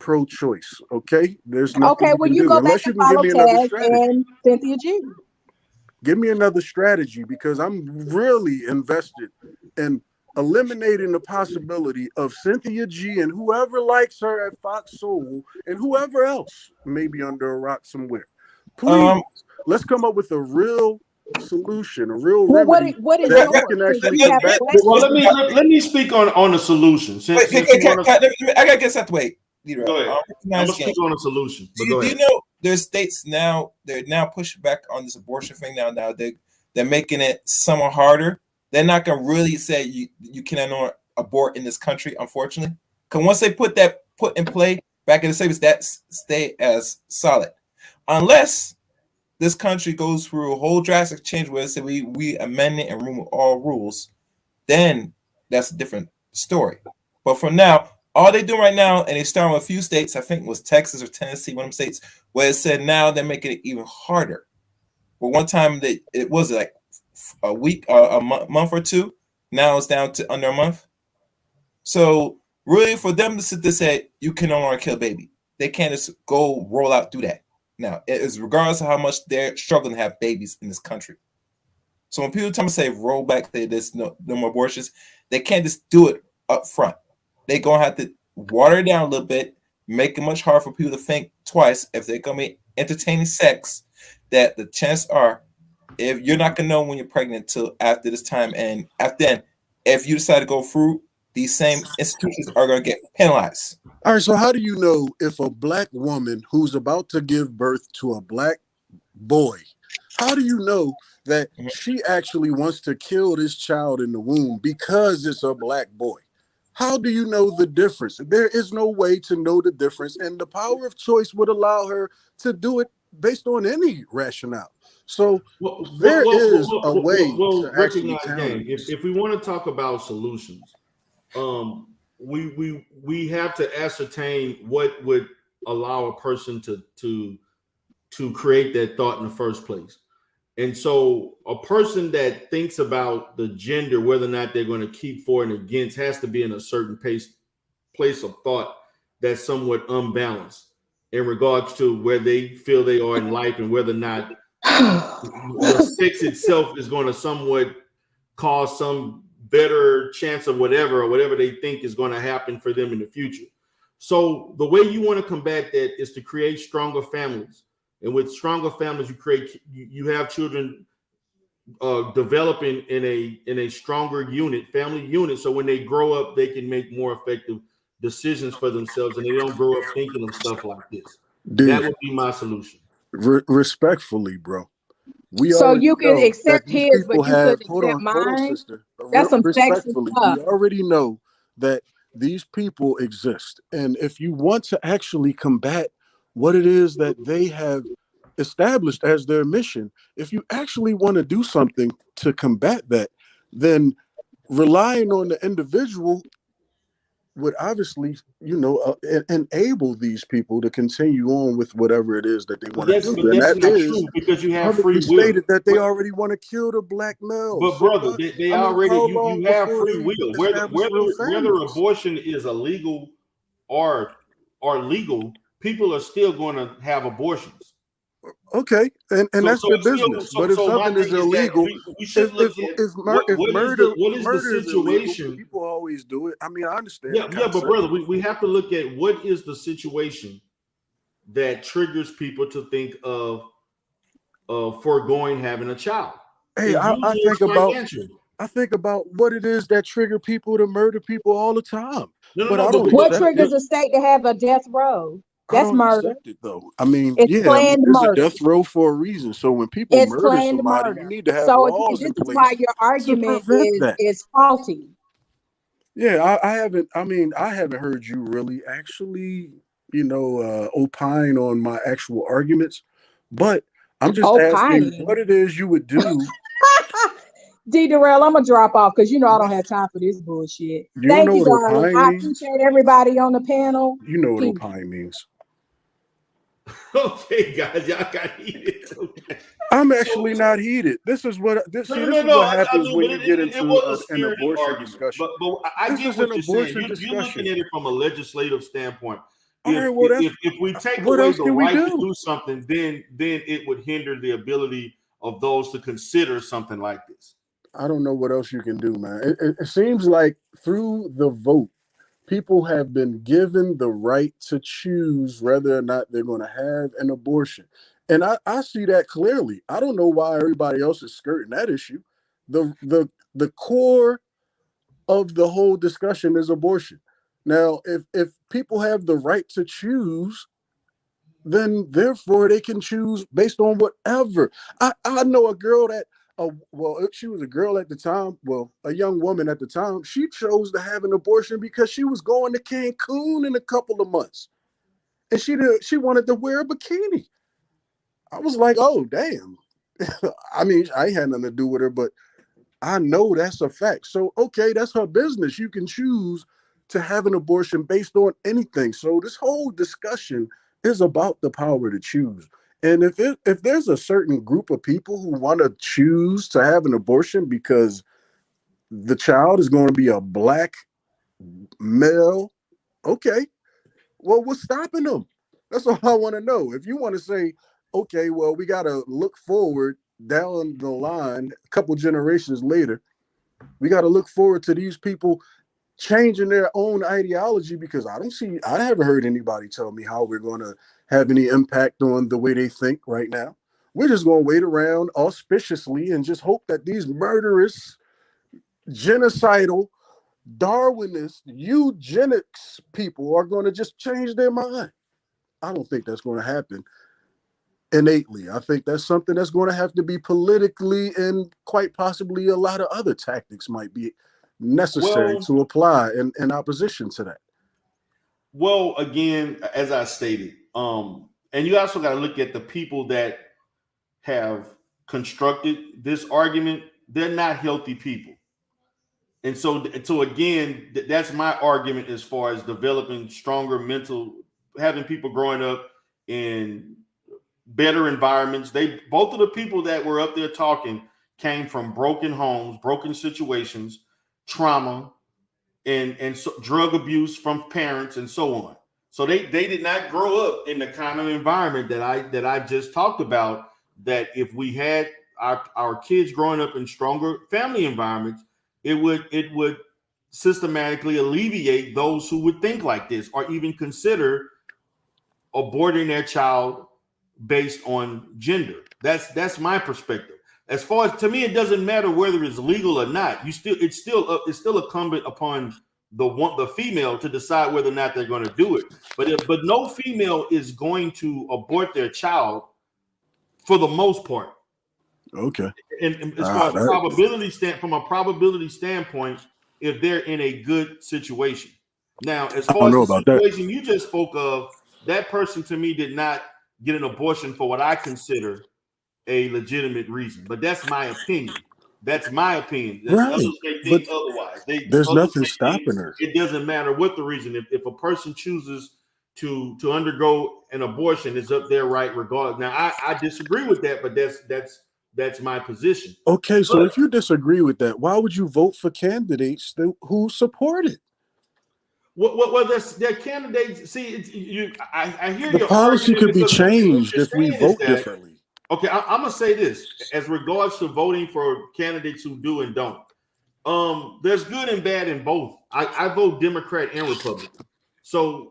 pro-choice. Okay? There's nothing Okay, you well, can you do go back unless you and can give follow me another Taz strategy. and Cynthia G. Give me another strategy, because I'm really invested in eliminating the possibility of Cynthia G and whoever likes her at Fox Soul and whoever else may be under a rock somewhere. Please, let's come up with a real solution, a real remedy what is that yours? we can actually You have combat. Well, let me speak on the solution. Wait, I gotta get this out the way. Leader. Go ahead. I'm gonna speak on a solution. But Do you know there's states now, they're now pushing back on this abortion thing now. They're making it somewhat harder. They're not gonna really say you cannot abort in this country, unfortunately. Because once they put in play back in the states, that stay as solid. Unless this country goes through a whole drastic change where say we amend it and remove all rules, then that's a different story. But for now, all they do right now, and they start with a few states, I think it was Texas or Tennessee, one of them states, where it said now they're making it even harder. But one time it was like a week, a month or two. Now it's down to under a month. So really, for them to sit there and say you can no longer kill a baby, they can't just go roll out through that. Now it is regardless of how much they're struggling to have babies in this country. So when people tell me say roll back, there's no more abortions, they can't just do it up front. They're gonna have to water it down a little bit, make it much harder for people to think twice if they're gonna be entertaining sex. That the chances are, if you're not gonna know when you're pregnant till after this time, and after then, if you decide to go through, these same institutions are gonna get penalized. All right, so how do you know if a black woman who's about to give birth to a black boy, how do you know that she actually wants to kill this child in the womb because it's a black boy? How do you know the difference? There is no way to know the difference, and the power of choice would allow her to do it based on any rationale. So there is a way to actually recognize if we want to talk about solutions, we have to ascertain what would allow a person to create that thought in the first place. And so a person that thinks about the gender, whether or not they're going to keep for and against, has to be in a certain place of thought that's somewhat unbalanced in regards to where they feel they are in life and whether or not the sex itself is going to somewhat cause some better chance of whatever they think is going to happen for them in the future. So the way you want to combat that is to create stronger families. And with stronger families, you have children developing in a stronger family unit. So when they grow up, they can make more effective decisions for themselves, and they don't grow up thinking of stuff like this. Dude, that would be my solution. Respectfully, bro. So you can accept his, but you couldn't accept hold mine. on, sister. That's some sexy Respectfully, stuff. we already know that these people exist, and if you want to actually combat what it is that they have established as their mission, if you actually want to do something to combat that, then relying on the individual would obviously, enable these people to continue on with whatever it is that they want to do. But that's not true, because you have free will. Stated that they already want to kill the black males. But brother, they already you have free will. Whether abortion is illegal or legal, people are still going to have abortions. Okay, and that's their business. But if something is illegal, we should look at what is the situation. People always do it. I mean, I understand. Yeah, but brother, we have to look at what is the situation that triggers people to think of foregoing having a child. Hey, I think about what it is that trigger people to murder people all the time. What triggers a state to have a death row? That's murder. It, though. I mean, it's planned murder. It's a death row for a reason. So when people murder somebody, you need to have laws in place. This is why your argument is faulty. Yeah, I haven't heard you really actually, opine on my actual arguments, but I'm just asking what it is you would do. D. Darrell, I'm gonna drop off because I don't have time for this bullshit. Thank you, darling. I appreciate everybody on the panel. You know what opine means. Okay, guys, y'all got heated. Okay. I'm actually not heated. This is what happens when you get into an abortion discussion. But I get what you're saying. You're looking at it from a legislative standpoint. If we take away the right to do something, then it would hinder the ability of those to consider something like this. I don't know what else you can do, man. It seems like through the vote, people have been given the right to choose whether or not they're going to have an abortion. And I see that clearly. I don't know why everybody else is skirting that issue. The core of the whole discussion is abortion. Now, if people have the right to choose, then therefore they can choose based on whatever. I know a girl that, she was a girl at the time, a young woman at the time. She chose to have an abortion because she was going to Cancun in a couple of months. And she wanted to wear a bikini. I was like, oh, damn. I mean, I had nothing to do with her, but I know that's a fact. So, okay, that's her business. You can choose to have an abortion based on anything. So this whole discussion is about the power to choose. And if there's a certain group of people who want to choose to have an abortion because the child is going to be a black male, okay, well, what's stopping them? That's all I want to know. If you want to say, okay, well, we got to look forward down the line, a couple generations later, we got to look forward to these people changing their own ideology, because I haven't heard anybody tell me how we're going to have any impact on the way they think right now. We're just going to wait around auspiciously and just hope that these murderous, genocidal, Darwinist, eugenics people are going to just change their mind. I don't think that's going to happen innately. I think that's something that's going to have to be politically, and quite possibly a lot of other tactics might be necessary to apply in opposition to that. Well, again, as I stated, and you also got to look at the people that have constructed this argument. They're not healthy people. And so again, that's my argument as far as developing stronger mental, having people growing up in better environments. Both of the people that were up there talking came from broken homes, broken situations, trauma, and so drug abuse from parents and so on. So they did not grow up in the kind of environment that I just talked about, that if we had our kids growing up in stronger family environments, it would systematically alleviate those who would think like this or even consider aborting their child based on gender. That's my perspective. As far as, to me, it doesn't matter whether it's legal or not. It's still incumbent upon the female to decide whether or not they're going to do it. But no female is going to abort their child for the most part. Okay. And as far as from a probability standpoint, if they're in a good situation. Now, as far as the situation you just spoke of, that person to me did not get an abortion for what I consider a legitimate reason. But that's my opinion. That's my opinion. Right. Others may think otherwise. There's nothing stopping her. It doesn't matter what the reason. If a person chooses to undergo an abortion, it's up their right regardless. Now, I disagree with that, but that's my position. Okay, so if you disagree with that, why would you vote for candidates who support it? Well, their candidates. See, I hear the policy could be changed if we vote differently. Okay, I'm gonna say this as regards to voting for candidates who do and don't. There's good and bad in both. I vote Democrat and Republican. So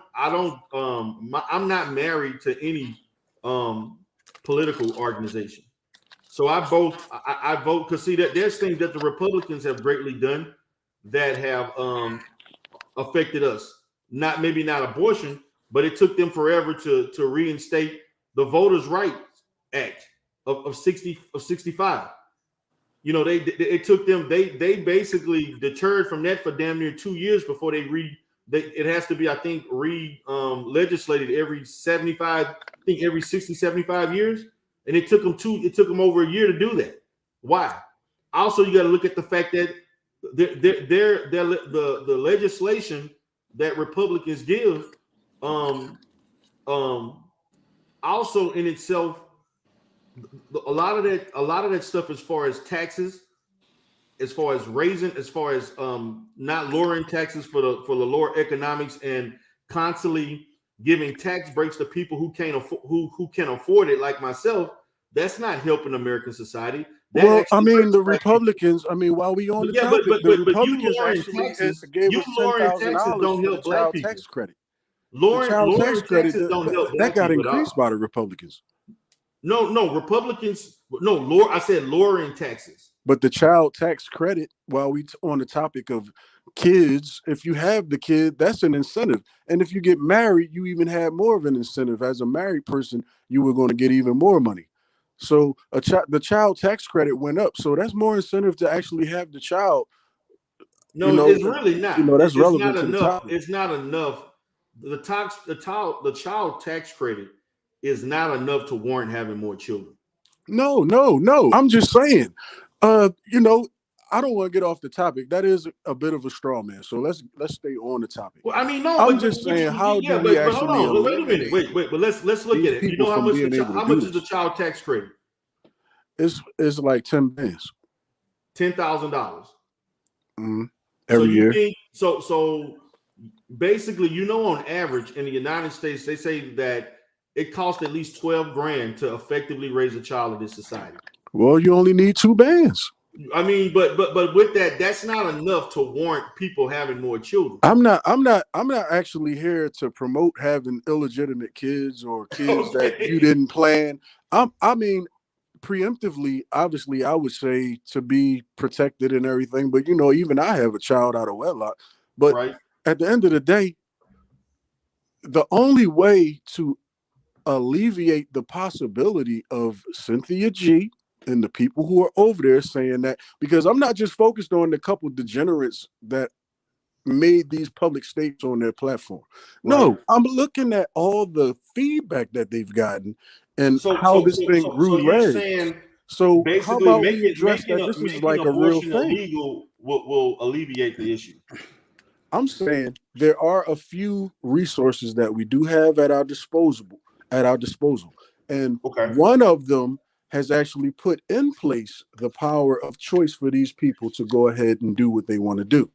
I'm not married to any political organization. So I vote because see that there's things that the Republicans have greatly done that have affected us. Maybe not abortion, but it took them forever to reinstate the Voters' Rights Act of 65. You know, it took them, they basically deterred from that for damn near 2 years before it has to be, I think, legislated every 75, I think every 60, 75 years. And it took them over a year to do that. Why? Also, you got to look at the fact that the legislation that Republicans give, also in itself, a lot of that stuff as far as taxes, as far as not lowering taxes for the lower economics and constantly giving tax breaks to people who can't afford it, like myself. That's not helping American society. Well, I mean, the Republicans. I mean, while we on the topic, the Republicans actually gave us $10,000 for the child tax credit. The child tax credit that got increased by the Republicans. No, Republicans. No, I said lowering taxes. But the child tax credit, while we on the topic of kids, if you have the kid, that's an incentive. And if you get married, you even have more of an incentive. As a married person, you were going to get even more money. So the child tax credit went up. So that's more incentive to actually have the child. No, it's really not. That's it's relevant not to the enough. topic. It's not enough. The child tax credit is not enough to warrant having more children. No. I'm just saying. I don't want to get off the topic. That is a bit of a straw man. So let's stay on the topic. Well, I mean, no. I'm just saying, how do we actually? Hold on. Wait a minute. Wait. But let's look at it. You know how much is the child tax credit? It's like 10 bands. $10,000 every year. So basically, on average in the United States, they say that it costs at least $12,000 to effectively raise a child in this society. Well, you only need 2 bands. I mean, but with that, that's not enough to warrant people having more children. I'm not actually here to promote having illegitimate kids or kids that you didn't plan. I mean, preemptively, obviously, I would say to be protected and everything. But even I have a child out of wedlock. But at the end of the day, the only way to alleviate the possibility of Cynthia G and the people who are over there saying that, because I'm not just focused on the couple degenerates that made these public statements on their platform. No, I'm looking at all the feedback that they've gotten and how this thing grew legs. So how about we address that this is like a real thing? Illegal will alleviate the issue. I'm saying there are a few resources that we do have at our disposal. And one of them has actually put in place the power of choice for these people to go ahead and do what they want to do.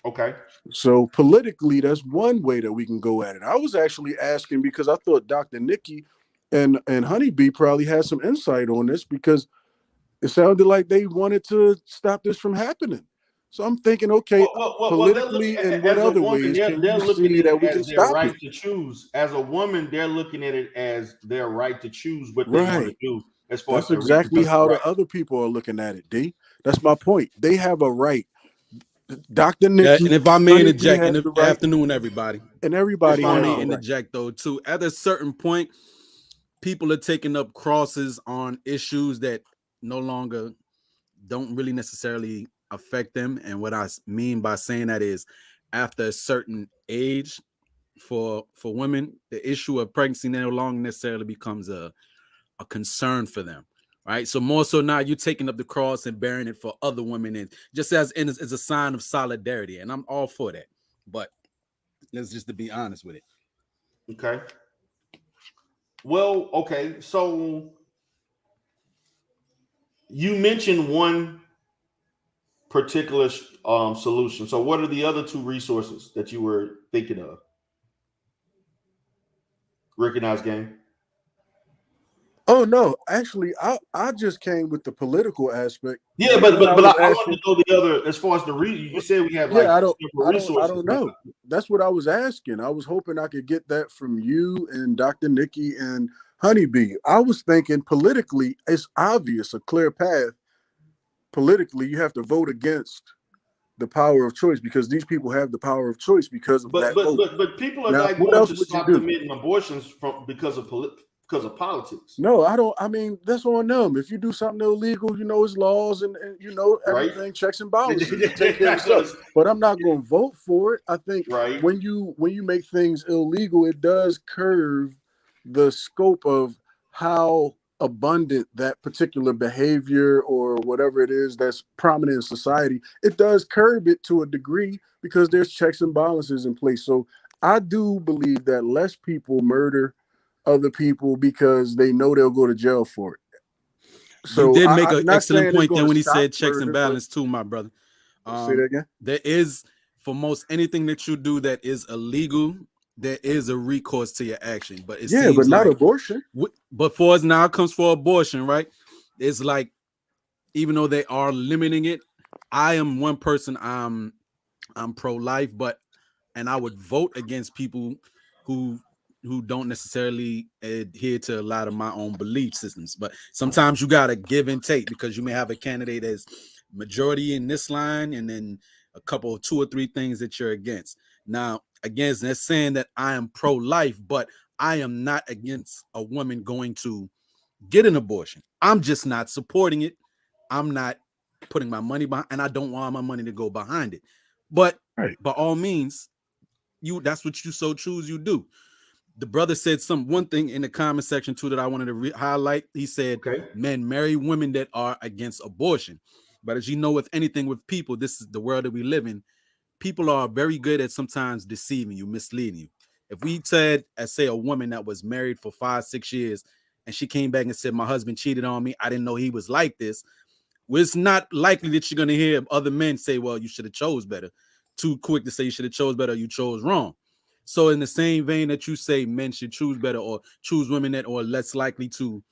Okay. So politically, that's one way that we can go at it. I was actually asking because I thought Dr. Nikki and Honeybee probably had some insight on this, because it sounded like they wanted to stop this from happening. So I'm thinking, okay, politically and what other ways can we see that we can stop it? To choose. As a woman, they're looking at it as their right to choose what they want to do. As far That's exactly how the other people are looking at it, D. That's my point. They have a right. Dr. Nikki. And if I may interject, in the afternoon, everybody. And everybody. If I may interject, though, too. At a certain point, people are taking up crosses on issues that no longer don't really necessarily affect them. And what I mean by saying that is, after a certain age for women, the issue of pregnancy no longer necessarily becomes a concern for them, right? So more so now you're taking up the cross and bearing it for other women, and just as a sign of solidarity, and I'm all for that. But let's just to be honest with it. Okay. Well, okay. So you mentioned one particular solution. So what are the other 2 resources that you were thinking of? Recognized game. Oh no, actually, I just came with the political aspect. Yeah, but When I but was I wanted asking, to know the other as far as the you said we have like yeah, several I resources. don't know. That's what I was asking. I was hoping I could get that from you and Dr. Nikki and Honeybee. I was thinking politically, it's obvious, a clear path. Politically, you have to vote against the power of choice because these people have the power of choice because of that vote. But people are Now, not what going else to would you stop do? committing abortions because of politics, No, I don't. I mean, that's on them. If you do something illegal, you know, it's laws and you know, right? everything, checks and balances. You take care of stuff. But I'm not going to vote for it. I think Right. when you make things illegal, it does curve the scope of how abundant that particular behavior or whatever it is that's prominent in society. It does curb it to a degree because there's checks and balances in place. So I do believe that less people murder other people because they know they'll go to jail for it. You So did make I'm an not excellent saying it's point going there to when he stop said checks and murder, but balance too, my brother. say that again. There is, for most anything that you do that is illegal, there is a recourse to your action. But it Yeah, but seems not like, abortion. but for us now comes for abortion, right? It's like, even though they are limiting it, I am one person. I'm pro-life, and I would vote against people who don't necessarily adhere to a lot of my own belief systems. But sometimes you gotta give and take because you may have a candidate as majority in this line and then a couple of 2 or 3 things that you're against. Now, again, that's saying that I am pro-life, but I am not against a woman going to get an abortion. I'm just not supporting it. I'm not putting my money behind, and I don't want my money to go behind it. But by all means, that's what you so choose you do. The brother said one thing in the comment section too that I wanted to highlight. He said, men marry women that are against abortion. But as you know, with anything with people, this is the world that we live in. People are very good at sometimes deceiving you, misleading you. If we said, say, a woman that was married for 5-6 years and she came back and said, my husband cheated on me, I didn't know he was like this. Well, it's not likely that you're going to hear other men say, well, you should have chose better. Too quick to say you should have chose better, you chose wrong. So in the same vein that you say men should choose better or choose women that are less likely to,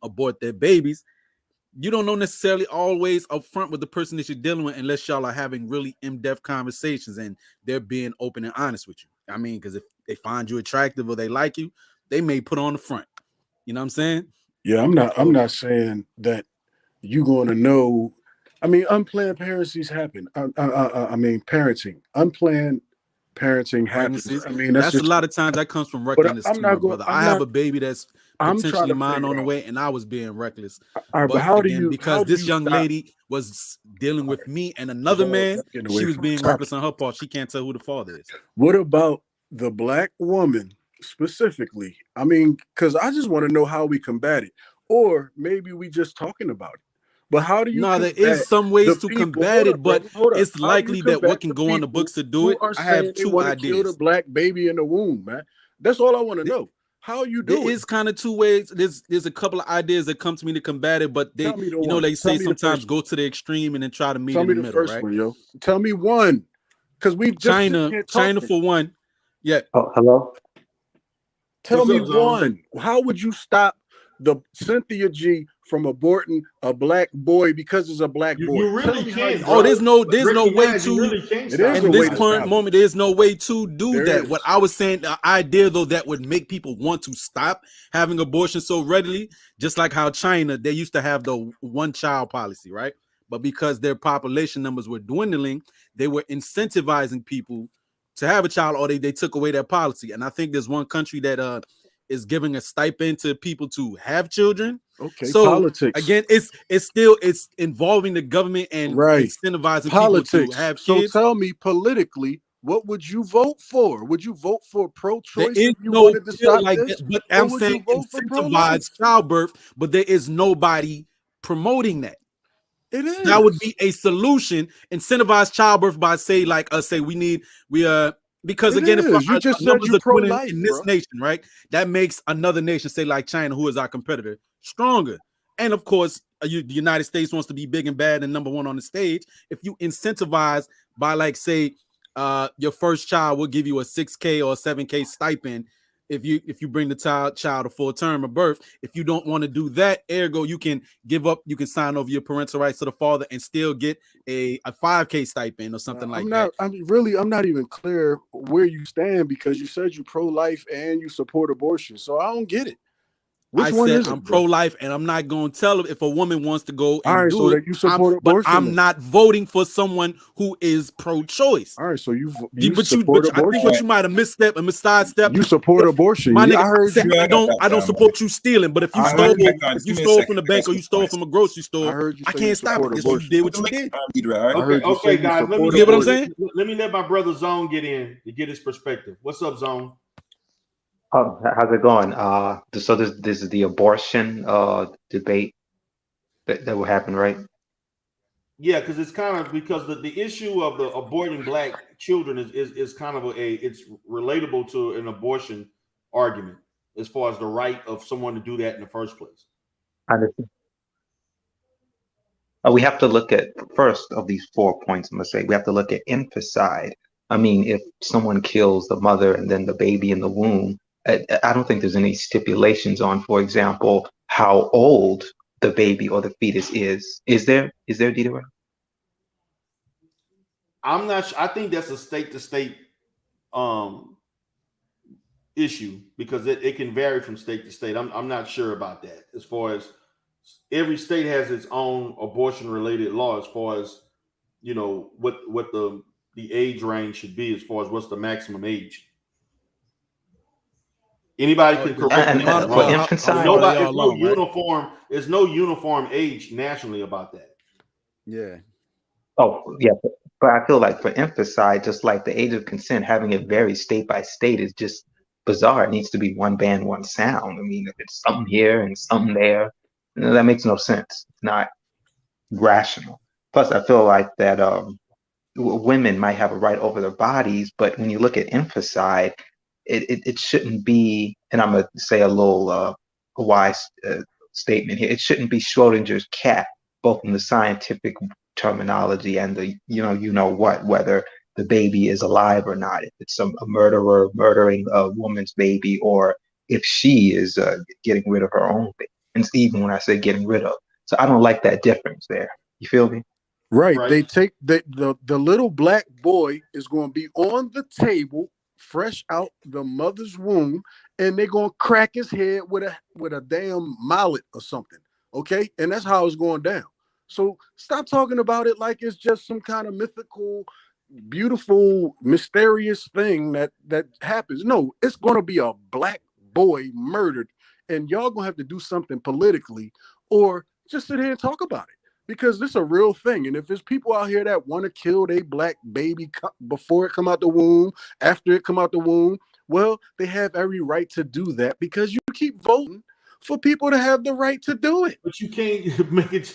abort their babies, you don't know necessarily always upfront with the person that you're dealing with unless y'all are having really in-depth conversations and they're being open and honest with you. Because if they find you attractive or they like you, they may put on the front. You know what I'm saying? Yeah, I'm not saying that you're going to know. I mean, unplanned pregnancies happen. Parenting, unplanned parenting happens. Pregnancies. I mean, That's just, a lot of times that comes from but recklessness I'm too, my not going. brother. I have a baby that's I'm trying potentially to mine figure on the out. way, and I was being reckless. All right, but But how do again, you because this young stop? lady was dealing with me and another man, Getting she away was from the being topic. reckless on her part. She can't tell who the father is. What about the black woman specifically? I mean, because I just want to know how we combat it, or maybe we just talking about it. But how do you No, there combat is some the ways to people? combat Hold it, up, but brother. Hold up. it's How do you likely that what combat can the go on the people books to do who it. are I saying have they 2 want to kill the ideas. black baby in the womb, man? That's all I want to know. How you do There it? is kind of 2 ways. There's a couple of ideas that come to me to combat it, but they, Tell me the one. they Tell say me the sometimes first go one. to the extreme and then try to meet Tell in me the the middle, first right? one, yo. Tell me one, because we just China here for talking. one. Yeah. Oh, hello. Tell What's me up, Zone? one. How would you stop the Cynthia G from aborting a black boy because it's a black boy? You Tell really me how you can't, Oh, bro. stop it. there's no way Recognize you to. really can't It stop is In a it. way this to current stop it. moment, there's no way to do There that. is. What I was saying, the idea though that would make people want to stop having abortion so readily, just like how China, they used to have the 1-child policy, right? But because their population numbers were dwindling, they were incentivizing people to have a child, or they took away that policy. And I think there's one country that is giving a stipend to people to have children. Okay, So politics. again, it's involving the government and Right. incentivizing people to Politics. have So kids. tell me politically, what would you vote for? Would you vote for There pro-choice is if you no wanted to bill stop like this? that, but Or I'm would you saying vote for pro-life? incentivize childbirth, but there is nobody promoting that. It is. That would be a solution. Incentivize childbirth by because It again, if is. You our just said numbers you are dwindling pro-life, in bro. this nation, right? That makes another nation, say like China, who is our competitor, stronger. And of course, the United States wants to be big and bad and number 1 on the stage. If you incentivize by your first child will give you a $6K or a $7K stipend, if you bring the child to full term of birth. If you don't want to do that, ergo you can give up, you can sign over your parental rights to the father and still get a 5K stipend or something like that. I'm not even clear where you stand, because you said you pro-life and you support abortion. So I don't get it. Which one is it? I'm pro-life, and I'm not going to tell if a woman wants to go and do so it. that you support abortion, but I'm not voting for someone who is pro-choice. All right, so you support abortion. I think what you might have misstepped and sidestepped. You support abortion. My nigga, I heard you. I don't support you stealing, but if you stole from the bank or you stole from a grocery store, I can't stop it. You did what you did. Okay, guys, you get what I'm saying? Let me let my brother Zone get in to get his perspective. What's up, Zone? How's it going? So this is the abortion debate that will happen, right? Yeah, because it's kind of because the issue of the aborting black children is kind of it's relatable to an abortion argument as far as the right of someone to do that in the first place. I understand. We have to look at first of these 4 points. I'm gonna say we have to look at infanticide. I mean, if someone kills the mother and then the baby in the womb, I don't think there's any stipulations on, for example, how old the baby or the fetus is. Is there, Dieter? I'm not sure. I think that's a state-to-state issue because it can vary from state to state. I'm not sure about that. As far as every state has its own abortion-related law, as far as what the age range should be, as far as what's the maximum age. Anybody can correct me. There's no uniform age nationally about that. Yeah. Oh, yeah. But I feel like for infanticide, just like the age of consent, having it vary state by state is just bizarre. It needs to be one band, one sound. I mean, if it's something here and something there, that makes no sense. It's not rational. Plus, I feel like that women might have a right over their bodies, but when you look at infanticide, it shouldn't be, and I'm gonna say a little wise statement here. It shouldn't be Schrodinger's cat, both in the scientific terminology and the whether the baby is alive or not. If it's a murderer murdering a woman's baby, or if she is getting rid of her own baby. And even when I say getting rid of, so I don't like that difference there. You feel me? Right. They take the little black boy is going to be on the table, fresh out the mother's womb, and they're gonna crack his head with a damn mallet or something. Okay, and that's how it's going down. So stop talking about it like it's just some kind of mythical, beautiful, mysterious thing that happens. No, it's gonna be a black boy murdered, and y'all gonna have to do something politically, or just sit here and talk about it. Because this is a real thing. And if there's people out here that want to kill their black baby before it come out the womb, after it come out the womb, well, they have every right to do that because you keep voting for people to have the right to do it. But you can't make it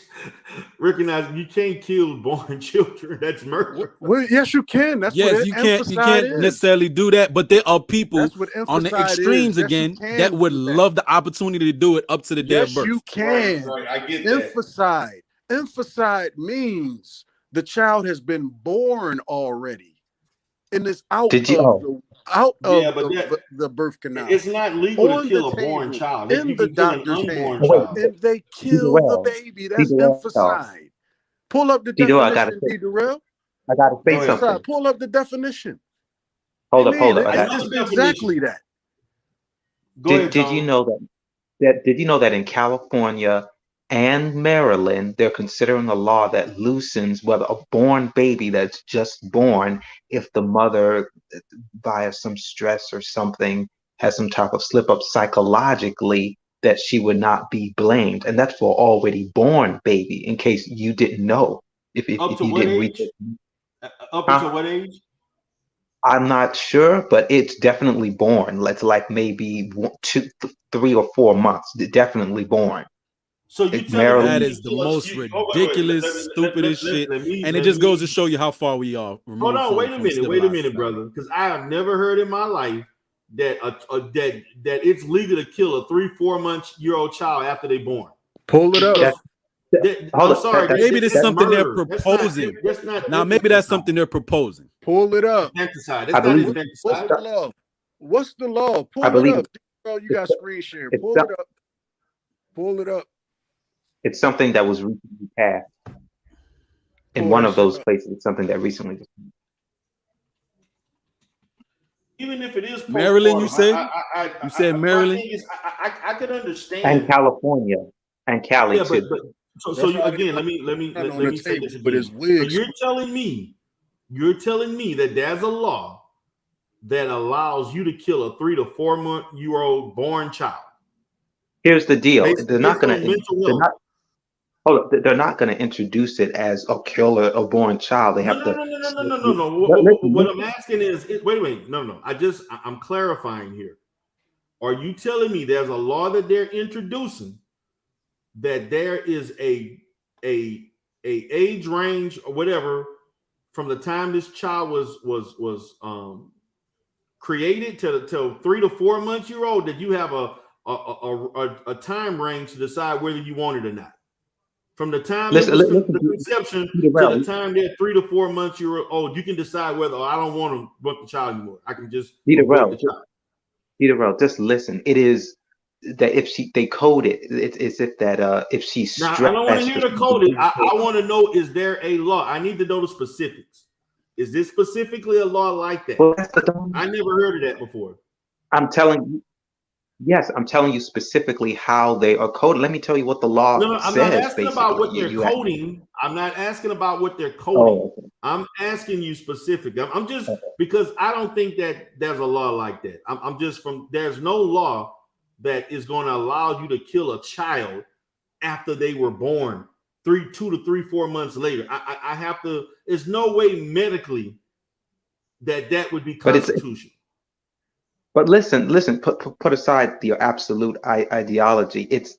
recognize you can't kill born children. That's murder. Well, yes, you can. That's what you can't necessarily do that. But there are people on the extremes again that would love the opportunity to do it up to the day of birth. Yes, you can. Right. I get that. Infanticide means the child has been born already and is out of the birth canal. It's not legal to kill a born child. In the doctor's hand, and they kill the baby. That's infanticide. Pull up the definition, D. Durrell. I gotta say something. Pull up the definition. Hold up. It's exactly that. Did you know that? Did you know that in California and Maryland, they're considering a law that loosens whether a born baby that's just born, if the mother, via some stress or something, has some type of slip up psychologically, that she would not be blamed. And that's for already born baby, in case you didn't know. If you didn't reach it. Up until what age? I'm not sure, but it's definitely born. It's like maybe 2, 3, or 4 months. Definitely born. So you tell me that is the most ridiculous, stupidest shit, and it just goes to show you how far we are. Hold on, wait a minute, brother, because I have never heard in my life that that it's legal to kill a 3-4 month-old child after they're born. Pull it up. I'm sorry. Maybe that's something they're proposing. Maybe that's something they're proposing. Pull it up. Infanticide. That's not infanticide. What's the law? I Pull it believe up. Oh, you got screen share. it's Pull it up. Pull it up. it's something that was recently passed in Pull one that of shit those up. places. It's something that recently. Even if it is Maryland, you postpartum, said? You said my Maryland? thing is, I could And understand. California and Cali Yeah, too. but so That's you, why again, they put it on let the me say table. this But it's again. So wigs. you're telling me that there's a law that allows you to kill a 3 to 4 month year old born child. Here's the deal: Based they're not going on to. mental They're health. not. Hold up, they're not going to introduce it as a killer, a born child. They No, have no, to. no, no, no, no, no, no, no. Listen, What I'm asking is, wait. No. I'm clarifying here. Are you telling me there's a law that they're introducing that there is a age range or whatever from the time this child was created till 3 to 4 months year old, that you have a time range to decide whether you want it or not? From the time it was the conception to the time they're 3 to 4 months year old, you can decide whether, I don't want the child anymore. I can just abort the child. Just listen. It is that if they code it, it's if that if she's Now, stressed. I don't want to hear the coding. I want to know, is there a law? I need to know the specifics. Is this specifically a law like that? Well, I never heard of that before. I'm telling you. Yes, I'm telling you specifically how they are coded. Let me tell you what the law No, I'm says. not asking about what they're You coding. I'm not asking about what they're coding. okay. I'm asking you specific. I'm just because I don't think that there's a law like that. I'm just there's no law that is going to allow you to kill a child after they were born 2 to 3, 4 months later. I have to. There's no way medically that would be constitutional. But listen. Put aside your absolute ideology. It's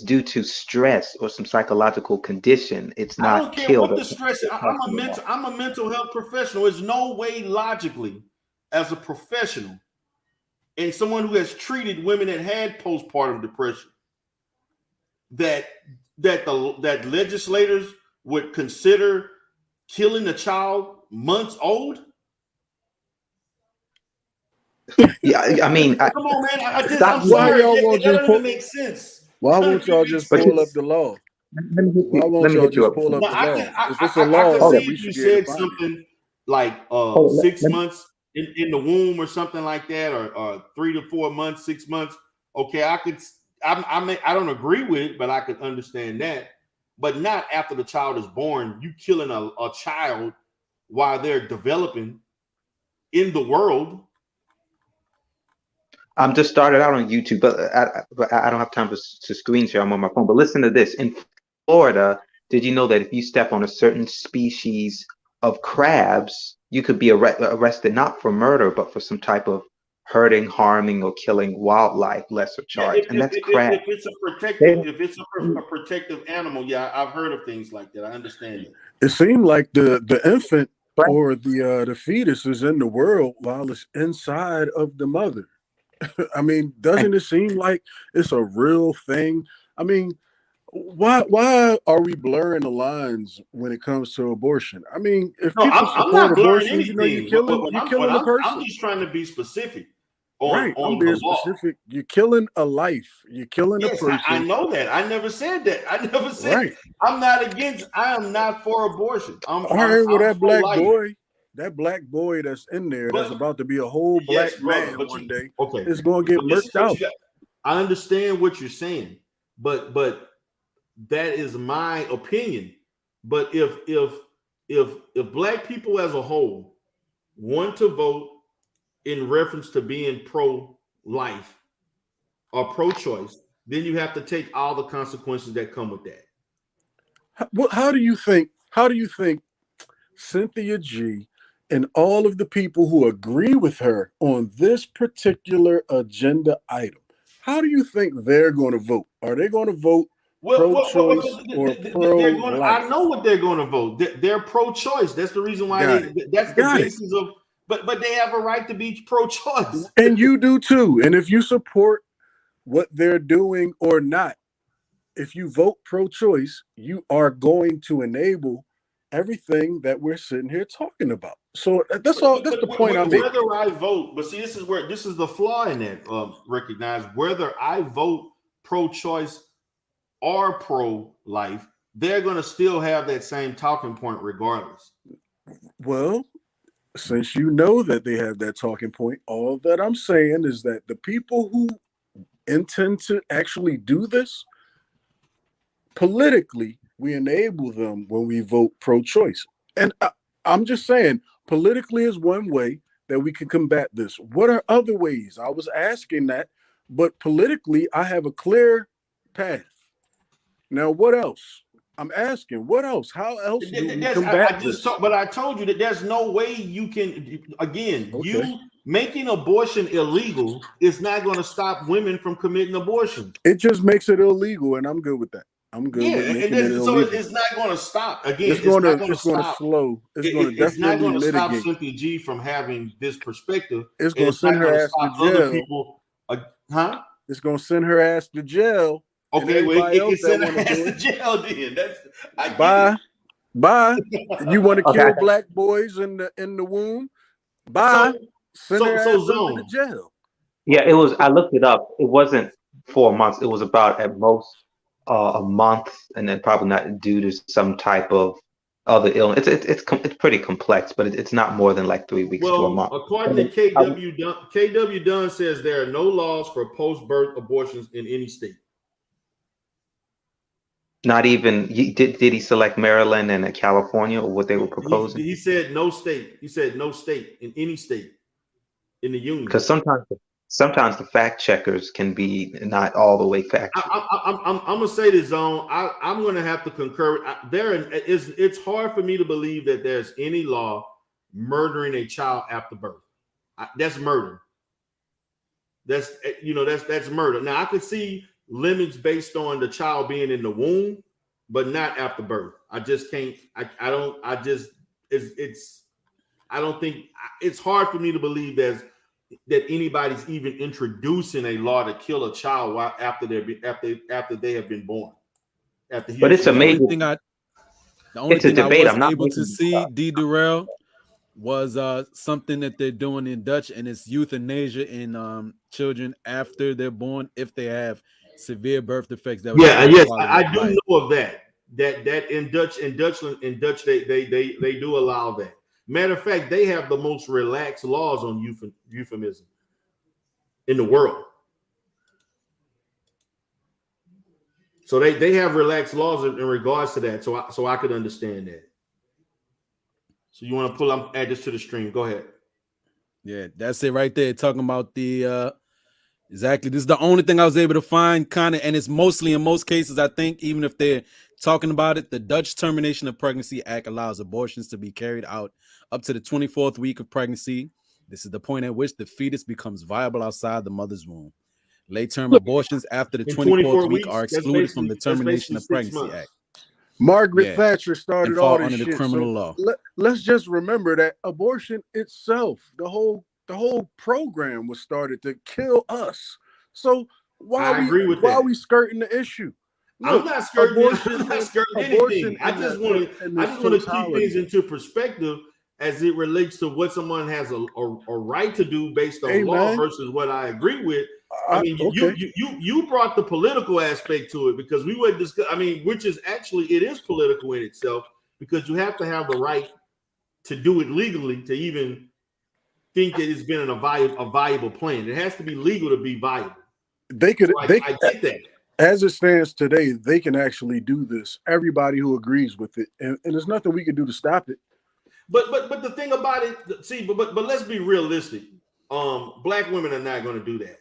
due to stress or some psychological condition. It's I not don't care killed. what the stress is. I'm a mental health professional. There's no way logically, as a professional and someone who has treated women that had postpartum depression, that legislators would consider killing a child months old. Yeah, I mean, come on, man. I'm sorry. That doesn't even make sense. Why won't y'all just pull up the law? Why won't y'all just pull up the law? If it's a law, I then see we if you should be able said to find something like 6 months in the womb or something like that, or 3 to 4 months, 6 months. Okay, I don't agree with it, but I could understand that. But not after the child is born. You killing a child while they're developing in the world. I'm just started out on YouTube, but I don't have time to screen share. I'm on my phone. But listen to this. In Florida, did you know that if you step on a certain species of crabs, you could be arrested not for murder, but for some type of hurting, harming, or killing wildlife, lesser charge? And that's crab. If it's a protective animal, yeah, I've heard of things like that. I understand that. It seemed like the infant or the fetus is in the world while it's inside of the mother. I mean, doesn't it seem like it's a real thing? I mean, why are we blurring the lines when it comes to abortion? I mean, if No, people I'm support not blurring abortion, you know, anything. you're killing a person. I'm just trying to be specific Right. I'm on being the law. specific. You're killing a life. You're killing a Yes, person. I know that. I never said that. I never said Right. I'm not against. I am not for abortion. I'm that for black life. boy. That black boy that's in there, that's about to be a whole black man one day, is going to get murked out. I understand what you're saying, but that is my opinion. But if black people as a whole want to vote in reference to being pro-life or pro-choice, then you have to take all the consequences that come with that. How do you think Cynthia G and all of the people who agree with her on this particular agenda item, how do you think they're going to vote? Are they going to vote pro-choice or pro-life? I know what they're going to vote. They're pro-choice. That's the reason why that's the basis of. But they have a right to be pro-choice, and you do too. And if you support what they're doing or not, if you vote pro-choice, you are going to enable everything that we're sitting here talking about. So that's all. That's the point I'm making. Whether I vote, but see, this is the flaw in that. Recognize whether I vote pro-choice or pro-life, they're going to still have that same talking point regardless. Well, since you know that they have that talking point, all that I'm saying is that the people who intend to actually do this politically, we enable them when we vote pro-choice. And I'm just saying, politically is one way that we can combat this. What are other ways? I was asking that, but politically, I have a clear path. Now, what else? I'm asking, what else? How else do we combat this? But I told you that there's no way you can, again, you making abortion illegal is not going to stop women from committing abortion. It just makes it illegal, and I'm good with that. I'm good with making it illegal. So it's not going to stop. Again, it's going to slow. It's not going to stop Cynthia G from having this perspective. It's going to send her ass to jail. It's going to send her ass to jail. Okay, well, it can send her ass to jail then. Bye. You want to kill black boys in the womb? Bye. Send her ass to jail. Yeah, it was. I looked it up. It wasn't 4 months. It was about at most a month, and then probably not due to some type of other illness. It's pretty complex, but it's not more than like 3 weeks to a month. According to KW Dunn says there are no laws for post-birth abortions in any state. Not even did he select Maryland and California or what they were proposing? He said no state. He said no state in any state in the union. Because sometimes the fact checkers can be not all the way fact. I'm gonna say this, Zone. I'm gonna have to concur. It's hard for me to believe that there's any law murdering a child after birth. That's murder. That's murder. Now I could see limits based on the child being in the womb, but not after birth. I just can't. I don't think it's hard for me to believe that anybody's even introducing a law to kill a child after they have been born. But it's amazing. The only thing I was able to see, D. Durrell, was something that they're doing in Dutch, and it's euthanasia in children after they're born if they have severe birth defects. I do know of that. That in Dutch they do allow that. Matter of fact, they have the most relaxed laws on euphemism in the world. So they have relaxed laws in regards to that. So I could understand that. So you want to add this to the stream? Go ahead. Yeah, that's it right there. Talking about the exactly. This is the only thing I was able to find, kind of, and it's mostly in most cases, I think, even if they're talking about it, the Dutch Termination of Pregnancy Act allows abortions to be carried out up to the 24th week of pregnancy. This is the point at which the fetus becomes viable outside the mother's womb. Late-term abortions after the 24th week are excluded from the Termination of Pregnancy Act. Margaret Thatcher started all this under shit. The criminal law. Let's just remember that abortion itself, the whole program was started to kill us. So why are we skirting the issue? Look, I'm not skirting anything. I just want to keep things into perspective as it relates to what someone has a right to do based on law versus what I agree with. I mean, you brought the political aspect to it because we would discuss. I mean, which is actually it is political in itself because you have to have the right to do it legally to even think that it's been a viable plan. It has to be legal to be viable. I get that. As it stands today, they can actually do this. Everybody who agrees with it, and there's nothing we can do to stop it. But the thing about it, see, but let's be realistic. Black women are not going to do that.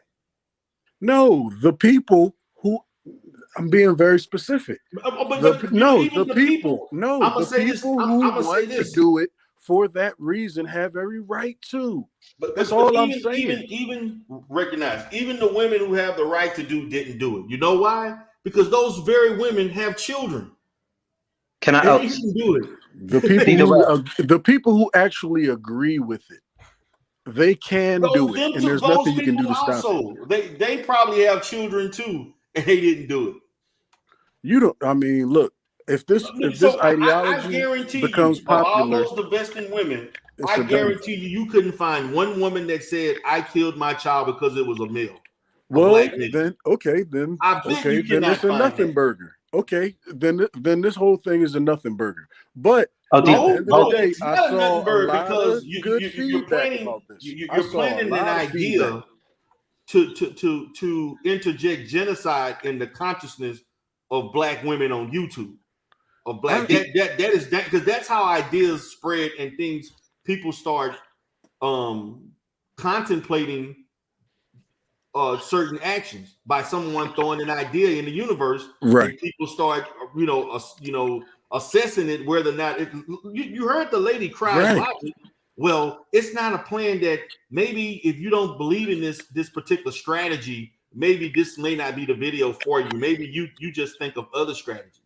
No, the people who I'm being very specific. The people who want to do it for that reason have every right to. But that's all I'm saying. Even recognize, even the women who have the right to do didn't do it. You know why? Because those very women have children. Can I do it? The people who actually agree with it, they can do it, and there's nothing you can do to stop it. They probably have children too, and they didn't do it. You don't. I mean, look. If this ideology becomes popular, all those divesting women, I guarantee you couldn't find one woman that said, I killed my child because it was a male. Well, then it's a nothing burger. Okay, then this whole thing is a nothing burger. But at the end of the day, I saw a lot of good feedback about this. You're planning an idea to interject genocide in the consciousness of Black women on YouTube. Of Black that because that's how ideas spread and things people start contemplating certain actions by someone throwing an idea in the universe, right? And people start, assessing it whether or not you heard the lady cry. Right. Well, it's not a plan that maybe if you don't believe in this particular strategy, maybe this may not be the video for you. Maybe you just think of other strategies.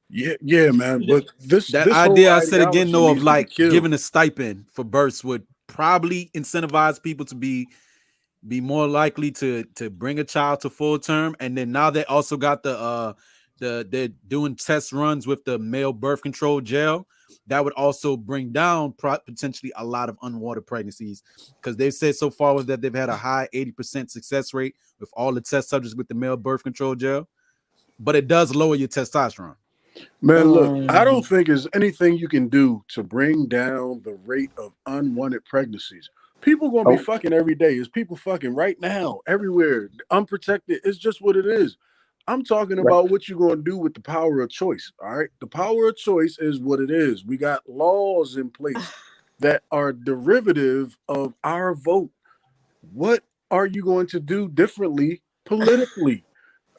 Yeah, man. But this idea I said again though of like giving a stipend for births would probably incentivize people to be more likely to bring a child to full term. And then now they also got they're doing test runs with the male birth control gel. That would also bring down potentially a lot of unwanted pregnancies, because they've said so far was that they've had a high 80% success rate with all the test subjects with the male birth control gel, but it does lower your testosterone. Man, look, I don't think there's anything you can do to bring down the rate of unwanted pregnancies. People gonna be fucking every day. Is people fucking right now everywhere, unprotected? It's just what it is. I'm talking about what you're gonna do with the power of choice. All right, the power of choice is what it is. We got laws in place that are derivative of our vote. What are you going to do differently politically?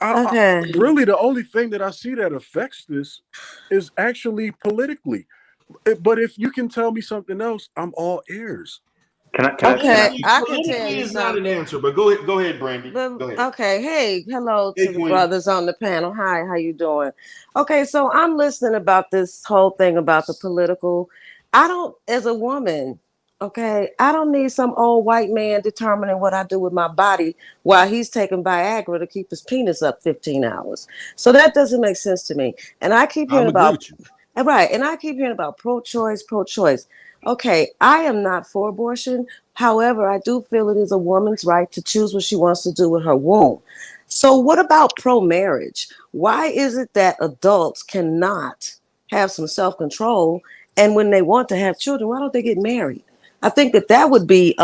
Really, the only thing that I see that affects this is actually politically. But if you can tell me something else, I'm all ears. I can tell you it's something. Not an answer, but go ahead, Brandy. Go ahead. Okay, hey, hello to the brothers on the panel. Hi, how you doing? Okay, so I'm listening about this whole thing about the political. I don't, as a woman, okay, I don't need some old white man determining what I do with my body while he's taking Viagra to keep his penis up 15 hours. So that doesn't make sense to me. And I keep hearing about and I keep hearing about pro-choice. Okay, I am not for abortion. However, I do feel it is a woman's right to choose what she wants to do with her womb. So what about pro-marriage? Why is it that adults cannot have some self-control, and when they want to have children, why don't they get married? I think that would be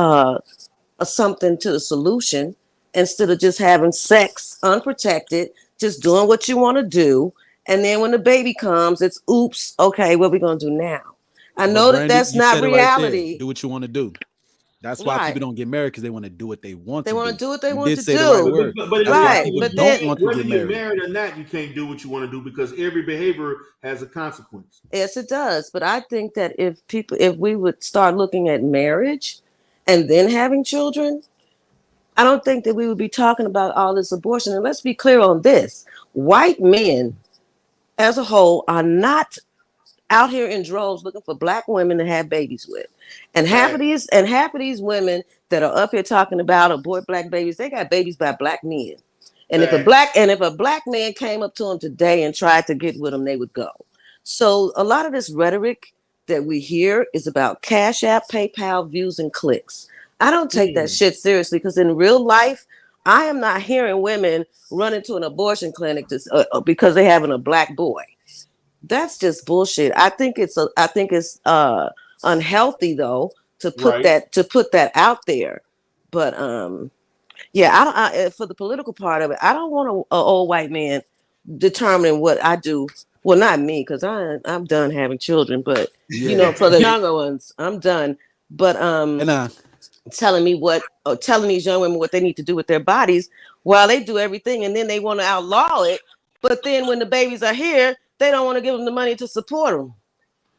something to the solution, instead of just having sex unprotected, just doing what you want to do. And then when the baby comes, it's oops, okay, what are we going to do now? I know Brandy, that's not reality. Right, do what you want to do. That's why people don't get married, because they want to do what they want to do. They want to do what they want to do. But then whether you're married or not, you can't do what you want to do, because every behavior has a consequence. Yes, it does. But I think that if we would start looking at marriage and then having children, I don't think that we would be talking about all this abortion. And let's be clear on this. White men as a whole are not out here in droves looking for black women to have babies with. And half of these women that are up here talking about abort black babies, they got babies by black men. And if a black man came up to them today and tried to get with them, they would go. So a lot of this rhetoric that we hear is about Cash App, PayPal, views, and clicks. I don't take that shit seriously, because in real life, I am not hearing women run into an abortion clinic because they're having a black boy. That's just bullshit. I think it's unhealthy though to put that out there. But for the political part of it, I don't want an old white man determining what I do. Well, not me, because I'm done having children. But for the younger ones, I'm done. But telling these young women what they need to do with their bodies while they do everything, and then they want to outlaw it. But then when the babies are here, they don't want to give them the money to support them.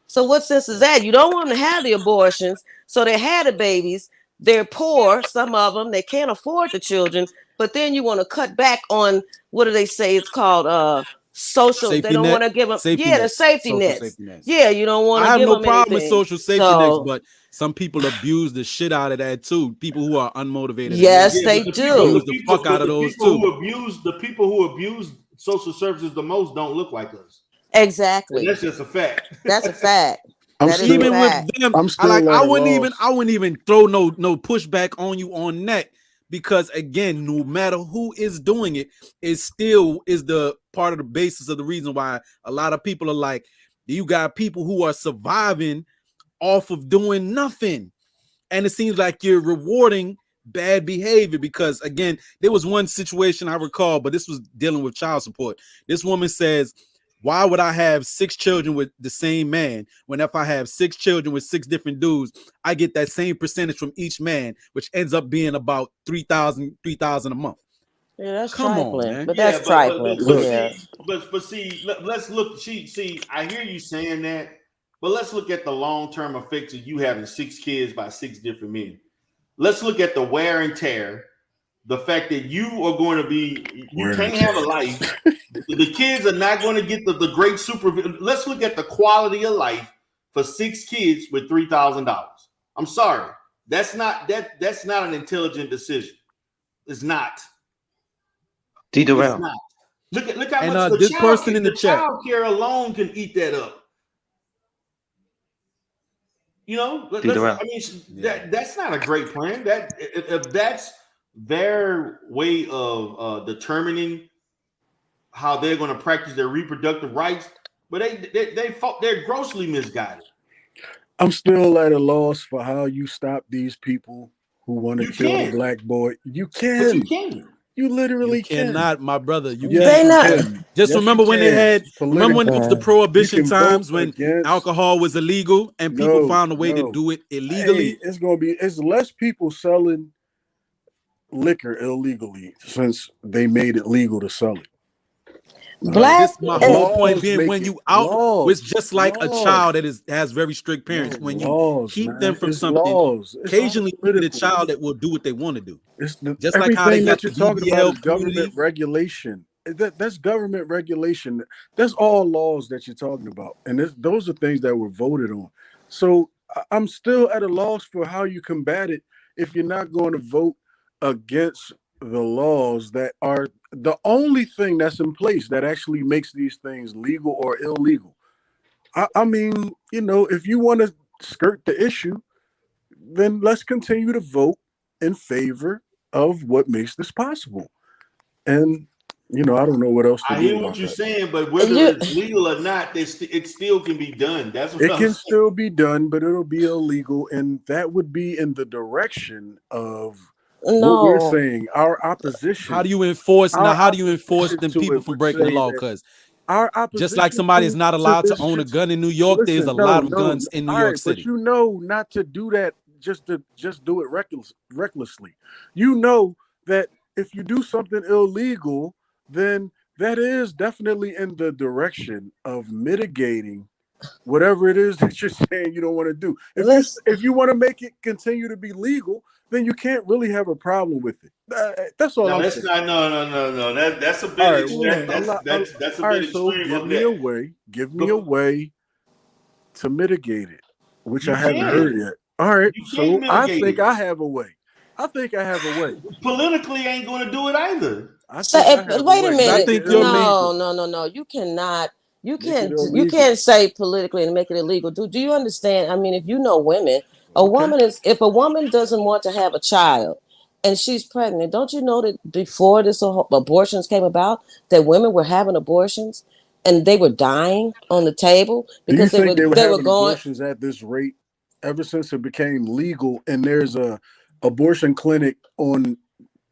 So what sense is that? You don't want them to have the abortions, so they had the babies. They're poor, some of them. They can't afford the children. But then you want to cut back on, what do they say? It's called social. They don't want to give them the safety nets. Yeah, you don't want to give them anything. I have no problem with social safety nets, but some people abuse the shit out of that too. People who are unmotivated. Yes, they do. The fuck out of those too. The people who abuse social services the most don't look like us. Exactly. And that's just a fact. That's a fact. I'm That is still, a Even with fact. them, I'm still at I a wouldn't loss. even throw no pushback on you on that, because again, no matter who is doing it, it still is the part of the basis of the reason why a lot of people are like, you got people who are surviving off of doing nothing, and it seems like you're rewarding bad behavior. Because again, there was one situation I recall, but this was dealing with child support. This woman says, why would I have 6 children with the same man when if I have 6 children with 6 different dudes, I get that same percentage from each man, which ends up being about $3,000 a month. Yeah, that's Come on, trifling, man. but Yeah, that's trifling. Look, Yeah. let's look. See, I hear you saying that, but let's look at the long-term effects of you having 6 kids by 6 different men. Let's look at the wear and tear, the fact that you are going to be, you wear and can't have a tear. life. The kids are not going to get the great supervision. Let's look at the quality of life for 6 kids with $3,000. I'm sorry, that's not an intelligent decision. It's not. It's D-Durrell. not. Look how And much this person in the chat, child care alone can eat that up. You know, D-Durrell. I mean, that's not a great plan. That if that's their way of determining how they're going to practice their reproductive rights, but they're grossly misguided. I'm still at a loss for how you stop these people who want to You kill the can, black boy. You but you can. can. You you literally can. cannot, my brother. You Yes, They can't. you not. can. Just Yes, you remember when they can. had, remember when it was the You prohibition can vote times when against. alcohol was illegal and people No, found a way to no. do it Hey, illegally. it's less people selling liquor illegally since they made it legal to sell it. All right. But Black. this my And whole point laws being, make when it you out, it's just like a laws. child that has very strict No, parents. When you laws, keep them man. from It's something, laws. It's all occasionally you get a political. child that will do what they want to do. Just like how they Everything got that the you're talking about BBL is government community. regulation. That's government regulation. That's all laws that you're talking about, and those are things that were voted on. So I'm still at a loss for how you combat it if you're not going to vote against the laws that are the only thing that's in place that actually makes these things legal or illegal. I mean, if you want to skirt the issue, then let's continue to vote in favor of what makes this possible. And I don't know what else to I do hear what about you're that. saying, but whether You. it's legal or not, it still can be done. That's what It I'm can saying. still be done, but it'll be illegal, and that would be in the direction of what we're No. saying. Our How opposition, do you enforce now? our How do you enforce opposition them to people it from would breaking the say law? that Because our just like opposition somebody is not to allowed to this own a just gun in New York, there's listen. a No, lot of no. guns in New All York right, but City. not to do that just do it recklessly. You know that if you do something illegal, then that is definitely in the direction of mitigating whatever it is that you're saying you don't want to do. If you want to make it continue to be legal, then you can't really have a problem with it. That's all No, I'm that's saying. not. No. That's a All bit. right, well, That's a all bit right. So extreme give of me a that. way. Give me a way to mitigate it, which You I haven't heard can. yet. All right. You So can't I mitigate think it. I have a way. I think I have a way. Politically, ain't going to do it either. I So think I have a wait a way. I minute. Make it think you're No, illegal. no. You cannot. Make it You illegal. can't say politically and make it illegal. Do you understand? I mean, if you know women, Okay. if a woman doesn't want to have a child and she's pregnant, don't you know that before this abortions came about, that women were having abortions and they were dying on the table Do you because think they were they were having going. abortions at this rate ever since it became legal? And there's a abortion clinic on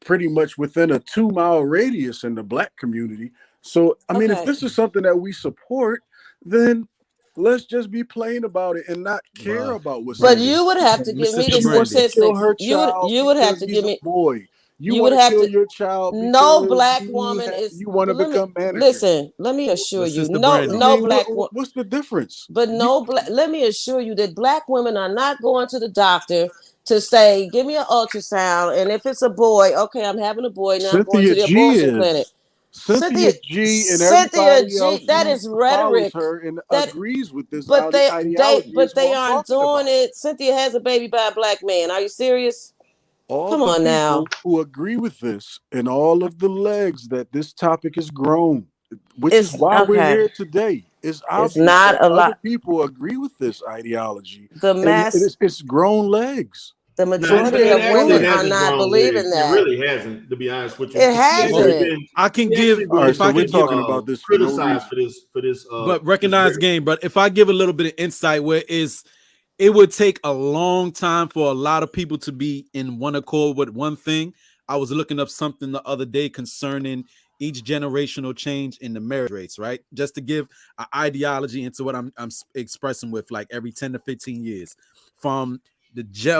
pretty much within a 2-mile radius in the black community. So, I mean, if Okay. this is something that we support, then let's just be plain about it and not care Bruh, about what But somebody Brandy. you would else have is to saying. Miss give me If Sister the you want to Brandy. kill statistics. her child You would have because to he's give a me. boy, you You want would to have kill to. your child No because black woman is. you want to But let me become manager. listen. Let me assure Miss you. Sister No, I Brandy. no mean, black woman. what's the difference? But no black. Let me assure you that black women are not going to the doctor to say, "Give me an ultrasound," and if it's a boy, okay, I'm having a boy now. I'm going to Cynthia the G abortion clinic. is. Cynthia, Cynthia G and Cynthia everybody G. else That who is follows rhetoric. her and That, agrees with this but ideology is who they I'm aren't talking doing about. it. Cynthia has a baby by a black man. Are you serious? All Come the on now. people who agree with this and all of the legs that this topic has grown which It's is why we're okay. here today. It's obvious not that a other lot. people agree with this ideology, The and mass, it's grown legs. the No, majority it of actually women are hasn't not grown believing legs. It that. really hasn't, to be honest with you. It She actually hasn't. been, I can she actually give, All right, been if so I we're can give, talking about this for no criticized reason. for this but this recognize rhetoric. game. But if I give a little bit of insight, where is it would take a long time for a lot of people to be in one accord with one thing. I was looking up something the other day concerning each generational change in the marriage rates, right? Just to give an ideology into what I'm expressing with, like every 10 to 15 years from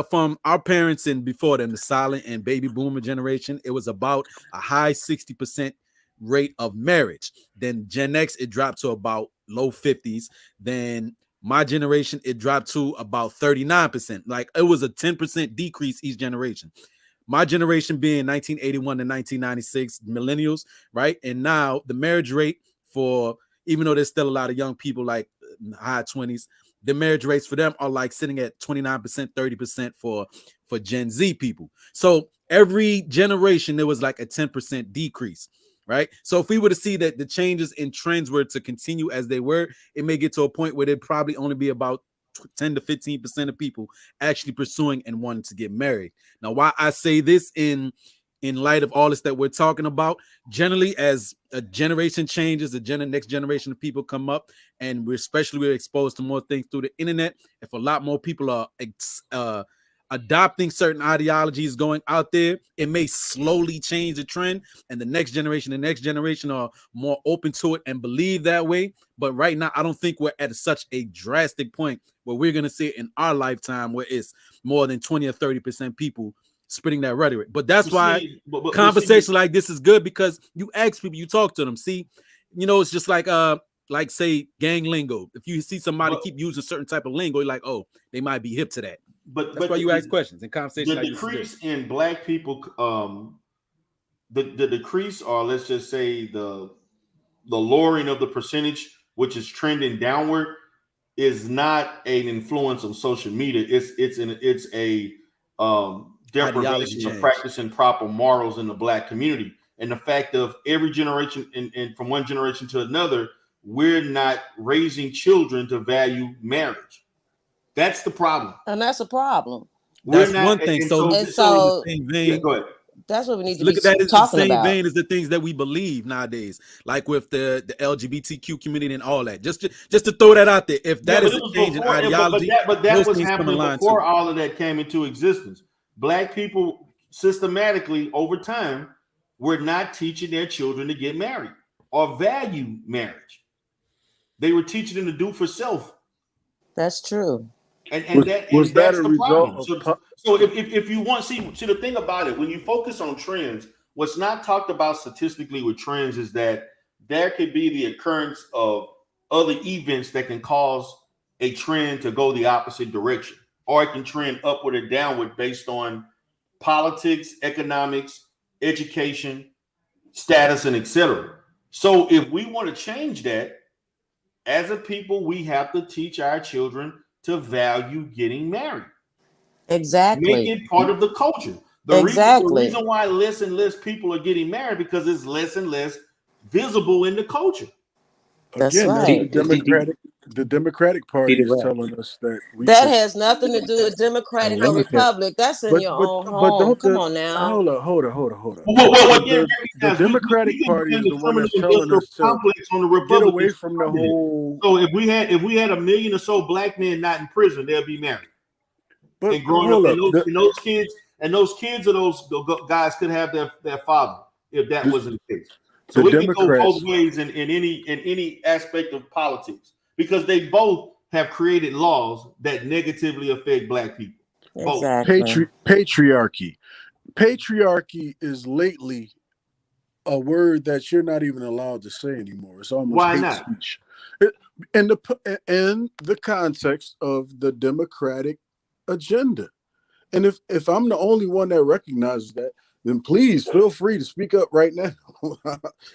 from our parents and before them, the silent and baby boomer generation, it was about a high 60% rate of marriage. Then Gen X, it dropped to about low 50s. Then my generation, it dropped to about 39%. Like it was a 10% decrease each generation. My generation being 1981 to 1996, millennials, right? And now the marriage rate for, even though there's still a lot of young people like high 20s, the marriage rates for them are like sitting at 29%, 30% for Gen Z people. So every generation, there was like a 10% decrease, right? So if we were to see that the changes in trends were to continue as they were, it may get to a point where there'd probably only be about 10 to 15% of people actually pursuing and wanting to get married. Now, why I say this in light of all this that we're talking about, generally as a generation changes, the next generation of people come up, and we're exposed to more things through the internet. If a lot more people are adopting certain ideologies going out there, it may slowly change the trend, and the next generation are more open to it and believe that way. But right now, I don't think we're at such a drastic point where we're going to see it in our lifetime where it's more than 20 or 30% people spitting that rhetoric. But that's why conversation like this is good, because you ask people, you talk to them. See, it's just like say gang lingo. If you see somebody keep using certain type of lingo, you're like, oh, they might be hip to that. That's why you ask questions and conversation. The like decrease in Black people, the decrease, or let's just say the lowering of the percentage, which is trending downward, is not an influence of social media. It's a deprivation of practicing proper morals in the Black community, and the fact of every generation and from one generation to another, we're not raising children to value marriage. That's the problem, and that's a problem. That's one thing. So in the same vein, yeah, go ahead. That's what we need to look be at that in the talking same about. vein as the things that we believe nowadays, like with the LGBTQ community and all that. Just to throw that out there. If that is a change in ideology, but that was things come in happening line before too. all of that came into existence. Black people systematically over time were not teaching their children to get married or value marriage. They were teaching them to do for self. That's true. And Was that's that a the result problem. of So if you want see the thing about it, when you focus on trends, what's not talked about statistically with trends is that there could be the occurrence of other events that can cause a trend to go the opposite direction, or it can trend upward or downward based on politics, economics, education, status, and etc. So if we want to change that, as a people, we have to teach our children to value getting married. Exactly. Make it part of the culture. The reason why less and less people are getting married, because it's less and less visible in the culture. That's Again, right. The Democratic Party is telling us that that has nothing to do with Democratic or Republic. That's in your own home. Come on now. Hold on. Well, the Democratic Party is the one that's telling us to get away from the whole. So if we had 1 million or so Black men not in prison, they'll be married. But and growing up, and those kids of those guys could have their father if that wasn't the case. So it can go both ways in any aspect of politics, because they both have created laws that negatively affect Black people. Exactly. Patriarchy is lately a word that you're not even allowed to say anymore. It's almost hate speech. In the context of the Democratic agenda. And if I'm the only one that recognizes that, then please feel free to speak up right now.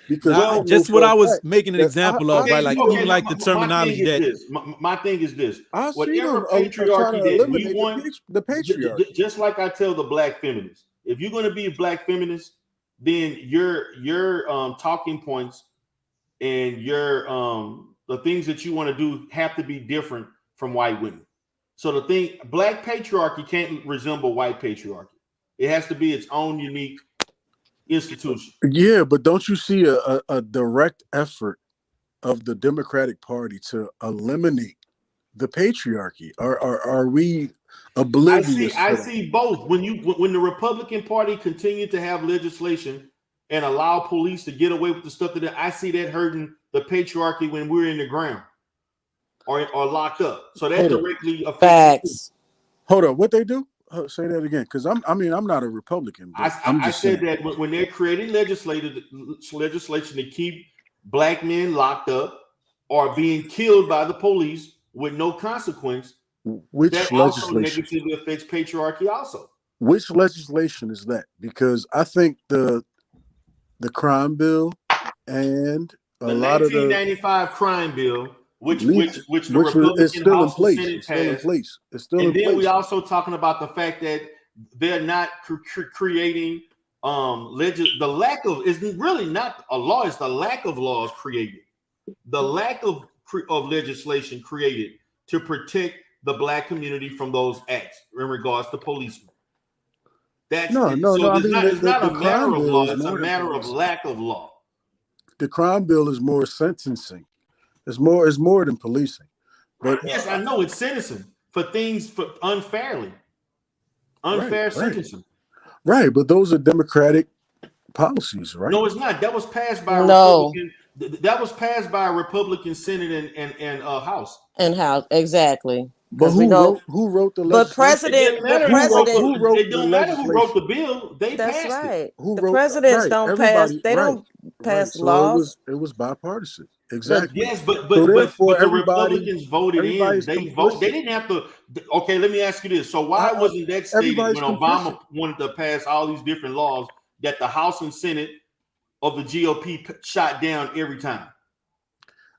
Because just what I was making an example of, right? Like even like the terminology my thing is this. I see whatever them patriarchy that we want, the patriarchy. Just like I tell the Black feminists, if you're going to be a Black feminist, then your talking points and your the things that you want to do have to be different from white women. So the thing, black patriarchy can't resemble white patriarchy. It has to be its own unique institution. Yeah, but don't you see a direct effort of the Democratic Party to eliminate the patriarchy? Are we oblivious? I see both. When the Republican Party continue to have legislation and allow police to get away with the stuff that I see that hurting the patriarchy when we're in the ground or locked up. So that directly affects facts. Hold on, what they do? Say that again, because I'm not a Republican. I said that when they're creating legislation to keep black men locked up or being killed by the police with no consequence, that also negatively affects patriarchy also. Which legislation is that? Because I think the crime bill and a lot of the 1995 crime bill, which the Republican is still House in place. and Senate It's still in passed. place. It's still And in then place. we also talking about the fact that they're not creating the lack of is really not a law. It's the lack of laws created, the lack of legislation created to protect the black community from those acts in regards to policemen. That's no. It's not a matter of law. It's a more matter of lack of law. The crime bill is more sentencing. It's more than policing. But yes, I know it's sentencing for things for unfair sentencing. Right, but those are Democratic policies, right? No, it's not. That was passed by a Republican. That was passed by a Republican Senate and House. And House, exactly. But who wrote the legislation? But president, It don't matter who wrote the bill. They that's passed right. it. Who the wrote, presidents don't pass. They don't pass So laws. it was bipartisan. Exactly. Yes, but therefore, the Republicans voted in. They didn't have to. Okay, let me ask you this. So why wasn't that stated when Obama wanted to pass all these different laws that the House and Senate of the GOP shot down every time?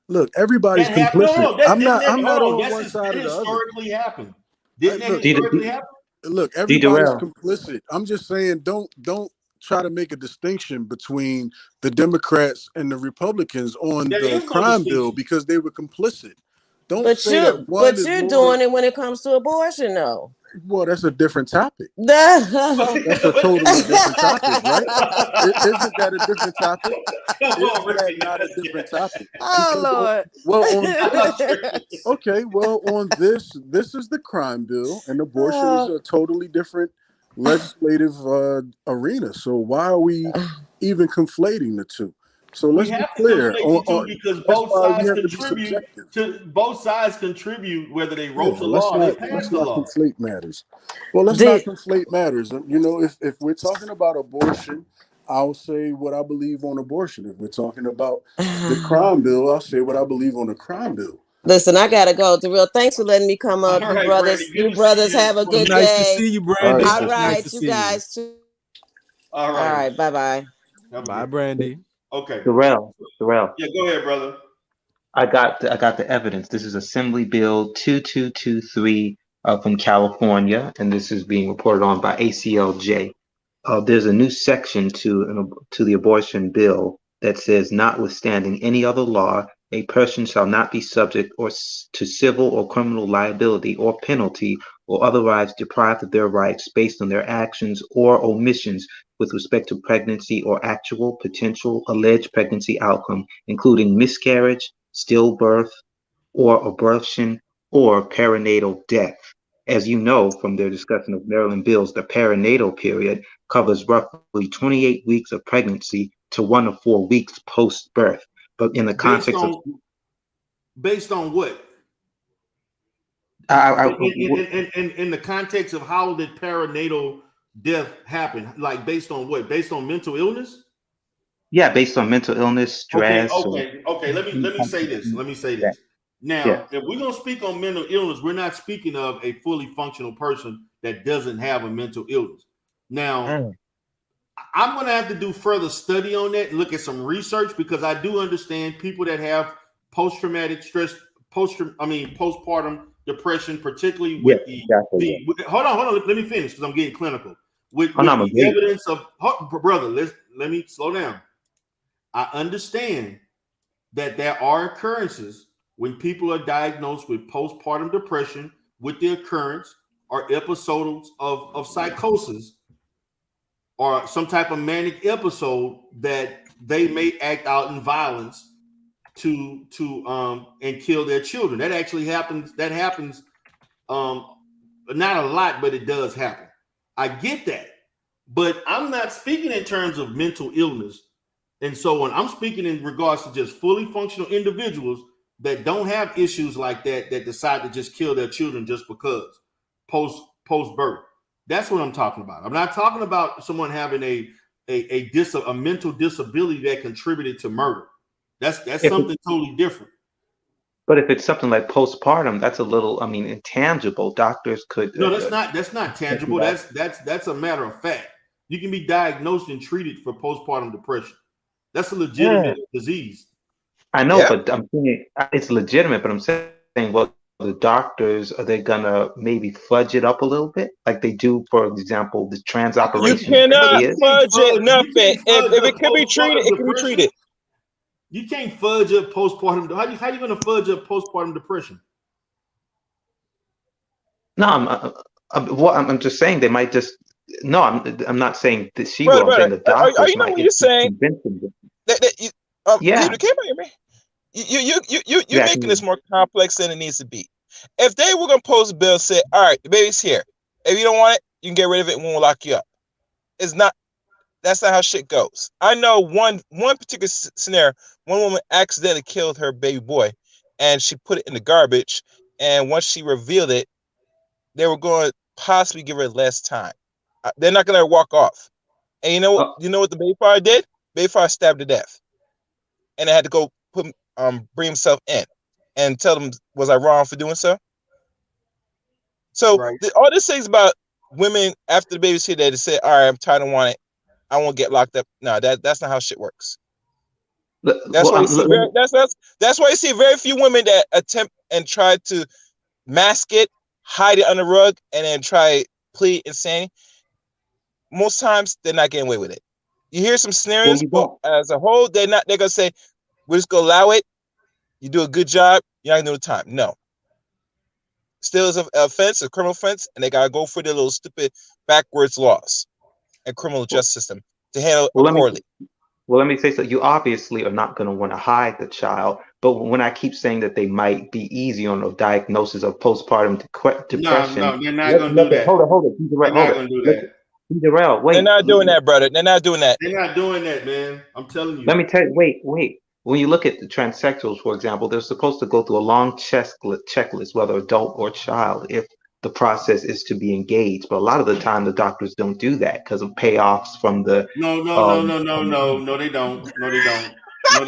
Look, everybody's complicit. I'm not on one side of the other. Historically happened. Didn't that historically happen? Look, everybody's complicit. I'm just saying, don't try to make a distinction between the Democrats and the Republicans on the crime bill because they were complicit. Don't say that one but is you're more, doing it when it comes to abortion, though. Well, that's a different topic. That's a totally different topic, right? Isn't that a different topic? Isn't that not a different topic? Oh, Lord. On this is the crime bill, and abortion is a totally different legislative arena. So why are we even conflating the two? So let's be clear. Because both sides contribute whether they wrote the law or they passed the law. Conflate matters. Well, let's not conflate matters. You know, if we're talking about abortion, I'll say what I believe on abortion. If we're talking about the crime bill, I'll say what I believe on the crime bill. Listen, I gotta go. Darrell, thanks for letting me come up. All right, brothers, Brandy, you brothers have a good day. Nice to see you, Brandy. All right, nice you guys too. All right, bye. Bye, Brandy. Okay. Darrell. Yeah, go ahead, brother. I got the evidence. This is Assembly Bill 2223 from California, and this is being reported on by ACLJ. There's a new section to the abortion bill that says, notwithstanding any other law, a person shall not be subject to civil or criminal liability or penalty or otherwise deprived of their rights based on their actions or omissions with respect to pregnancy or actual, potential, alleged pregnancy outcome, including miscarriage, stillbirth, or abortion, or perinatal death. As you know from their discussion of Maryland bills, the perinatal period covers roughly 28 weeks of pregnancy to 1 to 4 weeks post-birth. But in the context based on what? In the context of how did perinatal death happen? Like based on what? Based on mental illness? Yeah, based on mental illness, stress. Okay. Let me say this. Now, if we're gonna speak on mental illness, we're not speaking of a fully functional person that doesn't have a mental illness. Now, I'm gonna have to do further study on that and look at some research because I do understand people that have post-traumatic stress, postpartum depression, particularly with hold on, let me finish because I'm getting clinical. With the evidence of brother, let me slow down. I understand that there are occurrences when people are diagnosed with postpartum depression with the occurrence or episodes of psychosis or some type of manic episode that they may act out in violence to and kill their children. That actually happens. That happens not a lot, but it does happen. I get that. But I'm not speaking in terms of mental illness and so on. I'm speaking in regards to just fully functional individuals that don't have issues like that decide to just kill their children just because post birth. That's what I'm talking about. I'm not talking about someone having a mental disability that contributed to murder. That's something totally different. But if it's something like postpartum, that's a little, I mean, intangible. Doctors could. No, that's not tangible. That's a matter of fact. You can be diagnosed and treated for postpartum depression. That's a legitimate disease. I know, but I'm saying it's legitimate. But I'm saying, well, the doctors, are they gonna maybe fudge it up a little bit, like they do, for example, the trans operation? You cannot fudge it nothing. If it can be treated, it can be treated. You can't fudge up postpartum. How you going to fudge up postpartum depression? No, I'm just saying they might just. No, I'm not saying that she will. I'm saying the doctors. Are you know what you're saying? Yeah. Peter, can you hear me? You're making this more complex than it needs to be. If they were gonna post a bill, say, all right, the baby's here. If you don't want it, you can get rid of it and we'll lock you up. It's not. That's not how shit goes. I know one particular scenario. One woman accidentally killed her baby boy, and she put it in the garbage. And once she revealed it, they were going to possibly give her less time. They're not going to walk off. And you know what the baby father did? Baby father stabbed to death, and they had to go bring himself in and tell them, was I wrong for doing so? So all this things about women after the baby's here, they say, all right, I'm tired, I want it. I won't get locked up. No, that's not how shit works. That's why you see very few women that attempt and try to mask it, hide it under the rug, and then try plead insanity. Most times they're not getting away with it. You hear some scenarios, but as a whole, they're gonna say, we're just gonna allow it. You do a good job, you're not gonna do the time. No. Still is an offense, a criminal offense, and they gotta go for their little stupid backwards laws and criminal justice system to handle it poorly. Let me say so. You obviously are not going to want to hide the child, but when I keep saying that they might be easy on the diagnosis of postpartum depression, no, they're not going to do that. Hold it. They're not going to do that. Wait. They're not doing that, brother. They're not doing that. They're not doing that, man. I'm telling you. Let me tell you. Wait. When you look at the transsexuals, for example, they're supposed to go through a long checklist, whether adult or child, if the process is to be engaged. But a lot of the time, the doctors don't do that because of payoffs from the. No, they don't.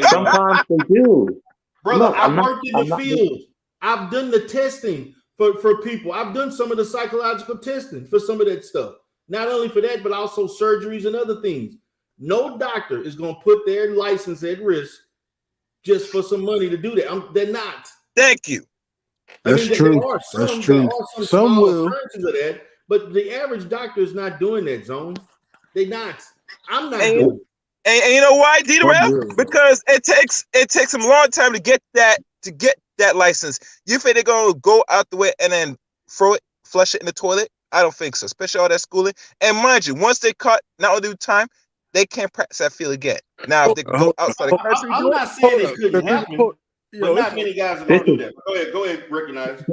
Sometimes they do. Brother, I've worked in the field. I've done the testing for people. I've done some of the psychological testing for some of that stuff. Not only for that, but also surgeries and other things. No doctor is going to put their license at risk just for some money to do that. They're not. Thank you. That's true. That's true. There are some will. Of that, but the average doctor is not doing that, Zone. They're not. I'm not doing it. And you know why, D-Rail? Because it takes them a long time to get that license. You think they're gonna go out the way and then flush it in the toilet? I don't think so, especially all that schooling. And mind you, once they caught, not only do time, they can't practice that field again. Now, if they go outside the country, I'm not saying it couldn't happen. But not many guys are gonna do that. Go ahead, recognize.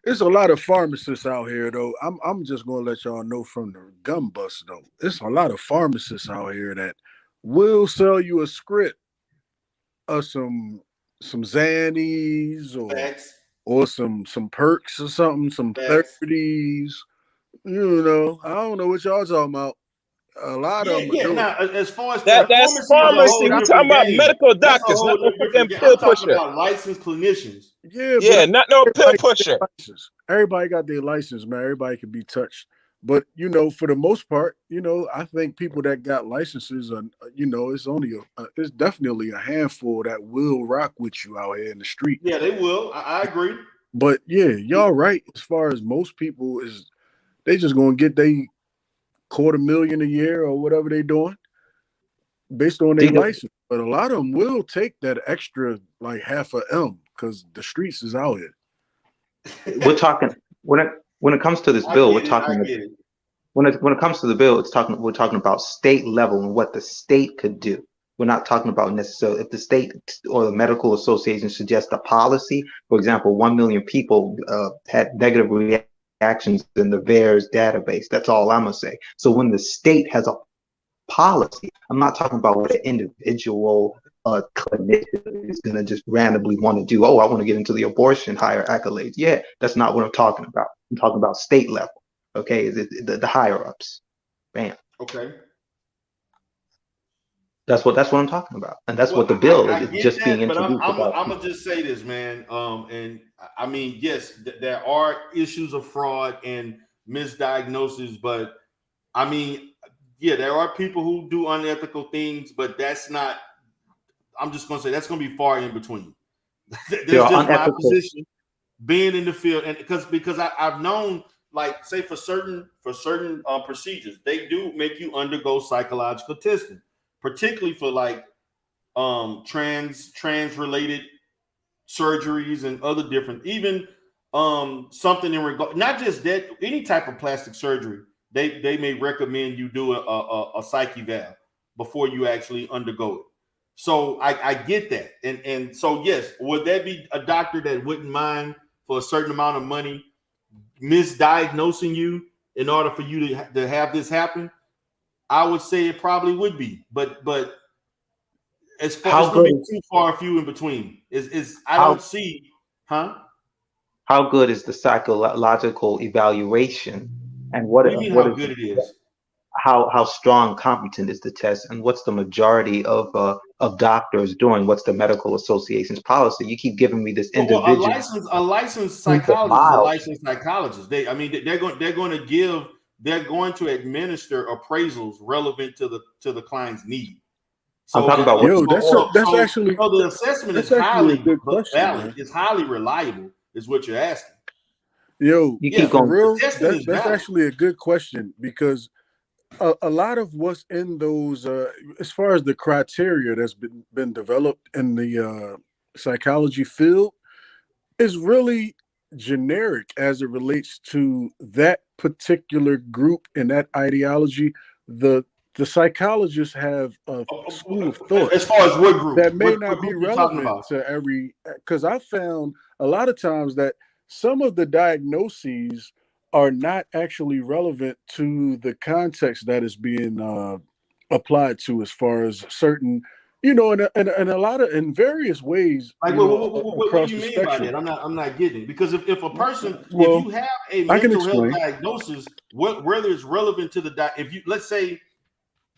There's a lot of pharmacists out here, though. I'm just gonna let y'all know from the gun bust, though. There's a lot of pharmacists out here that will sell you a script of some Xannies or some perks or something, some 30s. You know, I don't know what y'all talking about. A lot of them. Yeah. Now, as far as that's pharmacy, we're talking about medical doctors, not no fucking pill pusher. About licensed clinicians. Yeah, not no pill pusher. Everybody got their license, man. Everybody can be touched. But you know, for the most part, you know, I think people that got licenses are, you know, it's definitely a handful that will rock with you out here in the street. Yeah, they will. I agree. But yeah, y'all right. As far as most people they just gonna get they $250,000 a year or whatever they doing. based on their license. But a lot of them will take that extra like half a M because the streets is out here. We're talking when it comes to this bill, we're talking. When it comes to the bill, we're talking about state level and what the state could do. We're not talking about necessarily if the state or the medical association suggests a policy. For example, 1 million people had negative reactions in the VAERS database. That's all I'm gonna say. So when the state has a policy, I'm not talking about what an individual clinician is gonna just randomly want to do. Oh, I want to get into the abortion, higher accolades. Yeah, that's not what I'm talking about. I'm talking about state level. Okay, the higher ups. Bam. Okay. That's what I'm talking about, and that's what the bill is just being introduced. I'm gonna just say this, man. And I mean, yes, there are issues of fraud and misdiagnosis, but I mean, yeah, there are people who do unethical things, but that's not. I'm just gonna say that's gonna be far in between. That's just my position, being in the field, and because I've known. Like say for certain procedures, they do make you undergo psychological testing, particularly for like trans related surgeries and other different, even something in regard, not just that, any type of plastic surgery, they may recommend you do a psych eval before you actually undergo it. So I get that, and so yes, would that be a doctor that wouldn't mind for a certain amount of money misdiagnosing you in order for you to have this happen? I would say it probably would be, but as far as going to be too far few in between. I don't see, huh? How good is the psychological evaluation, and what do you mean how good it is? How strong, competent is the test, and what's the majority of doctors doing? What's the medical association's policy? You keep giving me this individual. A licensed psychologist, they're going to administer appraisals relevant to the client's need. So I'm talking about that's actually the assessment is highly valid. It's highly reliable, is what you're asking. For real, that's actually a good question, because a lot of what's in those, as far as the criteria that's been developed in the psychology field, is really generic as it relates to that particular group and that ideology. The psychologists have a school of thought as far as what group that may not be relevant to every. Because I found a lot of times that some of the diagnoses are not actually relevant to the context that is being applied to, as far as certain, in a lot of, in various ways. Like, what do you mean by that? I'm not getting, because if a person, if you have a mental health diagnosis, whether it's relevant to let's say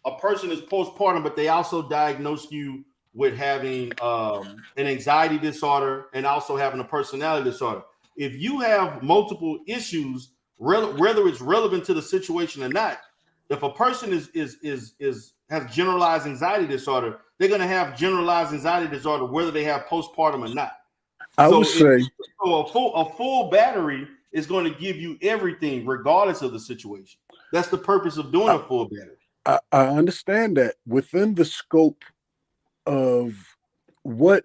a person is postpartum, but they also diagnose you with having an anxiety disorder and also having a personality disorder. If you have multiple issues, whether it's relevant to the situation or not, if a person has generalized anxiety disorder, they're going to have generalized anxiety disorder whether they have postpartum or not. I would say a full battery is going to give you everything regardless of the situation. That's the purpose of doing a full battery. I understand that within the scope of what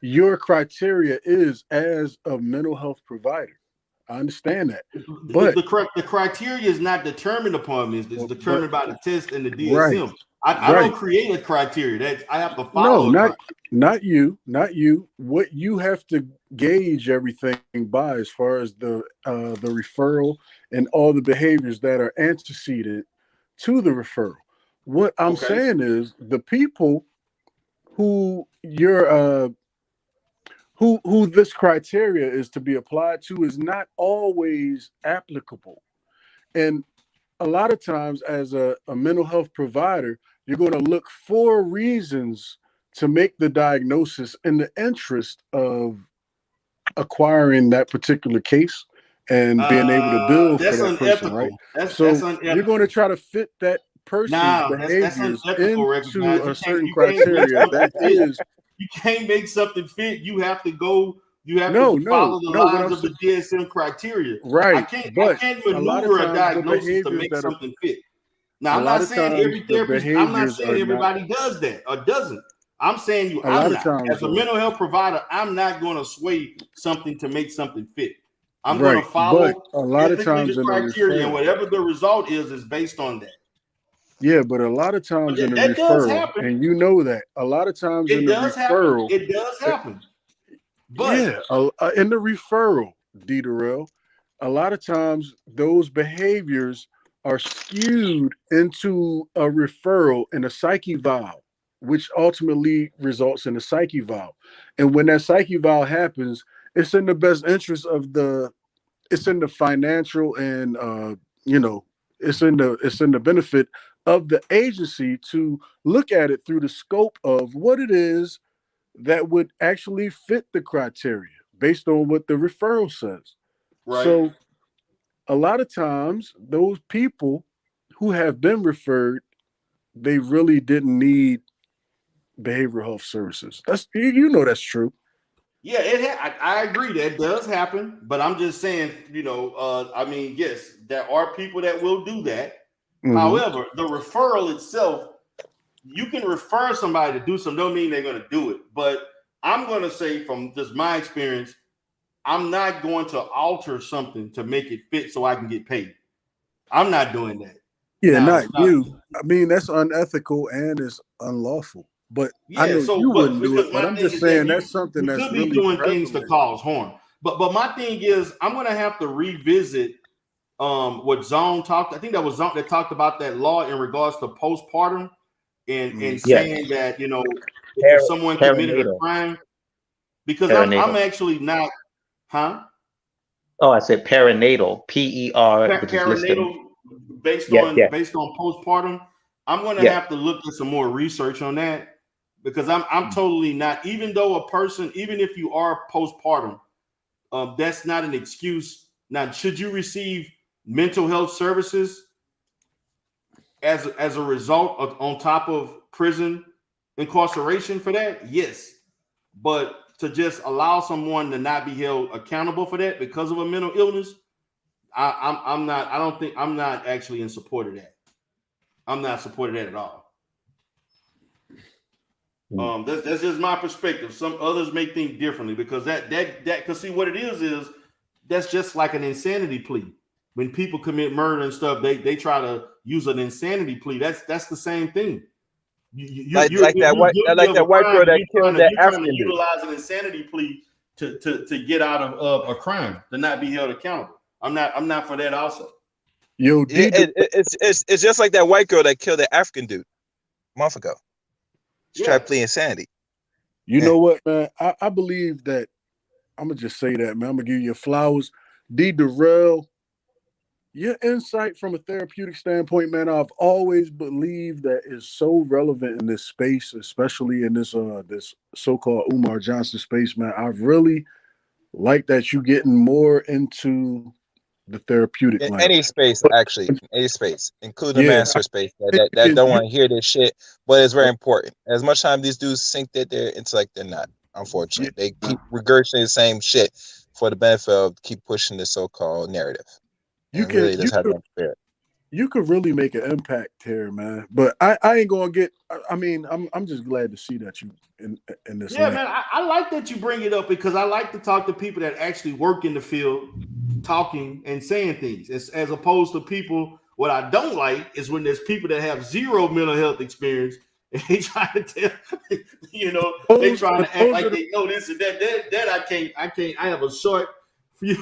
your criteria is as a mental health provider. I understand that, but the criteria is not determined upon me. It's determined by the test and the DSM. I don't create a criteria that I have to follow. No, not you. What you have to gauge everything by, as far as the referral and all the behaviors that are antecedent to the referral. What I'm saying is the people who who this criteria is to be applied to is not always applicable. And a lot of times as a mental health provider, you're going to look for reasons to make the diagnosis in the interest of acquiring that particular case and being able to bill for that person, right? So you're going to try to fit that person's behaviors into a certain criteria. That is, you can't make something fit. You have to go. You have to follow the lines of the DSM criteria. Right. I can't maneuver a diagnosis to make something fit. Now, I'm not saying every the therapist, I'm not behaviors saying are not. everybody does that or doesn't. I'm saying A I'm lot of not. times, As a mental health provider, I'm not going to sway something to make something fit. I'm going right, to but follow a lot of ethically times the in the criteria, and referral. whatever the result is based on that. Yeah, but a lot of But times in the that does referral, happen. and you know that a lot of times in It the does happen. referral, It does happen. But yeah, in the referral, D. Darrell, a lot of times those behaviors are skewed into a referral and a psyche vow, which ultimately results in a psyche vow. And when that psyche vow happens, it's in the best interest of it's in the financial and you know, it's in the benefit of the agency to look at it through the scope of what it is that would actually fit the criteria based on what the referral says. right. So a lot of times those people who have been referred, they really didn't need behavioral health services. That's you know that's true. Yeah, I agree that does happen, but I'm just saying, I mean, yes, there are people that will do that. Mhm. However, the referral itself, you can refer somebody to do something, don't mean they're going to do it. But I'm going to say, from just my experience, I'm not going to alter something to make it fit so I can get paid. I'm not doing that. Yeah, Now, not you. I mean, that's unethical and it's unlawful. But I yeah, know you so wouldn't do it. because But my I'm thing just is that saying that's something you that's could be really doing things to prevalent. cause harm. But my thing is, I'm gonna have to revisit what Zone talked. I think that was Zone that talked about that law in regards to postpartum and Yes. saying that if someone committed a Perinatal. crime, because I'm Perinatal. actually not, huh? Oh, I said perinatal. PER, which is listed. Perinatal based Yes, on yes, postpartum. I'm going to yes. have to look at some more research on that, because I'm totally not. Even though a person, even if you are postpartum, that's not an excuse. Now, should you receive mental health services as a result of, on top of prison incarceration for that? Yes, but to just allow someone to not be held accountable for that because of a mental illness, I'm not. I don't think I'm not actually in support of that. I'm not supporting that at all. That's just my perspective. Some others may think differently, because that because see what it is that's just like an insanity plea. When people commit murder and stuff, they try to use an insanity plea. That's the same thing. You're guilty like of a that white crime, girl and that killed that you're trying to African dude. utilize an insanity plea to get out of a crime, to not be held accountable. I'm not for that also. Yo, It's just like that white girl that killed that African dude a month ago. She tried to plead insanity. You know what, man? I believe that I'm gonna just say that, man. I'm gonna give you your flowers. D. Darrell, your insight from a therapeutic standpoint, man, I've always believed that is so relevant in this space, especially in this this so-called Umar Johnson space, man. I really like that you getting more into the therapeutic In line. any space, actually, in any space, including the Yeah, master space, that don't want to hear this shit, but it's very important. As much time these dudes think that they're intellect, they're not. Unfortunately, they keep regurgitating the same shit for the benefit of keep pushing the so-called narrative, and really just have no spirit. You could really make an impact here, man. But I ain't gonna get. I mean, I'm just glad to see that you in this. Yeah, lane. man, I like that you bring it up, because I like to talk to people that actually work in the field, talking and saying things, as opposed to people. What I don't like is when there's people that have zero mental health experience and they try to tell, they trying to act like they know this and that. That I can't. I have a short few,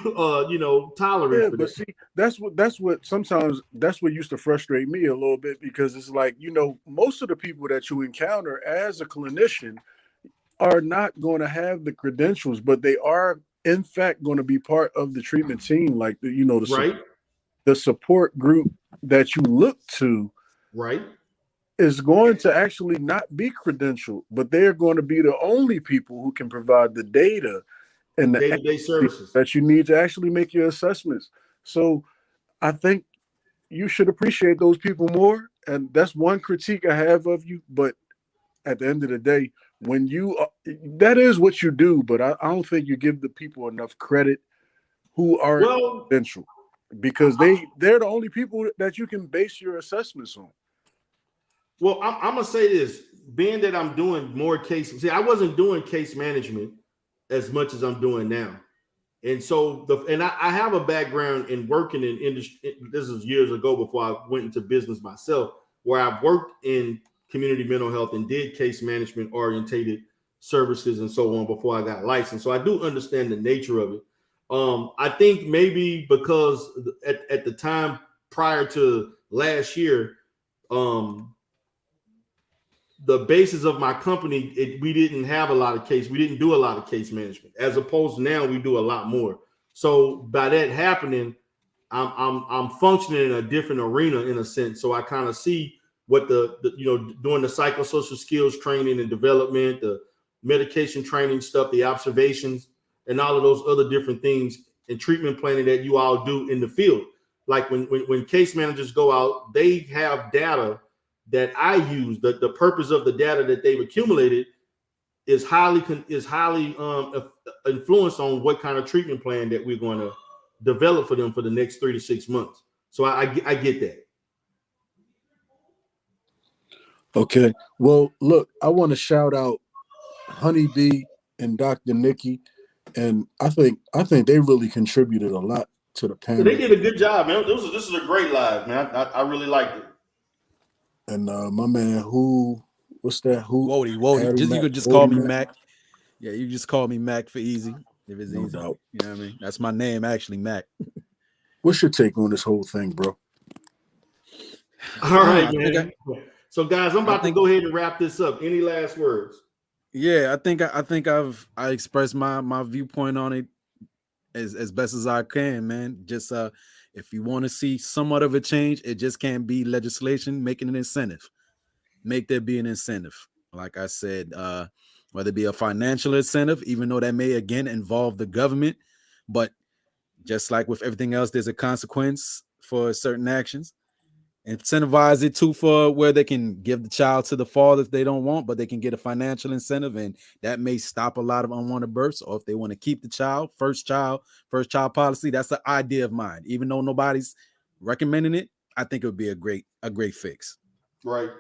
tolerance Yeah, for but that. see, that's what sometimes that's what used to frustrate me a little bit, because it's like, most of the people that you encounter as a clinician are not going to have the credentials, but they are in fact going to be part of the treatment team, like Right. the support group that you look to Right. is going to actually not be credentialed, but they're going to be the only people who can provide the data and the Day-to-day services. that you need to actually make your assessments. So I think you should appreciate those people more. And that's one critique I have of you. But at the end of the day, when that is what you do, but I don't think you give the people enough credit who are Well, credentialed. because they're the only people that you can base your assessments on. Well, I'm gonna say this: being that I'm doing more cases, see, I wasn't doing case management as much as I'm doing now, and so I have a background in working in industry. This is years ago before I went into business myself, where I've worked in community mental health and did case management orientated services and so on before I got licensed. So I do understand the nature of it. I think maybe because at the time prior to last year, the basis of my company, we didn't have a lot of case. We didn't do a lot of case management, as opposed to now we do a lot more. So by that happening, I'm functioning in a different arena in a sense. So I kind of see what the doing the psychosocial skills training and development, the medication training stuff, the observations, and all of those other different things and treatment planning that you all do in the field. Like when case managers go out, they have data that I use. The purpose of the data that they've accumulated is highly influenced on what kind of treatment plan that we're going to develop for them for the next 3 to 6 months. So I get that. Okay. Well, look, I want to shout out Honeybee and Dr. Nikki, and I think they really contributed a lot to the panel. They did a good job, man. This is a great live, man. I really liked it. And my man, what's that? Wody. You could just call me Mac. Yeah, you just call me Mac for easy. If it's no easy. Doubt. You know what I mean? That's my name, actually, Mac. What's your take on this whole thing, bro? All right, man. So, guys, I'm about to go ahead and wrap this up. Any last words? Yeah, I think I've expressed my viewpoint on it as best as I can, man. Just if you want to see somewhat of a change, it just can't be legislation making an incentive. Make there be an incentive. Like I said, whether it be a financial incentive, even though that may again involve the government, but just like with everything else, there's a consequence for certain actions. Incentivize it too for where they can give the child to the father if they don't want, but they can get a financial incentive, and that may stop a lot of unwanted births. Or if they want to keep the child, first child policy, that's the idea of mine. Even though nobody's recommending it, I think it would be a great fix. Right.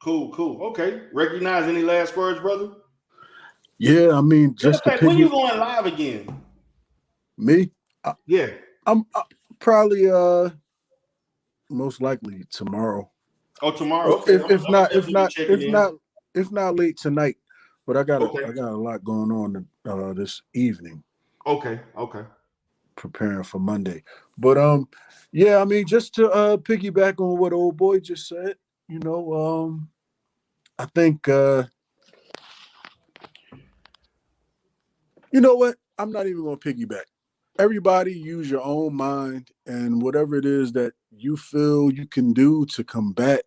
Cool. Okay. Recognize any last words, brother? Yeah, I mean, just when you going live again? Me? Yeah. I'm probably most likely tomorrow. Oh, tomorrow. Okay. If not late tonight, but I got a lot going on this evening. Okay. Preparing for Monday, but yeah, I mean, just to piggyback on what old boy just said, I think you know what? I'm not even gonna piggyback. Everybody use your own mind and whatever it is that you feel you can do to combat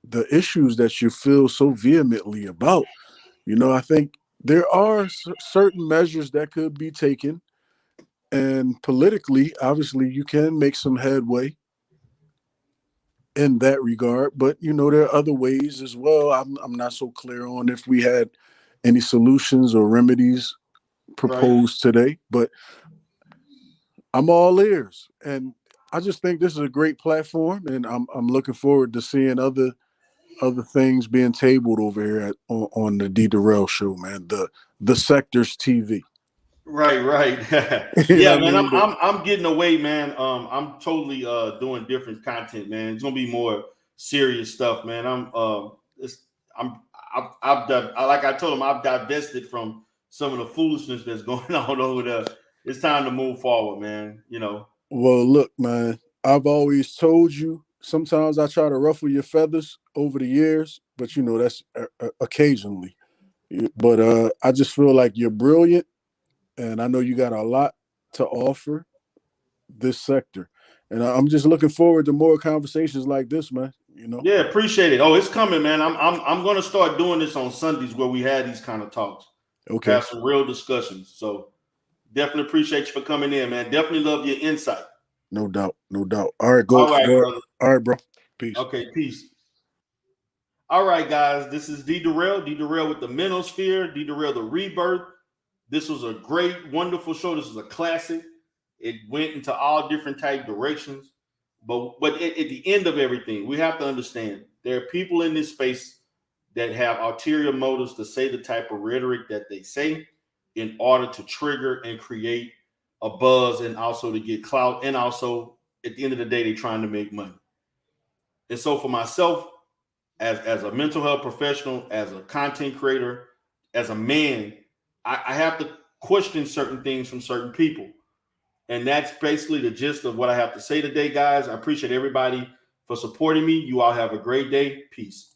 the issues that you feel so vehemently about. I think there are certain measures that could be taken, and politically, obviously, you can make some headway in that regard. But, there are other ways as well. I'm not so clear on if we had any solutions or remedies proposed today, but I'm all ears, and I just think this is a great platform, and I'm looking forward to seeing other things being tabled over here on the D Durrell show, man. The Sectors TV. Right. Yeah, man. I'm getting away, man. I'm totally doing different content, man. It's gonna be more serious stuff, man. Like I told him, I've divested from some of the foolishness that's going on over there. It's time to move forward, man. Well, look, man, I've always told you, sometimes I try to ruffle your feathers over the years, but that's occasionally. But I just feel like you're brilliant, and I know you got a lot to offer this sector. And I'm just looking forward to more conversations like this, man. Yeah, appreciate it. Oh, it's coming, man. I'm going to start doing this on Sundays where we had these kind of talks. Okay. Have some real discussions. So definitely appreciate you for coming in, man. Definitely love your insight. No doubt. All right, go. All right, brother. All right, bro. Peace. Okay, peace. All right, guys. This is D Durrell with the Menosphere, D Durrell the Rebirth. This was a great, wonderful show. This was a classic. It went into all different type directions. But at the end of everything, we have to understand there are people in this space that have ulterior motives to say the type of rhetoric that they say in order to trigger and create a buzz, and also to get clout, and also at the end of the day, they're trying to make money. And so for myself, as a mental health professional, as a content creator, as a man, I have to question certain things from certain people. And that's basically the gist of what I have to say today, guys. I appreciate everybody for supporting me. You all have a great day. Peace.